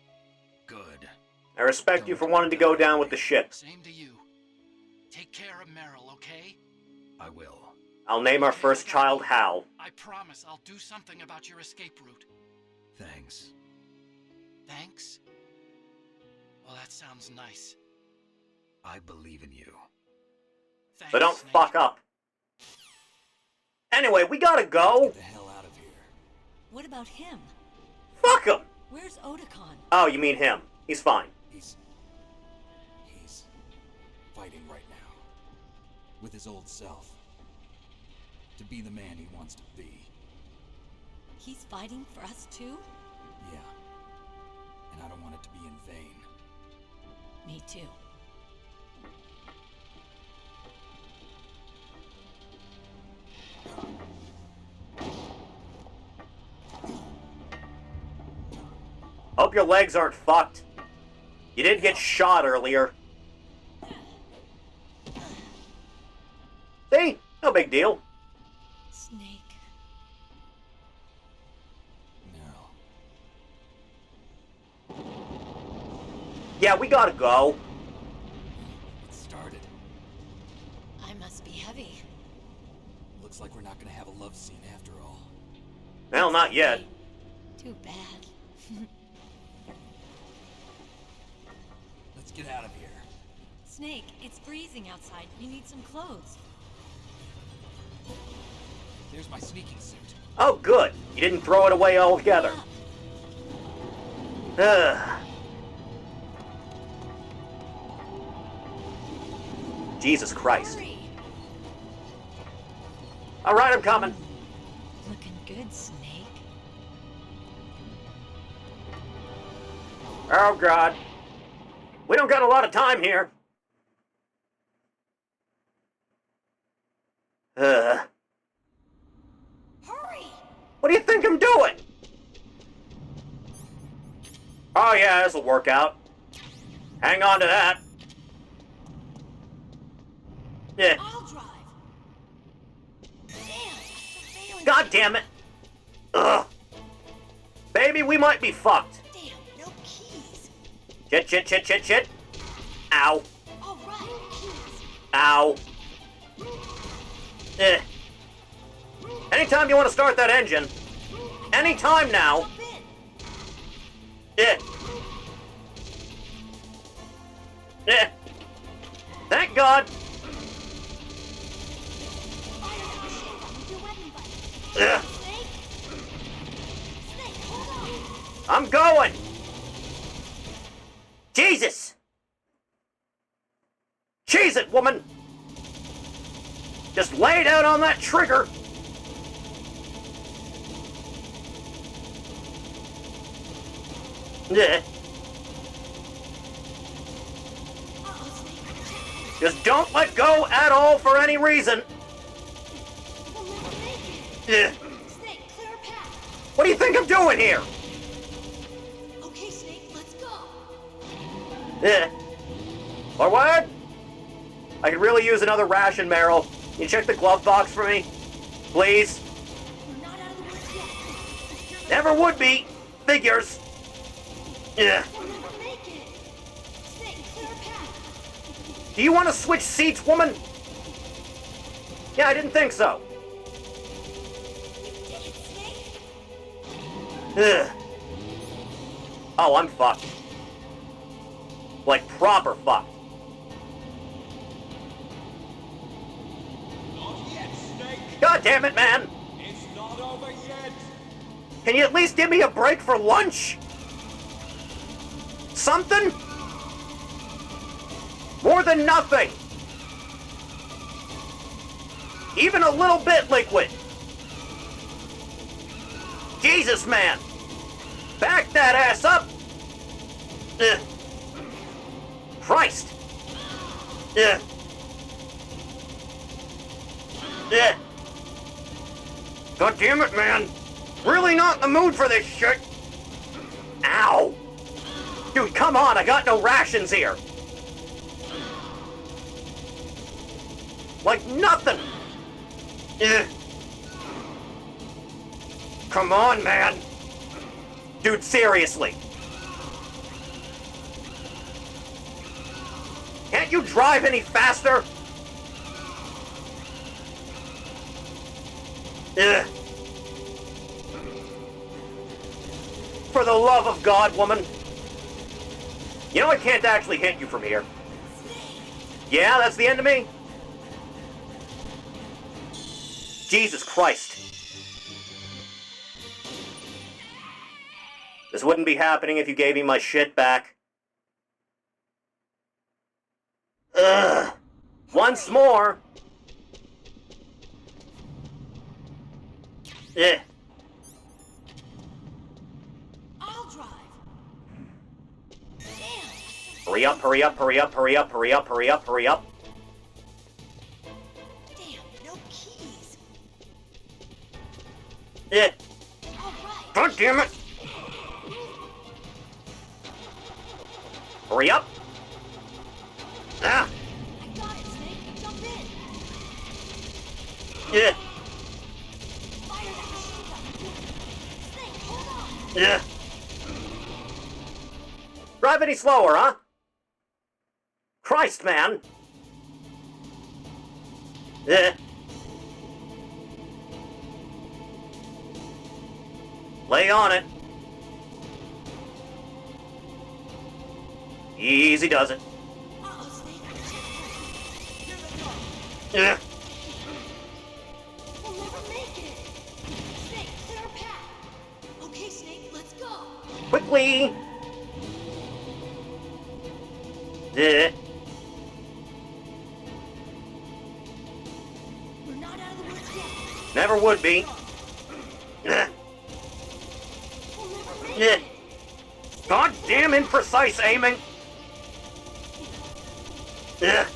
Good. I respect you for wanting to go down with the ship. Same to you. Take care of Meryl, okay? I will. I'll name our first child Hal. I promise I'll do something about your escape route. Thanks. Thanks? Well, that sounds nice. I believe in you. Thanks, But don't Snake. fuck up. Anyway, we gotta go. Get the hell out of here. What about him? Fuck him! Where's Otacon? Oh, you mean him. He's fine. He's fighting right now. With his old self. To be the man he wants to be. He's fighting for us too? Yeah. And I don't want it to be in vain. Me too. Hope your legs aren't fucked. You did get shot earlier. See? No big deal. Snake. No. Yeah, we gotta go. It started. I must be heavy. Looks like we're not gonna have a love scene after all. Well, not yet. Too bad. Let's get out of here. Snake, it's freezing outside. You need some clothes. There's my sneaking suit. Oh, good. You didn't throw it away altogether. Ugh. Jesus Christ. Hurry. All right, I'm coming. Looking good, Snake. Oh, God. We don't got a lot of time here. Hurry! What do you think I'm doing? Oh, yeah, this'll work out. Hang on to that. Yeah. I'll drive. Damn! God damn it. Ugh. Baby, we might be fucked. Damn, no keys. Shit, shit, shit, shit, shit. Ow. All right, keys. Ow. Eh. Anytime you want to start that engine. Anytime now. Eh. Eh. Thank God. Ugh. Snake, hold on. I'm going. Jesus. Cheese it, woman. Just lay down on that trigger. Yeah. Just don't let go at all for any reason. Yeah. Snake, clear a path. What do you think I'm doing here? Okay, Snake, let's go. Yeah. Forward. I could really use another ration, Meryl. Can you check the glove box for me? Please? We're not out of the woods yet. Never would be. Figures. Yeah. We'll never make it. Snake, clear a path. Do you want to switch seats, woman? Yeah, I didn't think so. You did it, Snake. Ugh. Oh, I'm fucked. Like proper fucked. God damn it, man! It's not over yet! Can you at least give me a break for lunch? Something? More than nothing! Even a little bit liquid! Jesus, man! Back that ass up! Ugh. Christ! Ugh. Ugh. God damn it, man! Really not in the mood for this shit! Ow! Dude, come on, I got no rations here! Like nothing! Ugh. Come on, man! Dude, seriously! Can't you drive any faster? Ugh. For the love of God, woman! You know I can't actually hit you from here. Yeah, that's the end of me? Jesus Christ. This wouldn't be happening if you gave me my shit back. Ugh. Once more. Eh. I'll drive. Damn. Hurry up, hurry up, hurry up, hurry up, hurry up, hurry up, hurry up. Damn, no keys. Eh. All right. God damn it. Hurry up. Ah. I got it, Snake. Jump in. Yeah. Fire that machine gun. Snake, hold on. Yeah. Drive any slower, huh? Christ, man. Yeah. Lay on it. Easy does it. Uh-oh, Snake. Here they come! Yeah. We'll never make it. Snake, clear our path. Okay, Snake, let's go. Quickly. Yeah. We're not out of the woods yet. Never would be. Yeah. We'll never make Yeah. it. God damn imprecise aiming. Yeah.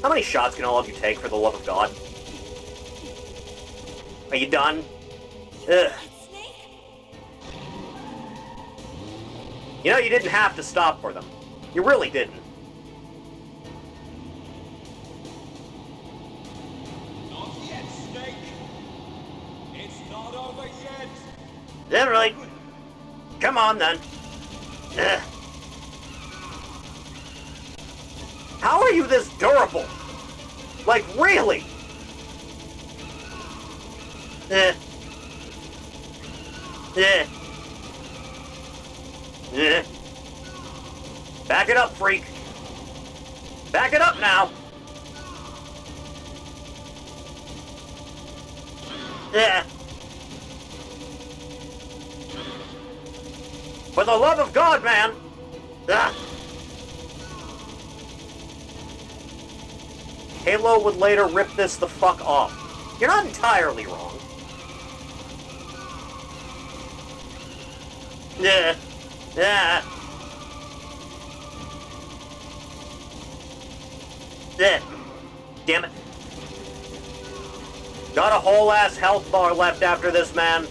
How many shots can all of you take, for the love of God? Are you done? Ugh. Snake? You know, you didn't have to stop for them. You really didn't. Not yet, Snake! It's not over yet! All right. Come on, then. Ugh. How are you this durable? Like, really? Eh. Eh. Eh. Back it up, freak. Back it up now. Yeah. For the love of God, man. Ah. Halo would later rip this the fuck off. You're not entirely wrong. Yeah. Yeah. Yeah. Damn it. Got a whole ass health bar left after this, man.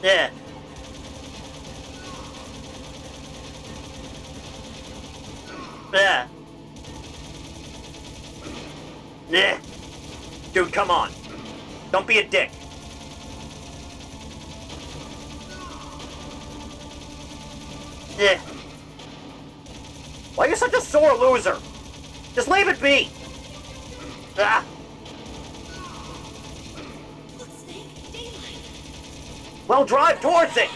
Yeah. Yeah. Yeah. Dude, come on. Don't be a dick. Yeah. Why are you such a sore loser? Just leave it be. Ah. Look, Snake, daylight. Well, drive towards it.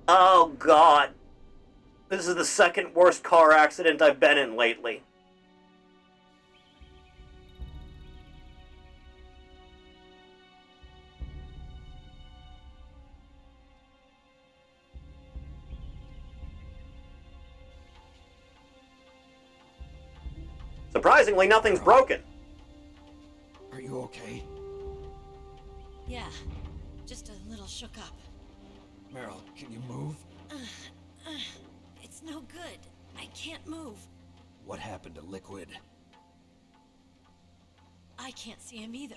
Oh, God. This is the second worst car accident I've been in lately. Surprisingly, nothing's broken. Are you okay? Yeah, just a little shook up. Meryl, can you move? It's no good. I can't move. What happened to Liquid? I can't see him either.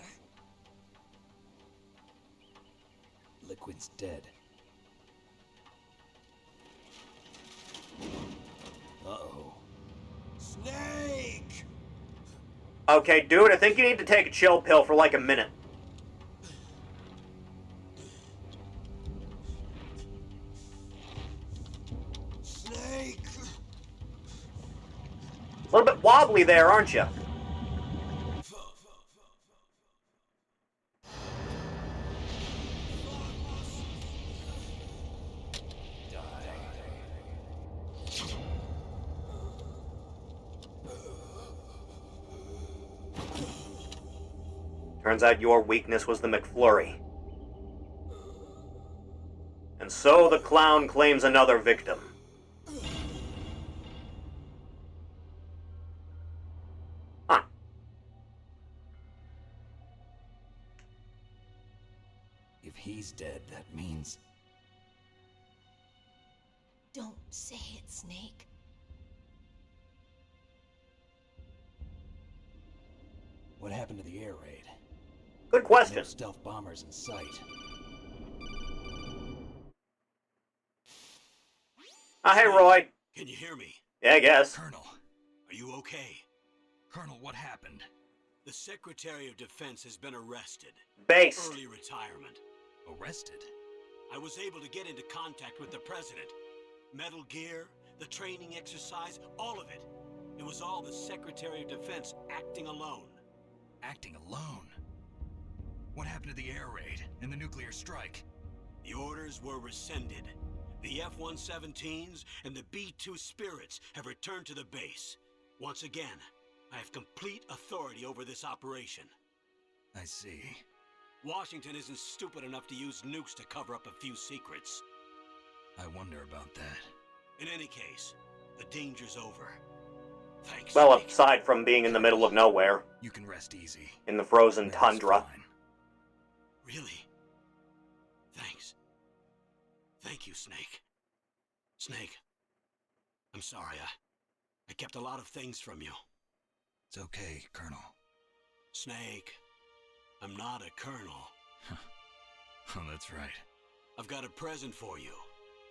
Liquid's dead. Uh-oh. Snake! Okay, dude, I think you need to take a chill pill for like a minute. Snake! A little bit wobbly there, aren't you? Turns out your weakness was the McFlurry. And so the clown claims another victim. Huh. If he's dead, that means... Don't say it, Snake. What happened to the air raid? Good question. No stealth bombers in sight. Hey, Roy. Can you hear me? Yeah, I guess. Colonel. Are you okay? Colonel, what happened? The Secretary of Defense has been arrested. Based. Early retirement. Arrested? I was able to get into contact with the President. Metal Gear, the training exercise, all of it. It was all the Secretary of Defense acting alone. Acting alone? What happened to the air raid and the nuclear strike? The orders were rescinded. The F-117s and the B-2 Spirits have returned to the base. Once again, I have complete authority over this operation. I see. Washington isn't stupid enough to use nukes to cover up a few secrets. I wonder about that. In any case, the danger's over. Thanks. Well, Snake. aside from being in the middle of nowhere. You can rest easy. In the frozen That's tundra. fine. Really? Thanks. Thank you, Snake. Snake, I'm sorry. I kept a lot of things from you. It's okay, Colonel. Snake, I'm not a colonel. Oh, that's right. I've got a present for you.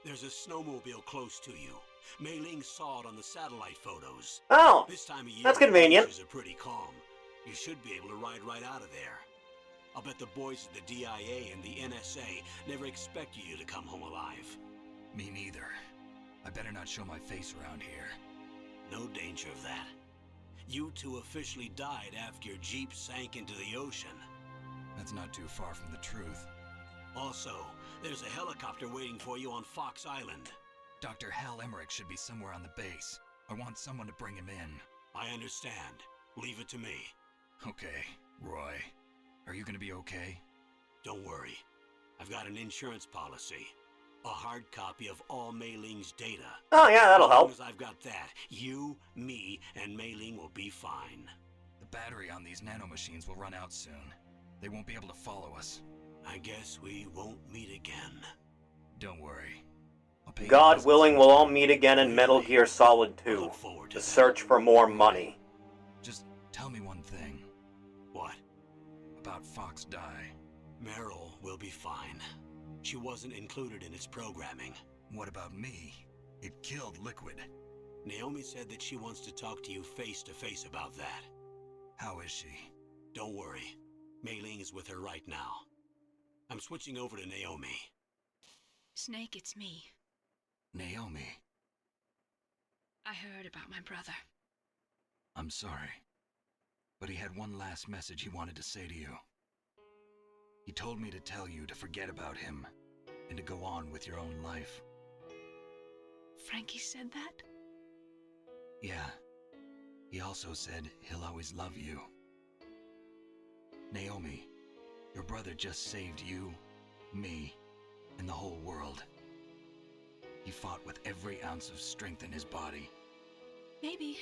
There's a snowmobile close to you. Mei Ling saw it on the satellite photos. Oh, This time of year, that's convenient. the beaches are pretty calm. You should be able to ride right out of there. I'll bet the boys at the DIA and the NSA never expected you to come home alive. Me neither. I better not show my face around here. No danger of that. You two officially died after your Jeep sank into the ocean. That's not too far from the truth. Also, there's a helicopter waiting for you on Fox Island. Dr. Hal Emmerich should be somewhere on the base. I want someone to bring him in. I understand. Leave it to me. Okay, Roy. Are you gonna be okay? Don't worry. I've got an insurance policy. A hard copy of all Mei Ling's data. Oh, yeah, that'll As long help. as I've got that, you, me, and Mei Ling will be fine. The battery on these nanomachines will run out soon. They won't be able to follow us. I guess we won't meet again. Don't worry. I'll pay you God this willing, much. we'll all meet again in Metal Gear Solid I 2. look forward to The that. search for more money. Just tell me one thing. What? About Fox Die. Meryl will be fine. She wasn't included in its programming. What about me? It killed Liquid. Naomi said that she wants to talk to you face to face about that. How is she? Don't worry. Mei Ling is with her right now. I'm switching over to Naomi. Snake, it's me. Naomi. I heard about my brother. I'm sorry. But he had one last message he wanted to say to you. He told me to tell you to forget about him and to go on with your own life. Frankie said that? Yeah. He also said he'll always love you. Naomi, your brother just saved you, me, and the whole world. He fought with every ounce of strength in his body. Maybe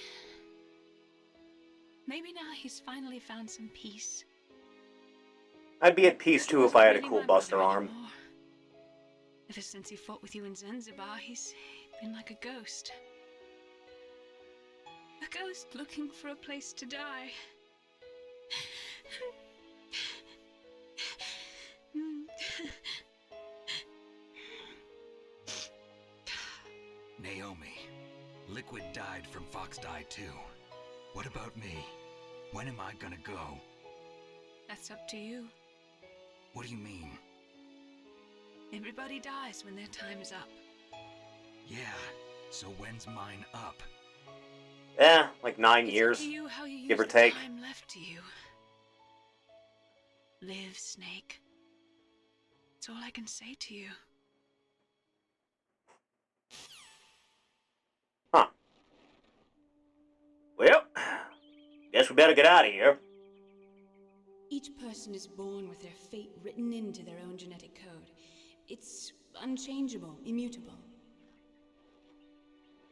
now he's finally found some peace. I'd be at peace too if I had a cool buster arm. Ever since he fought with you in Zanzibar, he's been like a ghost. A ghost looking for a place to die. Naomi, Liquid died from Fox Die too. What about me? When am I gonna go? That's up to you. What do you mean? Everybody dies when their time is up. Yeah, so when's mine up? Like 9 years, It's up to you how you give or use take. the time left to you. Live, Snake. That's all I can say to you. Huh. Well, guess we better get out of here. Each person is born with their fate written into their own genetic code. It's unchangeable, immutable.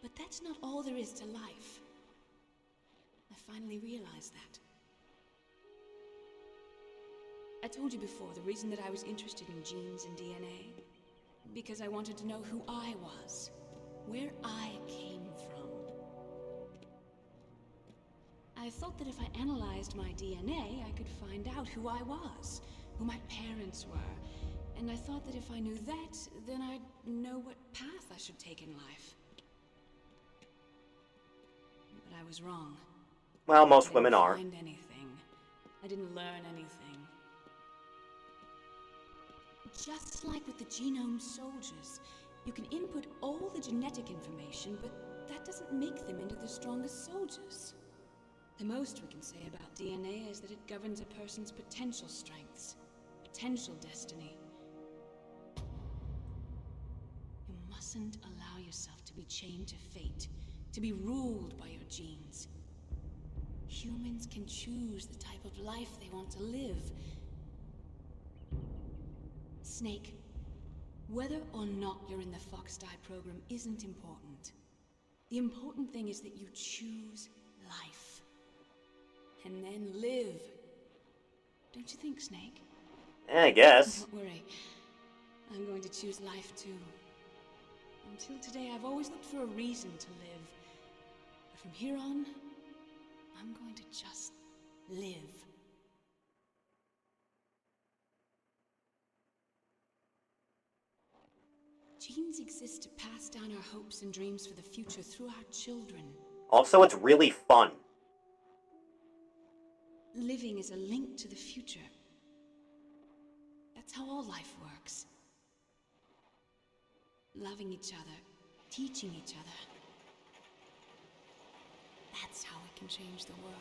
But that's not all there is to life. I finally realized that. I told you before the reason that I was interested in genes and DNA. Because I wanted to know who I was, where I came from. I thought that if I analyzed my DNA, I could find out who I was, who my parents were. And I thought that if I knew that, then I'd know what path I should take in life. But I was wrong. Well, most women are. I didn't find anything. I didn't learn anything. Just like with the genome soldiers, you can input all the genetic information, but that doesn't make them into the strongest soldiers. The most we can say about DNA is that it governs a person's potential strengths, potential destiny. You mustn't allow yourself to be chained to fate, to be ruled by your genes. Humans can choose the type of life they want to live. Snake, whether or not you're in the Fox Die program isn't important. The important thing is that you choose life. And then live. Don't you think, Snake? I guess. Don't worry. I'm going to choose life too. Until today, I've always looked for a reason to live. But from here on, I'm going to just live. Genes exist to pass down our hopes and dreams for the future through our children. Also, it's really fun. Living is a link to the future. That's how all life works. Loving each other, teaching each other. That's how we can change the world.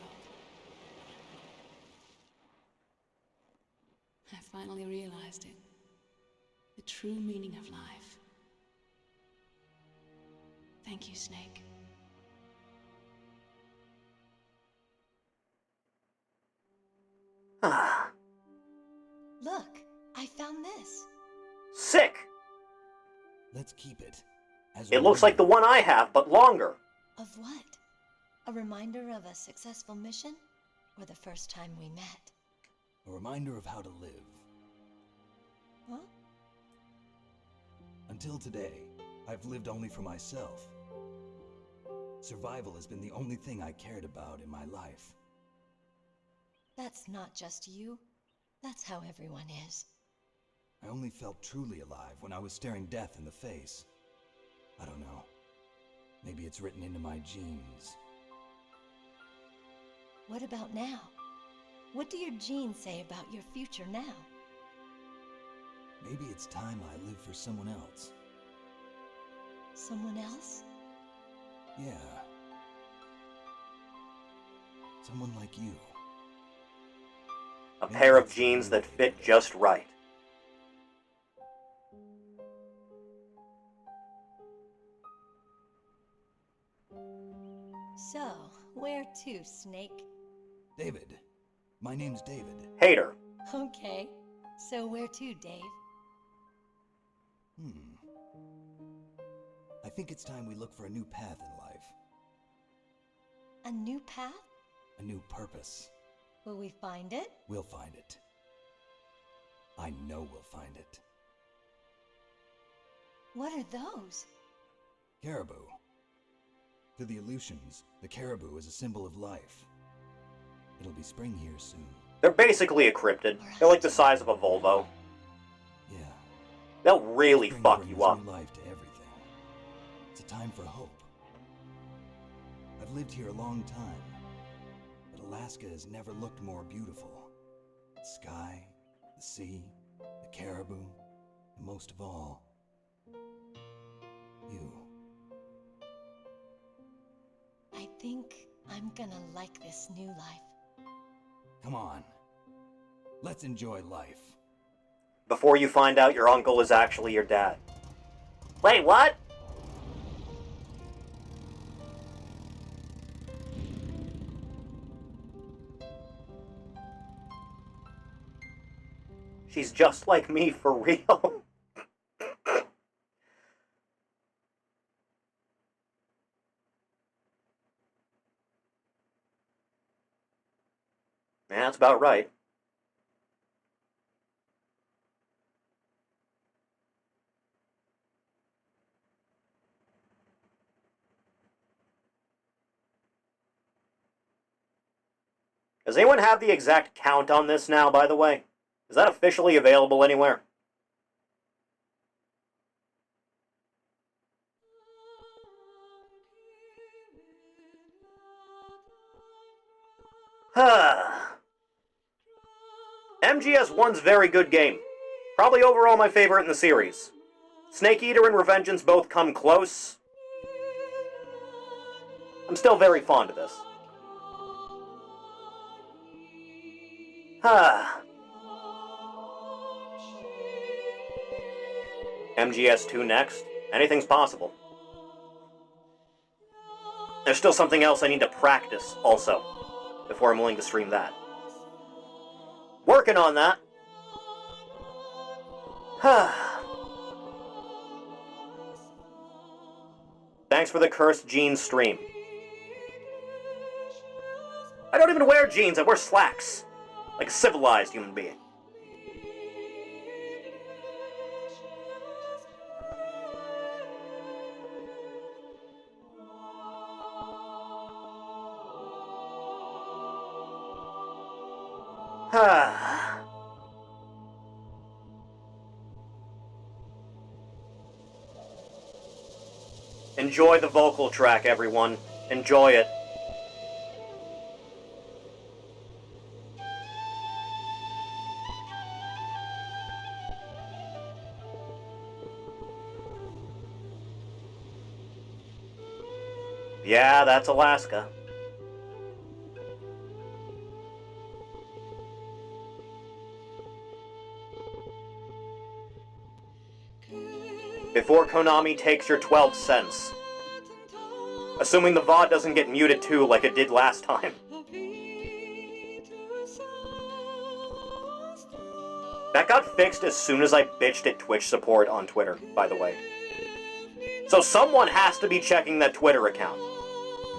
I finally realized it. The true meaning of life. Thank you, Snake. Look, I found this. Sick! Let's keep it. It looks like the one I have, but longer. Of what? A reminder of a successful mission? Or the first time we met? A reminder of how to live. Huh? Until today, I've lived only for myself. Survival has been the only thing I cared about in my life. That's not just you. That's how everyone is. I only felt truly alive when I was staring death in the face. I don't know. Maybe it's written into my genes. What about now? What do your genes say about your future now? Maybe it's time I live for someone else. Someone else? Yeah. Someone like you. A pair of jeans that fit just right. So, where to, Snake? David. My name's David. Hater. Okay. So where to, Dave? I think it's time we look for a new path in life. A new path? A new purpose. Will we find it? We'll find it. I know we'll find it. What are those? Caribou. To the Aleutians, the caribou is a symbol of life. It'll be spring here soon. They're basically a cryptid. They're like the size of a Volvo. Yeah. They'll really Spring fuck brings you up. new life to everything. It's a time for hope. I've lived here a long time, but Alaska has never looked more beautiful. The sky, the sea, the caribou, and most of all, you. I think I'm gonna like this new life. Come on. Let's enjoy life. Before you find out your uncle is actually your dad. Wait, what? She's just like me, for real. Yeah, that's about right. Does anyone have the exact count on this now, by the way? Is that officially available anywhere? MGS1's very good game. Probably overall my favorite in the series. Snake Eater and Revengeance both come close. I'm still very fond of this. MGS2 next. Anything's possible. There's still something else I need to practice, also, before I'm willing to stream that. Working on that. Thanks for the Cursed Jeans stream. I don't even wear jeans, I wear slacks. Like a civilized human being. Enjoy the vocal track, everyone. Enjoy it. Yeah, that's Alaska. Before Konami takes your 12 cents. Assuming the VOD doesn't get muted too like it did last time. That got fixed as soon as I bitched at Twitch support on Twitter, by the way. So someone has to be checking that Twitter account.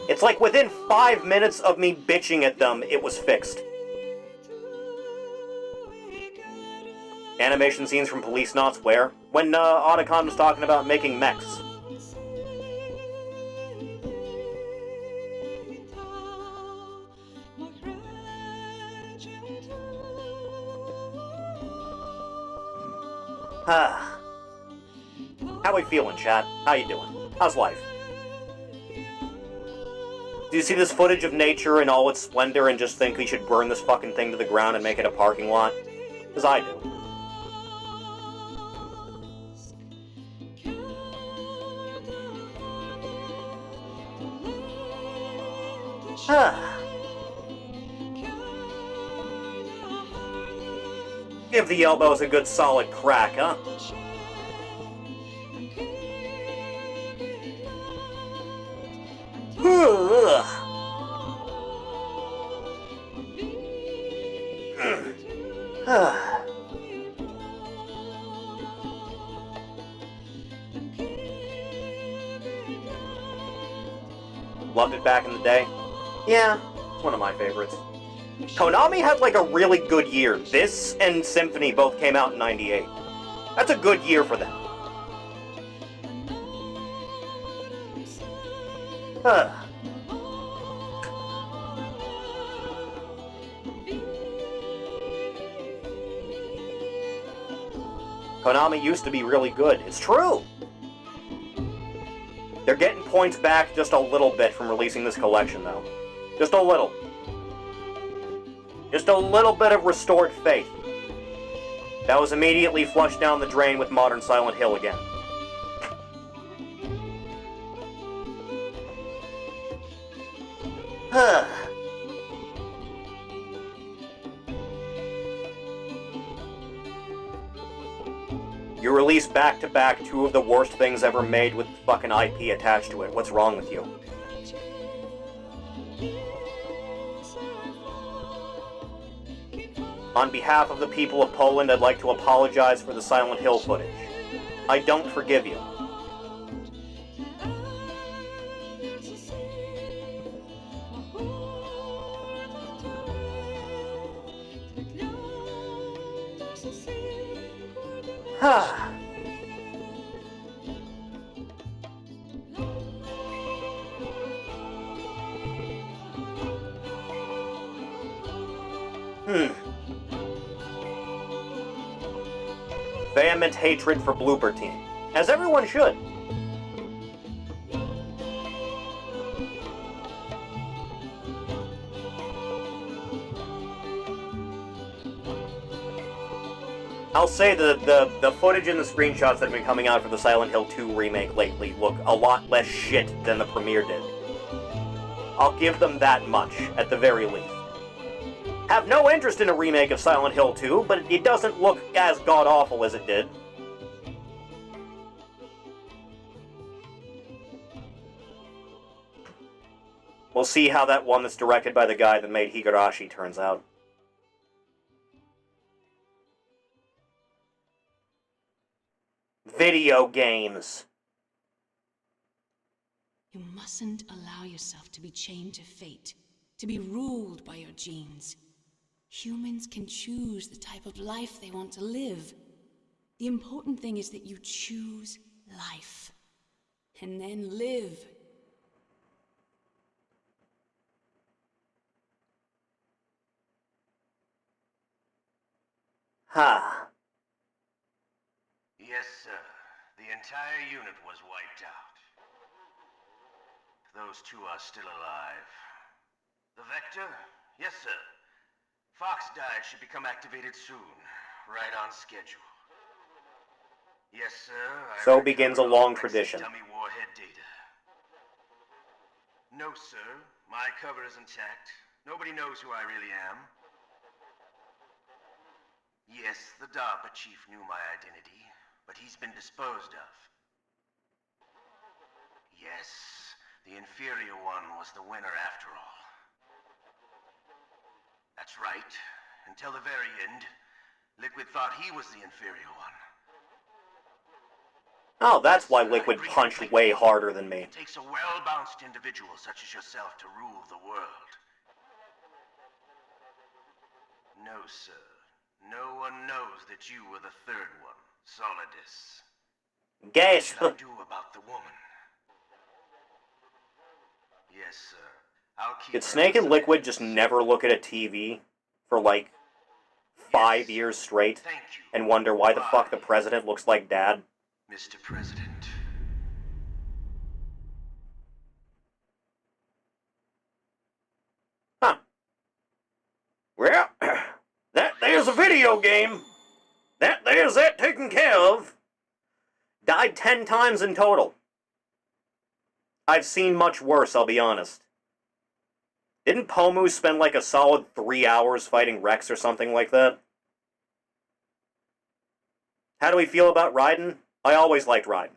It's like within 5 minutes of me bitching at them, it was fixed. Animation scenes from Police Knots where? When Otacon was talking about making mechs. How we feeling, chat? How you doing? How's life? Do you see this footage of nature in all its splendor and just think we should burn this fucking thing to the ground and make it a parking lot? Because I do. Give the elbows a good solid crack, huh? Ugh. Loved it back in the day. Yeah, it's one of my favorites. Konami had like a really good year. This and Symphony both came out in '98. That's a good year for them. Konami used to be really good. It's true! They're getting points back just a little bit from releasing this collection, though. Just a little. Just a little bit of restored faith. That was immediately flushed down the drain with modern Silent Hill again. You release back-to-back two of the worst things ever made with fucking IP attached to it. What's wrong with you? On behalf of the people of Poland, I'd like to apologize for the Silent Hill footage. I don't forgive you. Vehement hatred for Blooper Team, as everyone should. I'll say the footage and the screenshots that have been coming out for the Silent Hill 2 remake lately look a lot less shit than the premiere did. I'll give them that much, at the very least. Have no interest in a remake of Silent Hill 2, but it doesn't look as god-awful as it did. We'll see how that one that's directed by the guy that made Higurashi turns out. Video games. You mustn't allow yourself to be chained to fate, to be ruled by your genes. Humans can choose the type of life they want to live. The important thing is that you choose life. And then live. Ha. Yes, sir. The entire unit was wiped out. Those two are still alive. The Vector? Yes, sir. Fox dive should become activated soon. Right on schedule. Yes, sir. So begins a long tradition. Dummy warhead data. No, sir. My cover is intact. Nobody knows who I really am. Yes, the DARPA chief knew my identity, but he's been disposed of. Yes, the inferior one was the winner after all. That's right. Until the very end, Liquid thought he was the inferior one. Oh, that's why Liquid punched way harder than me. It takes a well-balanced individual such as yourself to rule the world. No, sir. No one knows that you were the third one, Solidus. Guess. What should I do about the woman? Yes, sir. I'll keep. Did Snake and Liquid just never look at a TV for like 5 years straight and wonder why the fuck the president looks like Dad? Mr. President. Huh. Well, that there's a video game. That there's that taken care of. Died 10 times in total. I've seen much worse, I'll be honest. Didn't Pomu spend like a solid 3 hours fighting Rex or something like that? How do we feel about Raiden? I always liked Raiden.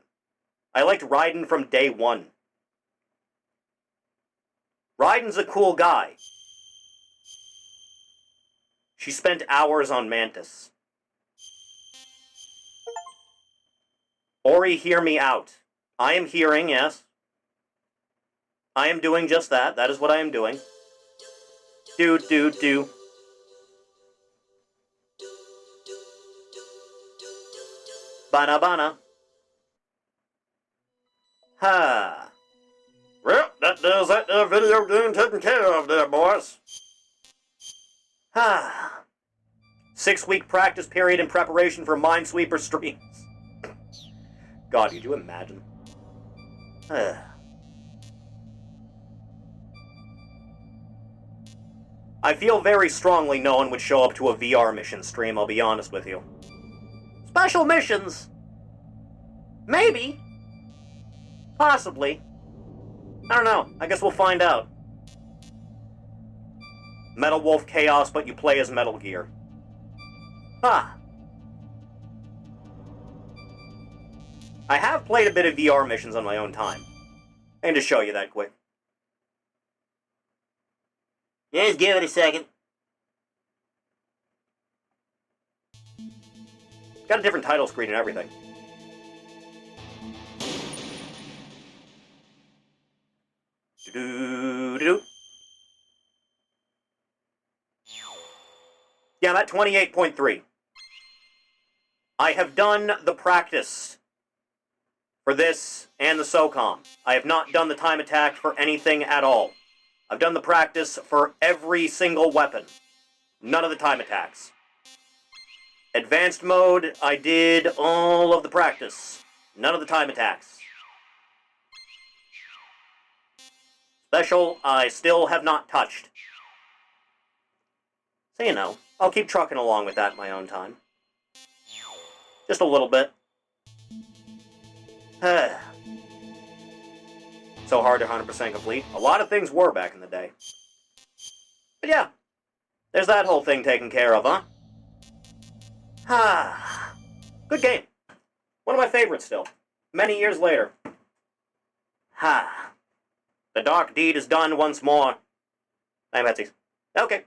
I liked Raiden from day one. Raiden's a cool guy. She spent hours on Mantis. Ori, hear me out. I am hearing, yes. I am doing just that. That is what I am doing. Do. Bana. Ha. Well, that does that video game taken care of there, boys. Ha. 6-week practice period in preparation for Minesweeper streams. God, could you imagine? I feel very strongly no one would show up to a VR mission stream, I'll be honest with you. Special missions? Maybe. Possibly. I don't know. I guess we'll find out. Metal Wolf Chaos, but you play as Metal Gear. Huh. I have played a bit of VR missions on my own time. And to show you that quick. Just give it a second. Got a different title screen and everything. Do-do-do-do. Yeah, I'm at 28.3. I have done the practice for this and the SOCOM. I have not done the time attack for anything at all. I've done the practice for every single weapon. None of the time attacks. Advanced mode, I did all of the practice. None of the time attacks. Special, I still have not touched. So, you know, I'll keep trucking along with that in my own time. Just a little bit. So hard to 100% complete. A lot of things were back in the day. But yeah, there's that whole thing taken care of, huh? Good game. One of my favorites still. Many years later. The dark deed is done once more. I'm Betsy. Okay.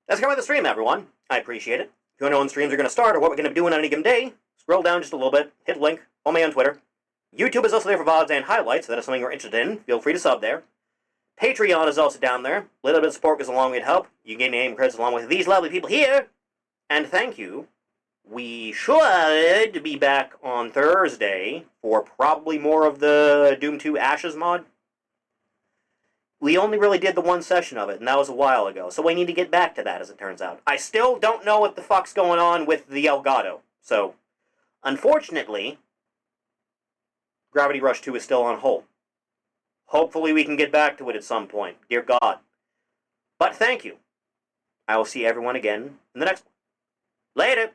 That's coming to the stream, everyone. I appreciate it. If you want to know when streams are going to start or what we're going to be doing on any given day, scroll down just a little bit, hit a link, follow me on Twitter. YouTube is also there for VODs and highlights, so that is something you're interested in. Feel free to sub there. Patreon is also down there. A little bit of support goes a long way to help. You can gain name credits along with these lovely people here. And thank you. We should be back on Thursday for probably more of the Doom 2 Ashes mod. We only really did the one session of it, and that was a while ago, so we need to get back to that, as it turns out. I still don't know what the fuck's going on with the Elgato, so unfortunately, Gravity Rush 2 is still on hold. Hopefully we can get back to it at some point, dear God. But thank you. I will see everyone again in the next one. Later!